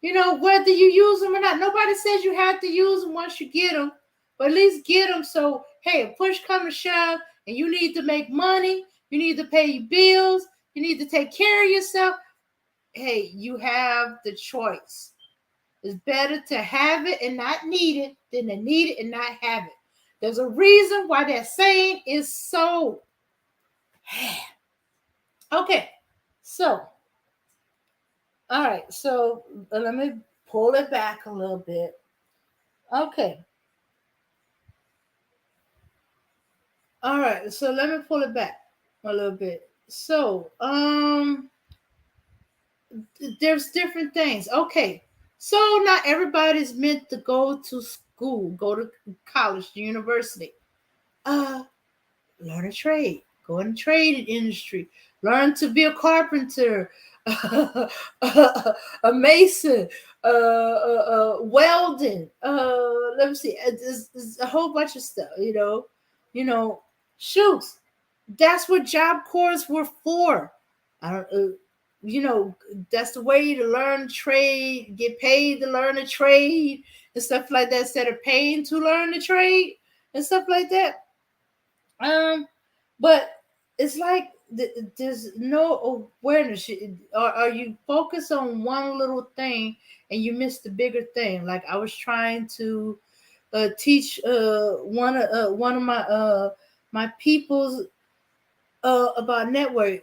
them, whether you use them or not. Nobody says you have to use them once you get them, but at least get them. So, hey, if push come to shove and you need to make money, you need to pay your bills, you need to take care of yourself, hey, you have the choice. It's better to have it and not need it than to need it and not have it. There's a reason why that saying is so. Okay, so, all right, so let me pull it back a little bit. Okay. All right, so let me pull it back a little bit. So, there's different things. Okay. So not everybody's meant to go to school, go to college, university. Learn a trade. Go in the trade industry. Learn to be a carpenter, a mason, welding. Let me see. There's a whole bunch of stuff. Shoots. That's what Job Corps were for. I don't. That's the way to learn trade, get paid to learn a trade and stuff like that, instead of paying to learn the trade and stuff like that. But it's like there's no awareness. Are you focused on one little thing and you miss the bigger thing? Like I was trying to teach one of my peoples about network.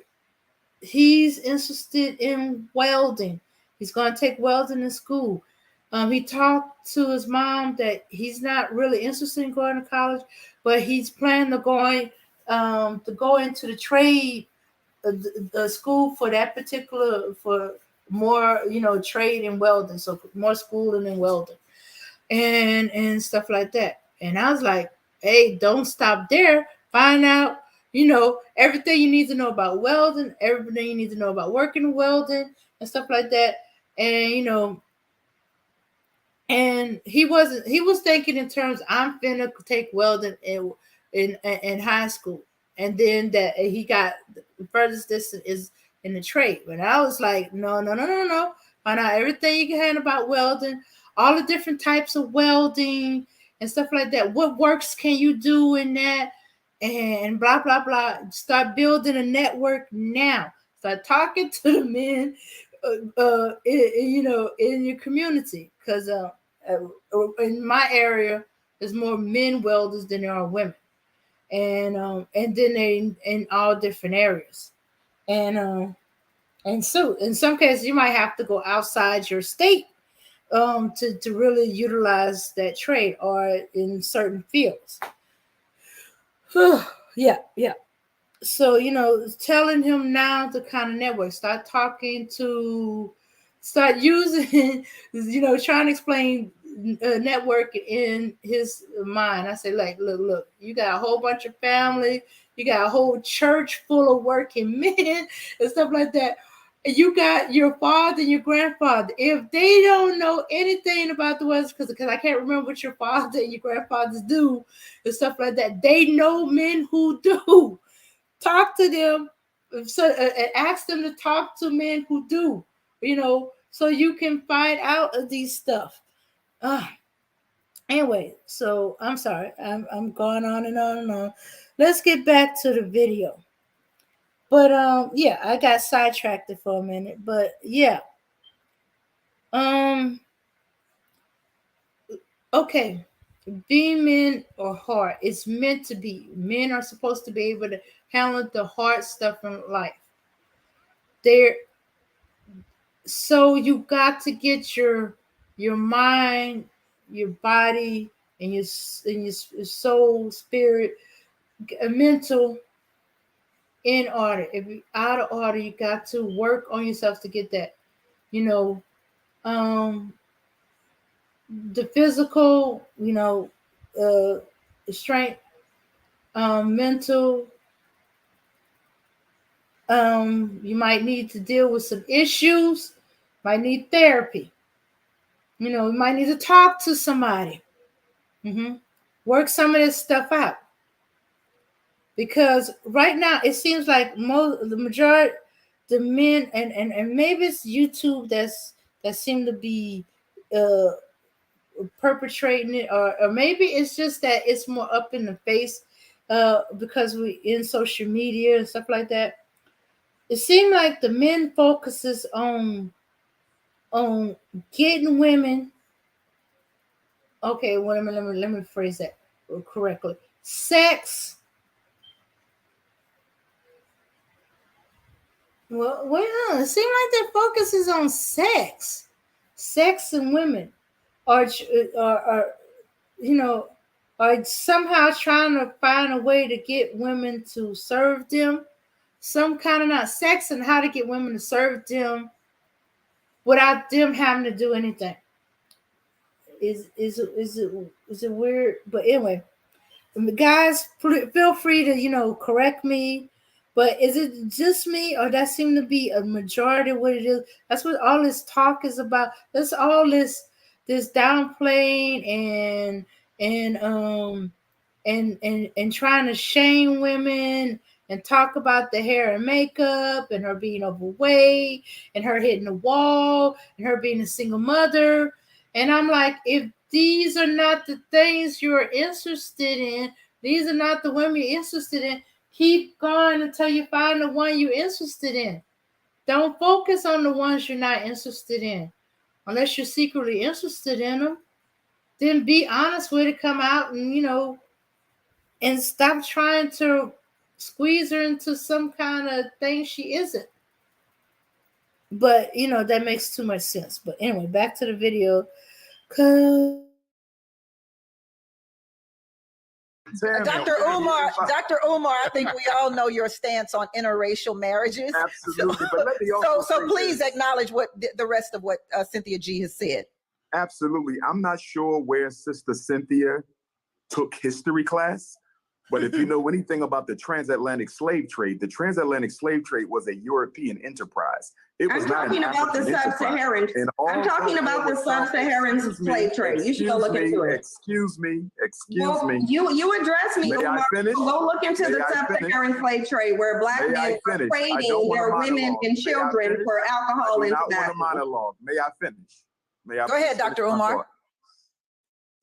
He's interested in welding. He's going to take welding in school. He talked to his mom that he's not really interested in going to college, but he's planning to go into the trade school for that particular, for more, trade and welding. So more schooling and welding and stuff like that. And I was like, hey, don't stop there. Find out, everything you need to know about welding, everything you need to know about working in welding and stuff like that. And, and he was thinking in terms, I'm finna take welding in high school. And then that he got the furthest distance is in the trade. But I was like, no. Find out everything you can about welding, all the different types of welding and stuff like that. What works can you do in that? And blah, blah, blah. Start building a network now. Start talking to the men, in your community. Because in my area, there's more men welders than there are women. And then they in all different areas. And so in some cases, you might have to go outside your state to really utilize that trade or in certain fields. Yeah, yeah. So, telling him now to kind of network, start using, trying to explain network in his mind. I say, like, look, you got a whole bunch of family, you got a whole church full of working men and stuff like that. You got your father and your grandfather. If they don't know anything about the West, because I can't remember what your father and your grandfathers do and stuff like that, they know men who do. Talk to them, so ask them to talk to men who do, so you can find out of these stuff. Anyway, so I'm sorry, I'm going on and on and on. Let's get back to the video. But yeah, I got sidetracked for a minute. But yeah, okay. Being men are hard. It's meant to be. Men are supposed to be able to handle the hard stuff in life. So you got to get your mind, your body, and your soul, spirit, mental in order. If you're out of order, you got to work on yourself to get that. The physical, strength, mental. You might need to deal with some issues. Might need therapy. You might need to talk to somebody. Work some of this stuff out. Because right now it seems like the majority, the men, and maybe it's YouTube that seem to be perpetrating it, or maybe it's just that it's more up in the face because we in social media and stuff like that. It seems like the men focuses on getting women. Okay, let me phrase that correctly. Sex. Well, it seems like their focus is on sex and women, or are somehow trying to find a way to get women to serve them. Some kind of not sex and how to get women to serve them without them having to do anything. Is it weird? But anyway, guys, feel free to correct me. But is it just me, or that seem to be a majority of what it is? That's what all this talk is about. That's all this downplaying and trying to shame women and talk about the hair and makeup and her being overweight and her hitting the wall and her being a single mother. And I'm like, if these are not the things you're interested in, these are not the women you're interested in, keep going until you find the one you're interested in. Don't focus on the ones you're not interested in. Unless you're secretly interested in them, then be honest with it, come out and stop trying to squeeze her into some kind of thing she isn't. But that makes too much sense. But anyway, back to the video. Dr. Umar, I think we all know your stance on interracial marriages. Absolutely. But let me also so please acknowledge what the rest of what Cynthia G has said. Absolutely. I'm not sure where Sister Cynthia took history class, but if you know anything about the transatlantic slave trade, the transatlantic slave trade was a European enterprise. I'm talking about the sub-Saharan. I'm talking about the sub-Saharan slave trade. You should go look into it. Excuse me. You address me. May I finish? Go look into the sub-Saharan slave trade where black men are trading their women and children for alcohol and tobacco. Monologue. May I finish? Go ahead, Dr. Umar.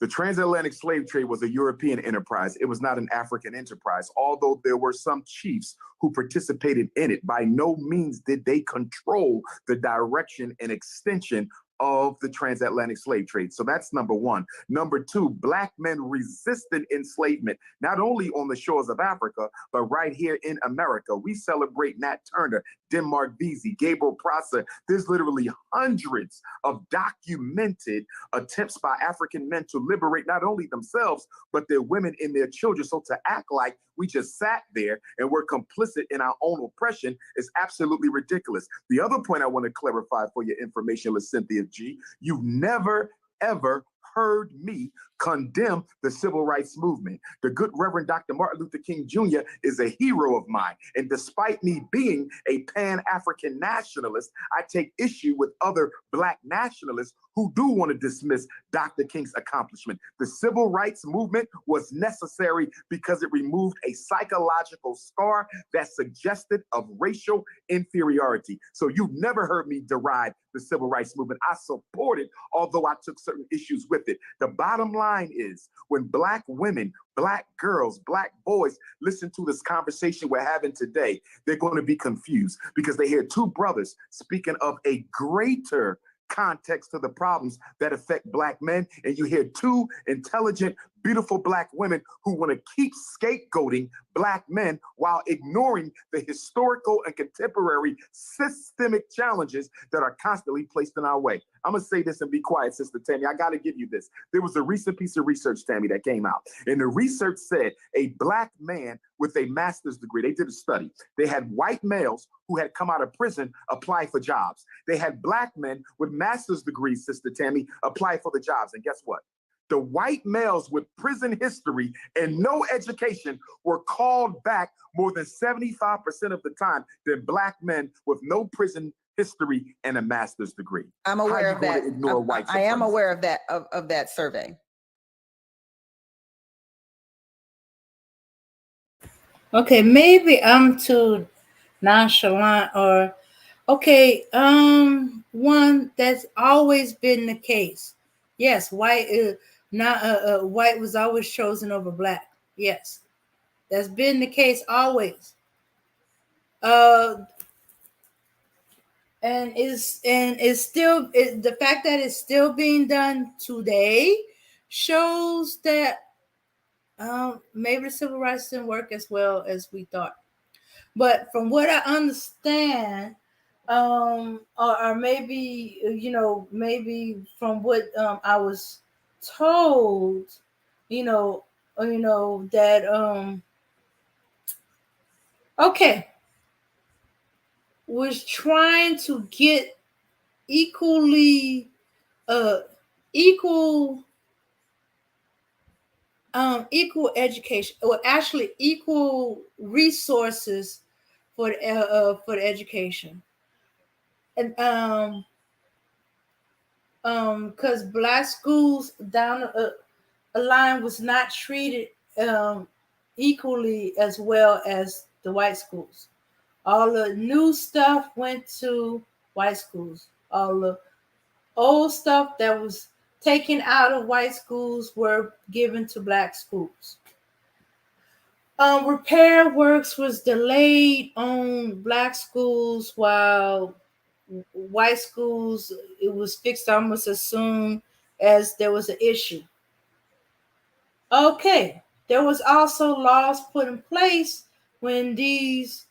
The transatlantic slave trade was a European enterprise. It was not an African enterprise. Although there were some chiefs who participated in it, by no means did they control the direction and extension of the transatlantic slave trade. So that's number one. Number two, black men resisted enslavement, not only on the shores of Africa, but right here in America. We celebrate Nat Turner Denmark Vesey, Gabriel Prosser. There's literally hundreds of documented attempts by African men to liberate not only themselves, but their women and their children. So to act like we just sat there and we're complicit in our own oppression is absolutely ridiculous. The other point I want to clarify for your information, Cynthia G, you've never, ever heard me condemn the civil rights movement. The good Reverend Dr. Martin Luther King Jr. is a hero of mine. And despite me being a Pan-African nationalist, I take issue with other Black nationalists who do want to dismiss Dr. King's accomplishment. The civil rights movement was necessary because it removed a psychological scar that suggested of racial inferiority. So you've never heard me deride the civil rights movement. I support it, although I took certain issues with it. The bottom line is when Black women, Black girls, Black boys listen to this conversation we're having today, they're going to be confused because they hear two brothers speaking of a greater context to the problems that affect Black men, and you hear two intelligent, beautiful Black women who want to keep scapegoating Black men while ignoring the historical and contemporary systemic challenges that are constantly placed in our way. I'm going to say this and be quiet, Sister Tammy. I got to give you this. There was a recent piece of research, Tammy, that came out, and the research said a Black man with a master's degree, they did a study. They had white males who had come out of prison apply for jobs. They had Black men with master's degrees, Sister Tammy, apply for the jobs. And guess what? The white males with prison history and no education were called back more than 75% of the time than Black men with no prison history and a master's degree. I'm aware of that. I am aware of that, of that survey. Okay, maybe I'm too nonchalant or okay, one that's always been the case. Yes, white white was always chosen over Black. Yes. That's been the case always. And it's still the fact that it's still being done today shows that maybe the civil rights didn't work as well as we thought. But from what I understand, or maybe maybe from what I was told, that okay, was trying to get equal equal education, or actually equal resources for the education, and because Black schools down a line was not treated equally as well as the white schools. All the new stuff went to white schools. All the old stuff that was taken out of white schools were given to Black schools. Repair works was delayed on Black schools, while white schools, it was fixed almost as soon as there was an issue. Okay, there was also laws put in place when these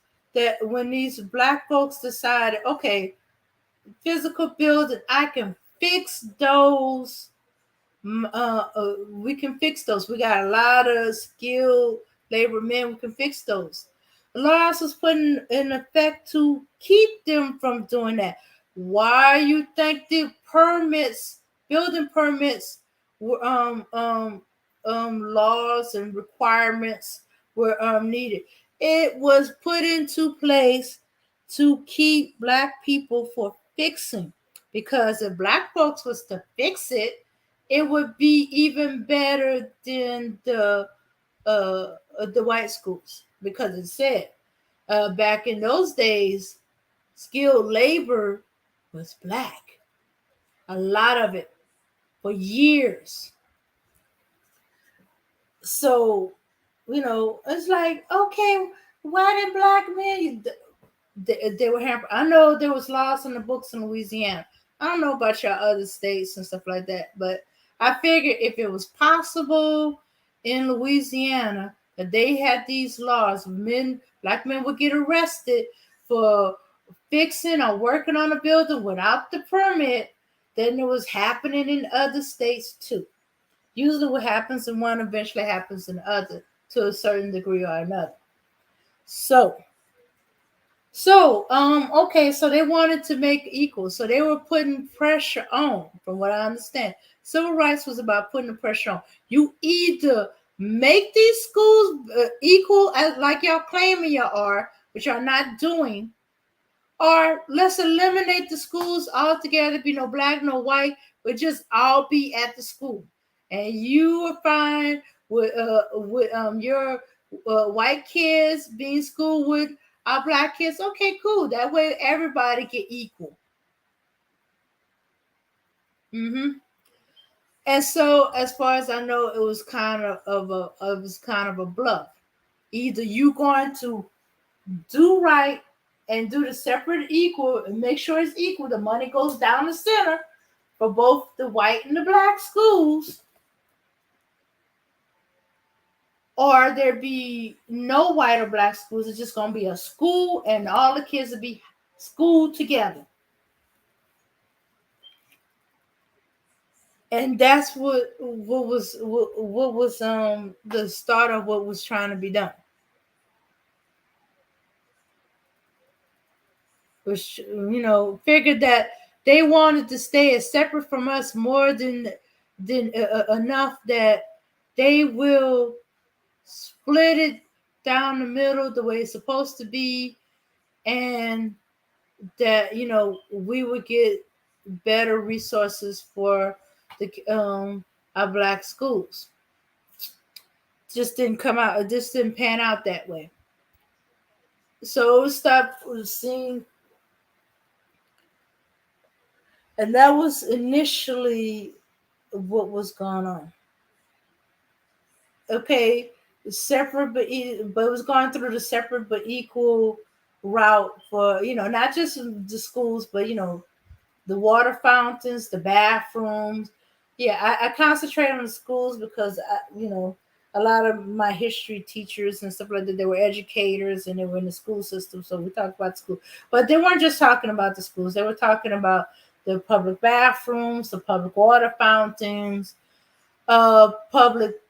Black folks decided, okay, physical building, I can fix those. We can fix those. We got a lot of skilled labor men. We can fix those. The laws was put in effect to keep them from doing that. Why you think the building permits, were laws and requirements were needed? It was put into place to keep Black people for fixing, because if Black folks was to fix it, it would be even better than the white schools, because it said back in those days, skilled labor was Black, a lot of it for years. So, it's like, okay, why did Black men? They were hampered. I know there was laws in the books in Louisiana. I don't know about your other states and stuff like that, but I figured if it was possible in Louisiana that they had these laws, Black men would get arrested for fixing or working on a building without the permit, then it was happening in other states too. Usually what happens in one eventually happens in the other to a certain degree or another. Okay, so they wanted to make equal. So they were putting pressure on, from what I understand. Civil rights was about putting the pressure on. You either make these schools equal, as like y'all claiming you are, which y'all not doing, or let's eliminate the schools altogether, be no black, no white, but just all be at the school. And you will find with your white kids being schooled with our black kids. Okay, cool. That way everybody get equal. And so, as far as I know, it was kind of a bluff. Either you going to do right and do the separate equal and make sure it's equal. The money goes down the center for both the white and the black schools. Or there be no white or black schools. It's just going to be a school and all the kids will be schooled together. And that's what was the start of what was trying to be done. Which, figured that they wanted to stay as separate from us more than enough that they will split it down the middle the way it's supposed to be, and that we would get better resources for the our black schools. Just didn't come out. It just didn't pan out that way. So it stopped seeing. And that was initially what was going on. Okay, separate but it was going through the separate but equal route for not just the schools, but the water fountains, the bathrooms. Yeah, I concentrate on the schools because a lot of my history teachers and stuff like that, they were educators and they were in the school system. So we talk about school, but they weren't just talking about the schools. They were talking about the public bathrooms, the public water fountains, public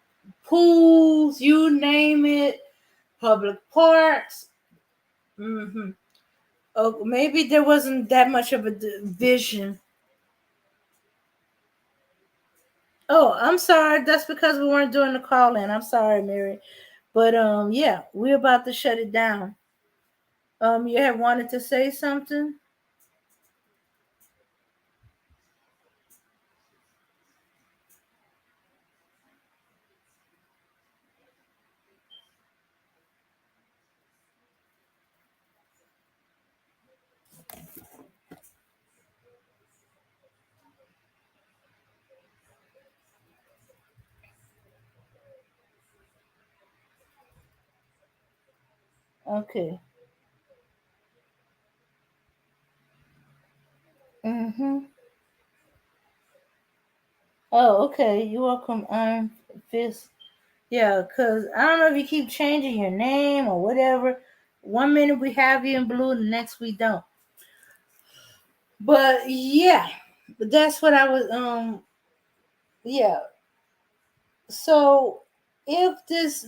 pools, you name it, public parks. Oh, maybe there wasn't that much of a division. Oh, I'm sorry. That's because we weren't doing the call in. I'm sorry, Mary. But yeah, we're about to shut it down. You had wanted to say something? Okay. Oh, okay. You're welcome, Fist. Yeah, because I don't know if you keep changing your name or whatever. One minute we have you in blue, the next we don't. But yeah, that's what I was yeah. So if this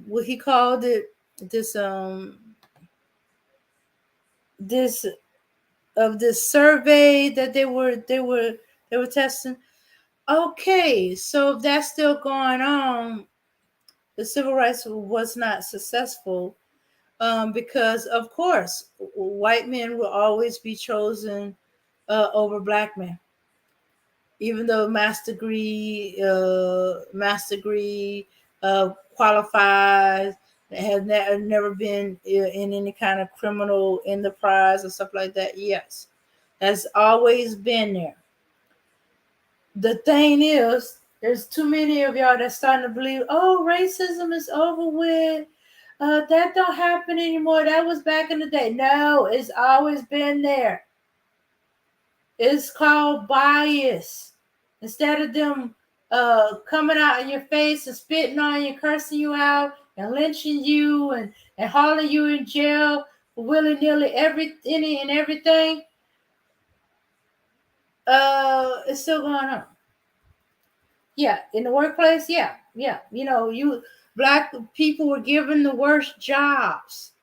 what he called it, this this of this survey that they were testing. Okay, so if that's still going on, the civil rights was not successful, because of course white men will always be chosen over black men, even though master degree qualifies, have never been in any kind of criminal enterprise or stuff like that. Yes, has always been there. The thing is, there's too many of y'all that's starting to believe, oh, racism is over with. That don't happen anymore. That was back in the day. No, it's always been there. It's called bias. Instead of them coming out in your face and spitting on you, cursing you out, and lynching you and hauling you in jail for willy-nilly any and everything, it's still going on. Yeah, in the workplace, yeah. Black people were given the worst jobs,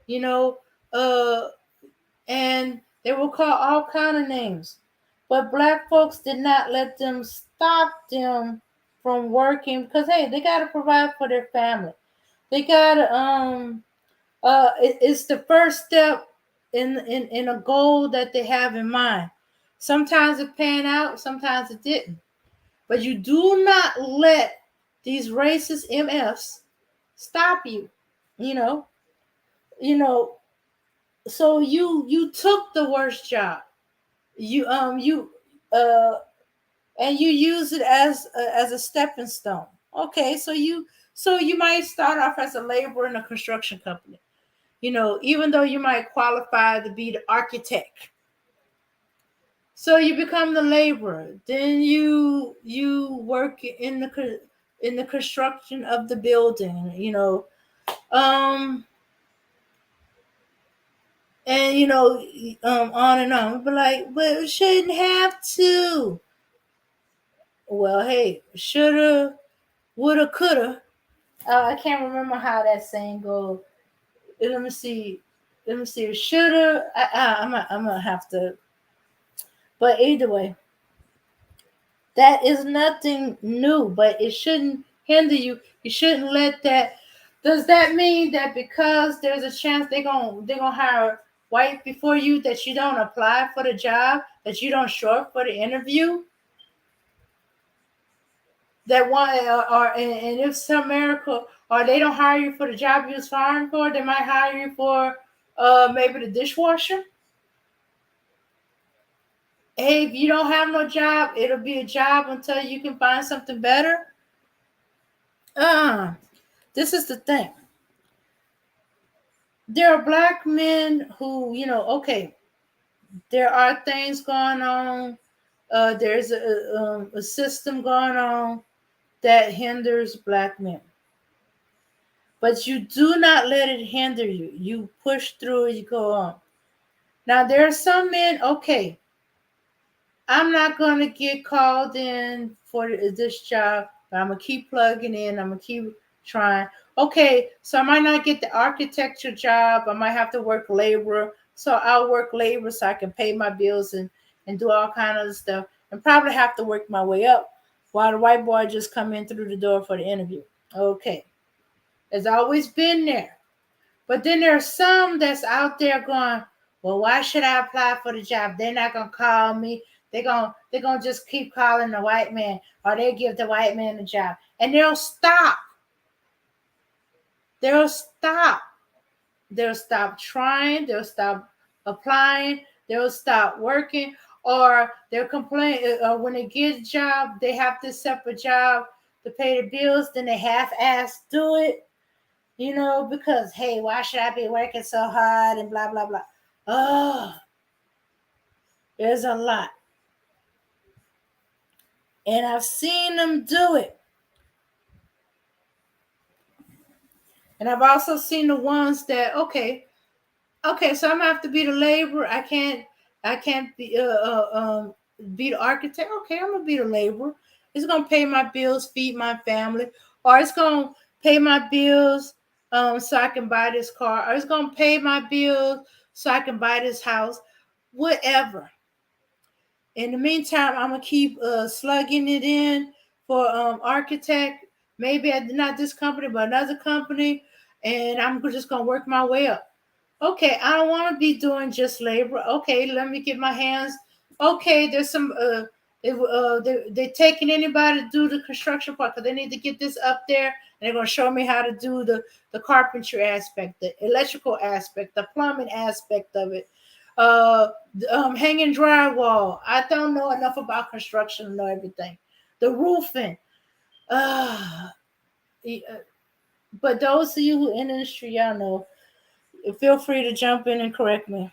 you know, uh, and they were called all kind of names. But black folks did not let them stop them from working because hey, they gotta provide for their family. They gotta it's the first step in a goal that they have in mind. Sometimes it panned out, sometimes it didn't. But you do not let these racist MFs stop you. You know, you know. So you took the worst job. You uh and you use it as a stepping stone. Okay, so you might start off as a laborer in a construction company. Even though you might qualify to be the architect. So you become the laborer. Then you work in the construction of the building. Um, and on and on. But but it shouldn't have to. Well, hey, shoulda, woulda, coulda. I can't remember how that saying goes. Let me see. Let me see. Shoulda. I'm gonna have to. But either way, that is nothing new. But it shouldn't hinder you. You shouldn't let that. Does that mean that because there's a chance they're gonna hire white before you that you don't apply for the job, that you don't show up for the interview? That one or and if some miracle or they don't hire you for the job you was hiring for, they might hire you for maybe the dishwasher. Hey, if you don't have no job, it'll be a job until you can find something better. This is the thing. There are black men who, okay, there are things going on. There's a system going on that hinders black men. But you do not let it hinder you. You push through, you go on. Now, there are some men, okay, I'm not going to get called in for this job, but I'm going to keep plugging in. I'm going to keep trying. Okay, so I might not get the architecture job. I might have to work labor. So I'll work labor so I can pay my bills and do all kinds of stuff and probably have to work my way up while the white boy just come in through the door for the interview. Okay. It's always been there. But then there's some that's out there going, well, why should I apply for the job? They're not gonna call me. They're gonna just keep calling the white man, or they give the white man a job. And they'll stop. They'll stop. They'll stop trying, they'll stop applying, they'll stop working, or they'll complain when they get a job, they have to accept a job to pay the bills, then they half-ass do it. Because hey, why should I be working so hard and blah blah blah. Oh, there's a lot. And I've seen them do it. And I've also seen the ones that, okay, so I'm gonna have to be the laborer. I can't be the architect. Okay, I'm gonna be the laborer. It's gonna pay my bills, feed my family, or it's gonna pay my bills so I can buy this car, or it's gonna pay my bills so I can buy this house, whatever. In the meantime, I'm gonna keep slugging it in for architect. Maybe not this company, but another company, and I'm just gonna work my way up. Okay, I don't want to be doing just labor. Okay, let me get my hands. Okay, there's some. They're taking anybody to do the construction part because they need to get this up there, and they're gonna show me how to do the carpentry aspect, the electrical aspect, the plumbing aspect of it. Hanging drywall. I don't know enough about construction to know everything. The roofing. But those of you who in the industry, y'all know. Feel free to jump in and correct me.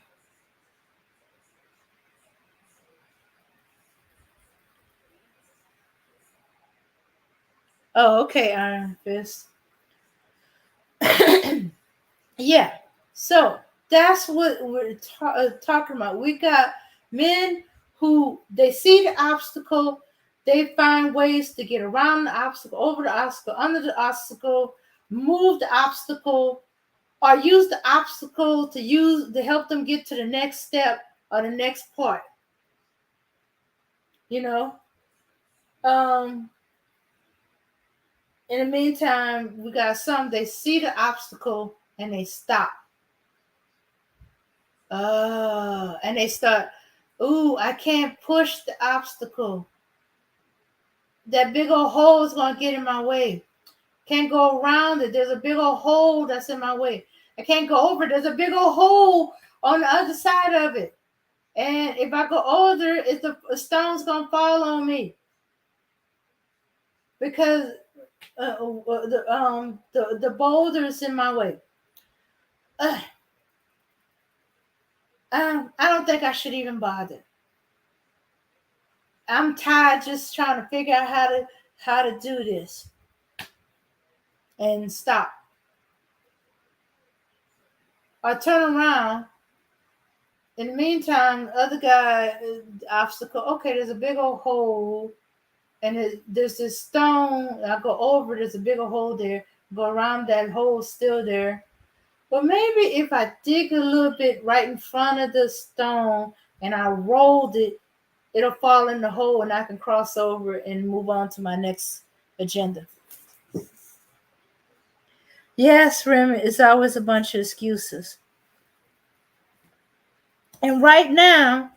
Oh, okay, Iron Fist. Yeah. So that's what we're talking about. We got men who they see the obstacle, they find ways to get around the obstacle, over the obstacle, under the obstacle, move the obstacle, or use the obstacle to help them get to the next step or the next part. You know. In the meantime, we got some, they see the obstacle and they stop. And they start, ooh, I can't push the obstacle. That big old hole is going to get in my way. Can't go around it. There's a big old hole that's in my way. I can't go over it. There's a big old hole on the other side of it. And if I go over it, the stone's going to fall on me. Because the boulder's in my way. I don't think I should even bother. I'm tired just trying to figure out how to do this and stop. Or turn around. In the meantime, the other guy, obstacle, okay, there's a big old hole and there's this stone. I go over, there's a big old hole there. Go around that hole, still there. But maybe if I dig a little bit right in front of the stone and I rolled it, it'll fall in the hole and I can cross over and move on to my next agenda. Yes, Remy, it's always a bunch of excuses. And right now,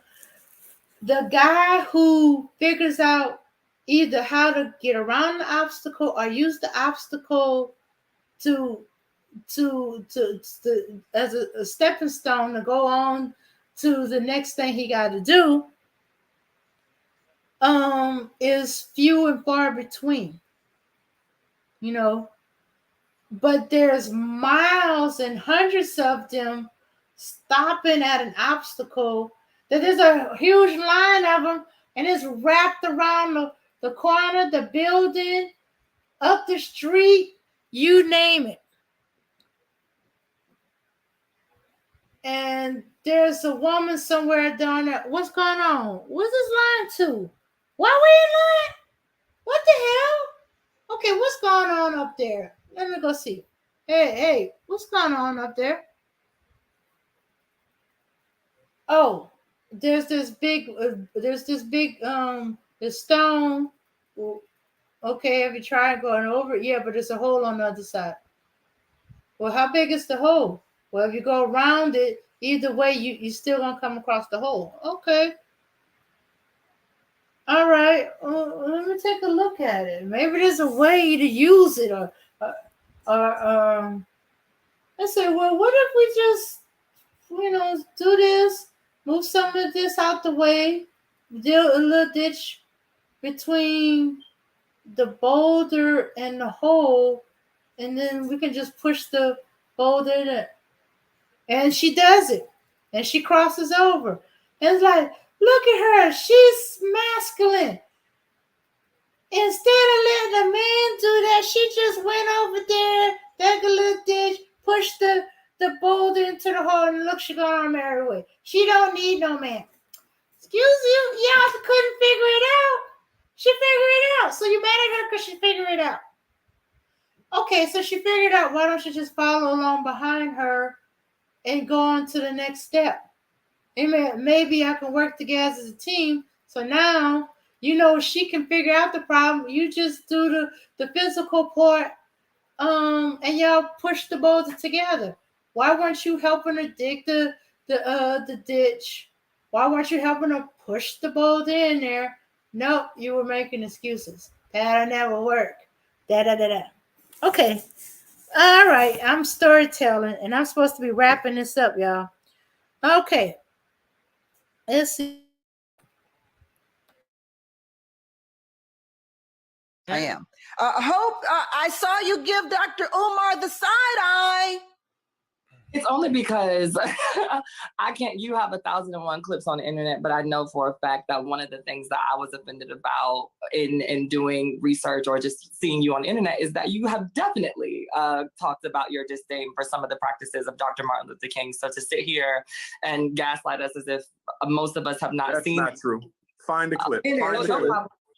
the guy who figures out either how to get around the obstacle or use the obstacle to as a stepping stone to go on to the next thing he got to do, is few and far between, you know. But there's miles and hundreds of them stopping at an obstacle that there's a huge line of them and it's wrapped around the corner, the building, up the street, you name it. And there's a woman somewhere down there. What's going on? What's this line to? Why we in line? What the hell? Okay, what's going on up there? Let me go see. Hey, what's going on up there? Oh, there's this big this stone. Okay, have you tried going over it? Yeah, but there's a hole on the other side. Well, how big is the hole? Well, if you go around it, either way, you still gonna come across the hole. Okay. All right. Let me take a look at it. Maybe there's a way to use it, or I say, well, what if we just, do this, move some of this out the way, do a little ditch between the boulder and the hole, and then we can just push the boulder in. And she does it. And she crosses over. And it's like, look at her. She's masculine. Instead of letting a man do that, she just went over there, dug a little ditch, pushed the boulder into the hole, and look, she got on her merry way. She don't need no man. Excuse you? Y'all couldn't figure it out. She figured it out. So you mad at her because she figured it out. Okay, so she figured it out. Why don't you just follow along behind her and go on to the next step? Maybe I can work together as a team. So now, she can figure out the problem. You just do the physical part, and y'all push the boulder together. Why weren't you helping her dig the ditch? Why weren't you helping her push the boulder in there? Nope, you were making excuses. That'll never work. Da. Okay. All right. I'm storytelling, and I'm supposed to be wrapping this up, y'all. Okay. Let's see. I am. Hope, I saw you give Dr. Umar the side eye. It's only because I can't, you have 1,001 clips on the internet, but I know for a fact that one of the things that I was offended about in doing research or just seeing you on the internet is that you have definitely talked about your disdain for some of the practices of Dr. Martin Luther King. So to sit here and gaslight us as if most of us have not seen. That's not true. Find the clip.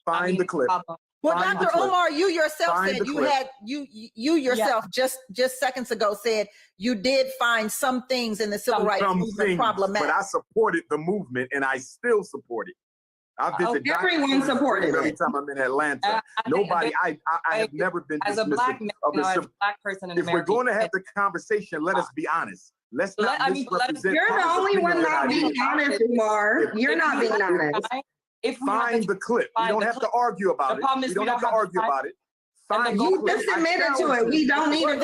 Find the clip. Well, Dr. Omar, you yourself said you yourself just seconds ago said you did find some things in the civil rights movement problematic. But I supported the movement and I still support it. I visit everyone supported every it. time I'm in Atlanta. Nobody, I have never been as a black man, as a black person in America. If we're going to have the conversation, let us be honest. Let's not misrepresent. You're the only one not being honest, Umar. You're not being honest. Find the clip. We don't have to argue about it. We don't have to argue about it. You just admitted to it. We don't need to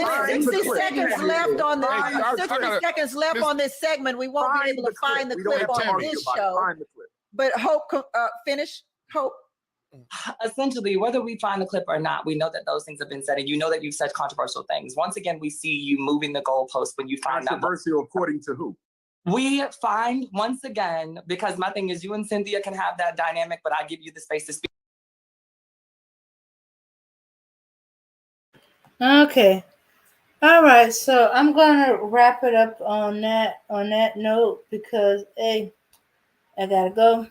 60 seconds left on this. 60 seconds left on this segment. We won't be able to find the clip on this show. But Hope, finish. Hope. Essentially, whether we find the clip or not, we know that those things have been said, and you know that you've said controversial things. Once again, we see you moving the goalpost when you find that. Controversial according to who? We find, once again, because my thing is you and Cynthia can have that dynamic, but I give you the space to speak. Okay. All right. So I'm gonna wrap it up on that note because I gotta go.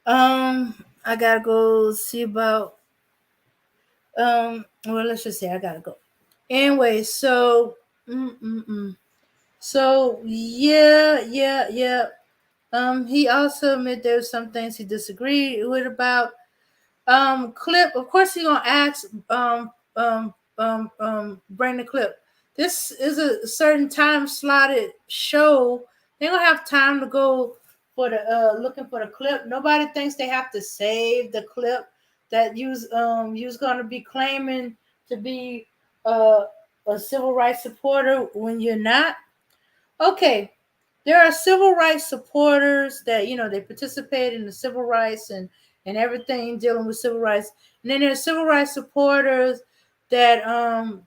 I gotta go see about well, let's just say I gotta go. Anyway, so so yeah. He also admitted there were some things he disagreed with about. Clip, of course he's gonna ask bring the clip. This is a certain time slotted show. They don't have time to go for the looking for the clip. Nobody thinks they have to save the clip that you's gonna be claiming to be a civil rights supporter when you're not. Okay, there are civil rights supporters that they participate in the civil rights and everything dealing with civil rights, and then there's civil rights supporters that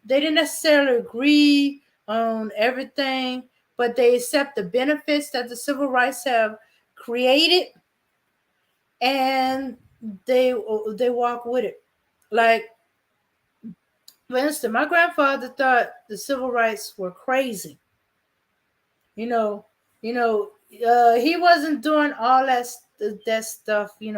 they didn't necessarily agree on everything, but they accept the benefits that the civil rights have created, and they walk with it. Like, for instance, my grandfather thought the civil rights were crazy. He wasn't doing all that stuff. He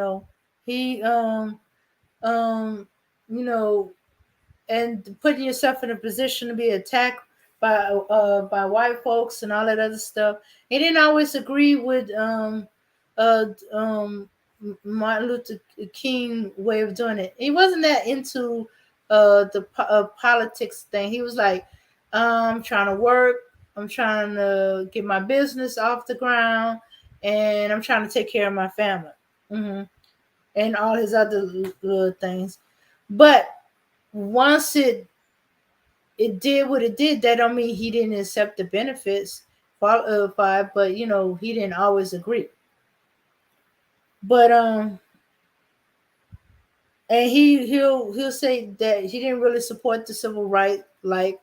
and putting yourself in a position to be attacked by white folks and all that other stuff. He didn't always agree with Martin Luther King way of doing it. He wasn't that into the politics thing. He was like, I'm trying to work. I'm trying to get my business off the ground, and I'm trying to take care of my family, and all his other things. But once it did what it did, that don't mean he didn't accept the benefits, but he didn't always agree. But and he'll say that he didn't really support the civil rights like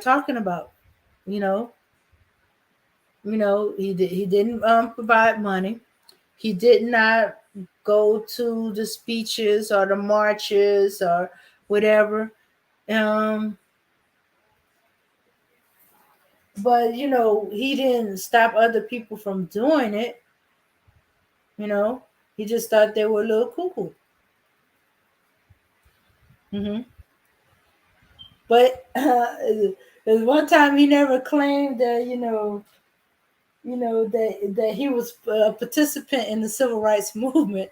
talking about, he didn't provide money. He did not go to the speeches or the marches or whatever. But he didn't stop other people from doing it. He just thought they were a little cuckoo. But there's one time he never claimed that that he was a participant in the civil rights movement,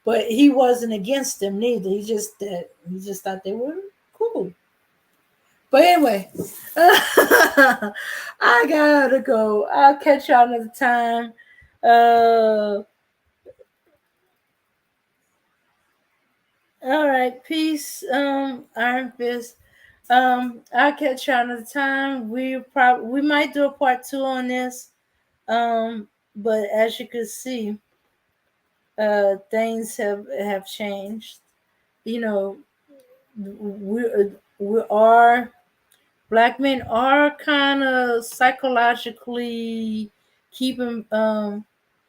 but he wasn't against them neither. He just thought they were cool. But anyway, I gotta go. I'll catch y'all another time. All right, peace, Iron Fist. I'll catch y'all another time. We might do a part 2 on this. But as you can see, things have changed. We are black men are kind of psychologically keeping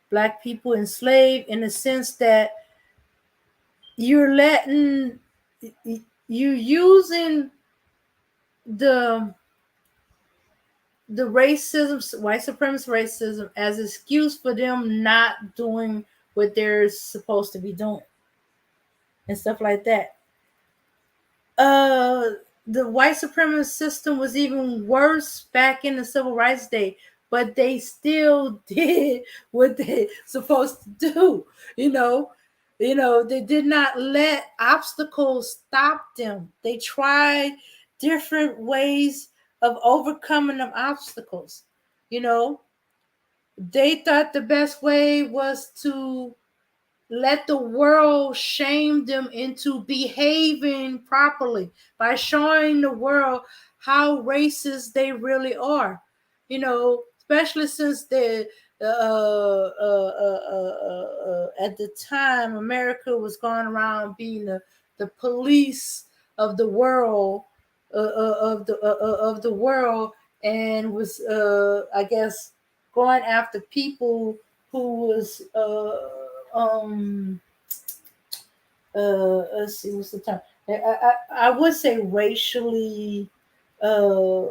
black people enslaved in the sense that you're letting you using the racism, white supremacist racism, as an excuse for them not doing what they're supposed to be doing and stuff like that. uh the white supremacist system was even worse back in the civil rights day, but they still did what they supposed to do. They did not let obstacles stop them. They tried different ways of overcoming them obstacles. you know they thought the best way was to let the world shame them into behaving properly by showing the world how racist they really are. Especially since at the time America was going around being the police of the world, of the world, and was I guess going after people who was let's see, what's the term? I would say racially, uh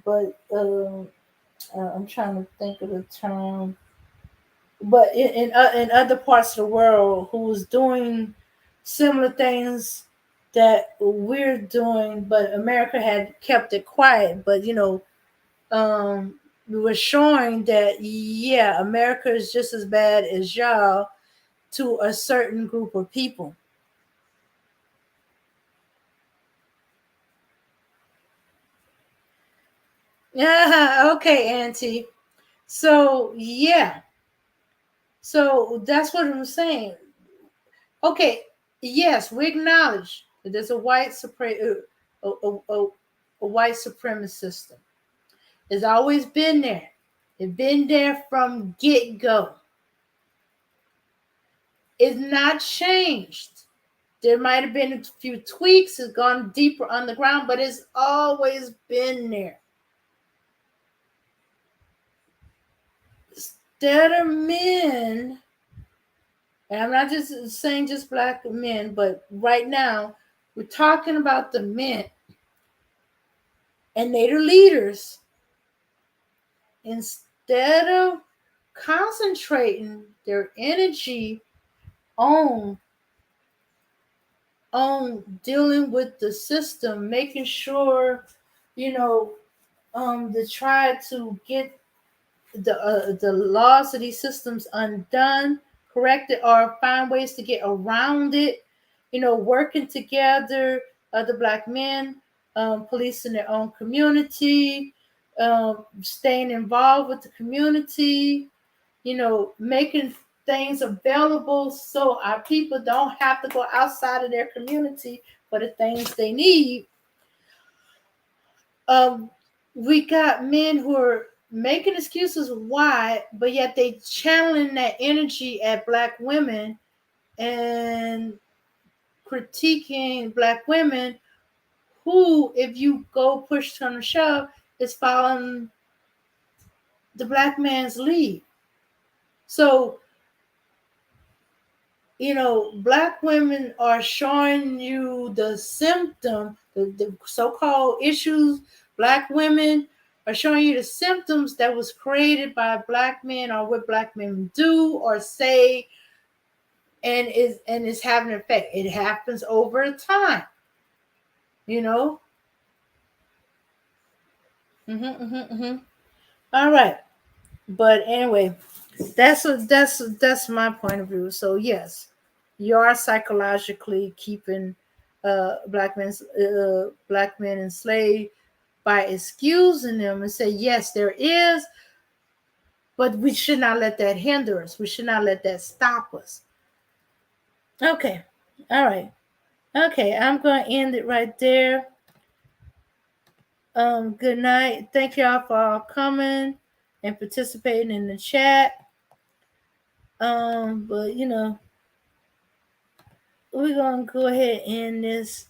but I'm trying to think of the term. But in other parts of the world who was doing similar things that we're doing, but America had kept it quiet. But we were showing that, yeah, America is just as bad as y'all to a certain group of people. Yeah, okay, Auntie. So yeah, so that's what I'm saying. Okay, yes, we acknowledge that there's a white supremacist system. It's always been there. It's been there from get go. It's not changed. There might have been a few tweaks. It's gone deeper underground, but it's always been there. Instead of men, and I'm not just saying just black men, but right now we're talking about the men and Native leaders. Instead of concentrating their energy on dealing with the system, making sure, to try to get the laws of these systems undone, corrected, or find ways to get around it. Working together, other black men, policing their own community, staying involved with the community. Making things available so our people don't have to go outside of their community for the things they need. We got men who are making excuses why, but yet they channeling that energy at black women and critiquing black women who, if you go push on the shove, is following the black man's lead. So, black women are showing you the symptom, the so-called issues. Black women are showing you the symptoms that was created by black men, or what black men do or say, and is having an effect. It happens over time, you know. All right, but anyway, that's my point of view. So yes, you are psychologically keeping black men enslaved by excusing them and say yes, there is, but we should not let that hinder us. We should not let that stop us. Okay, all right, okay. I'm going to end it right there. Good night. Thank y'all for all coming and participating in the chat. But we're gonna go ahead and end this.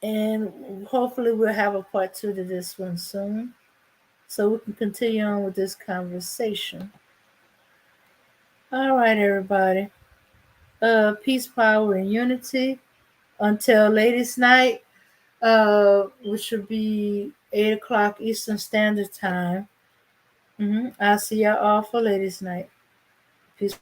And hopefully we'll have a part 2 to this one soon, so we can continue on with this conversation. All right, everybody. Peace, power, and unity. Until ladies' night, which will be 8 o'clock Eastern Standard Time. I'll see y'all all for ladies' night. Peace.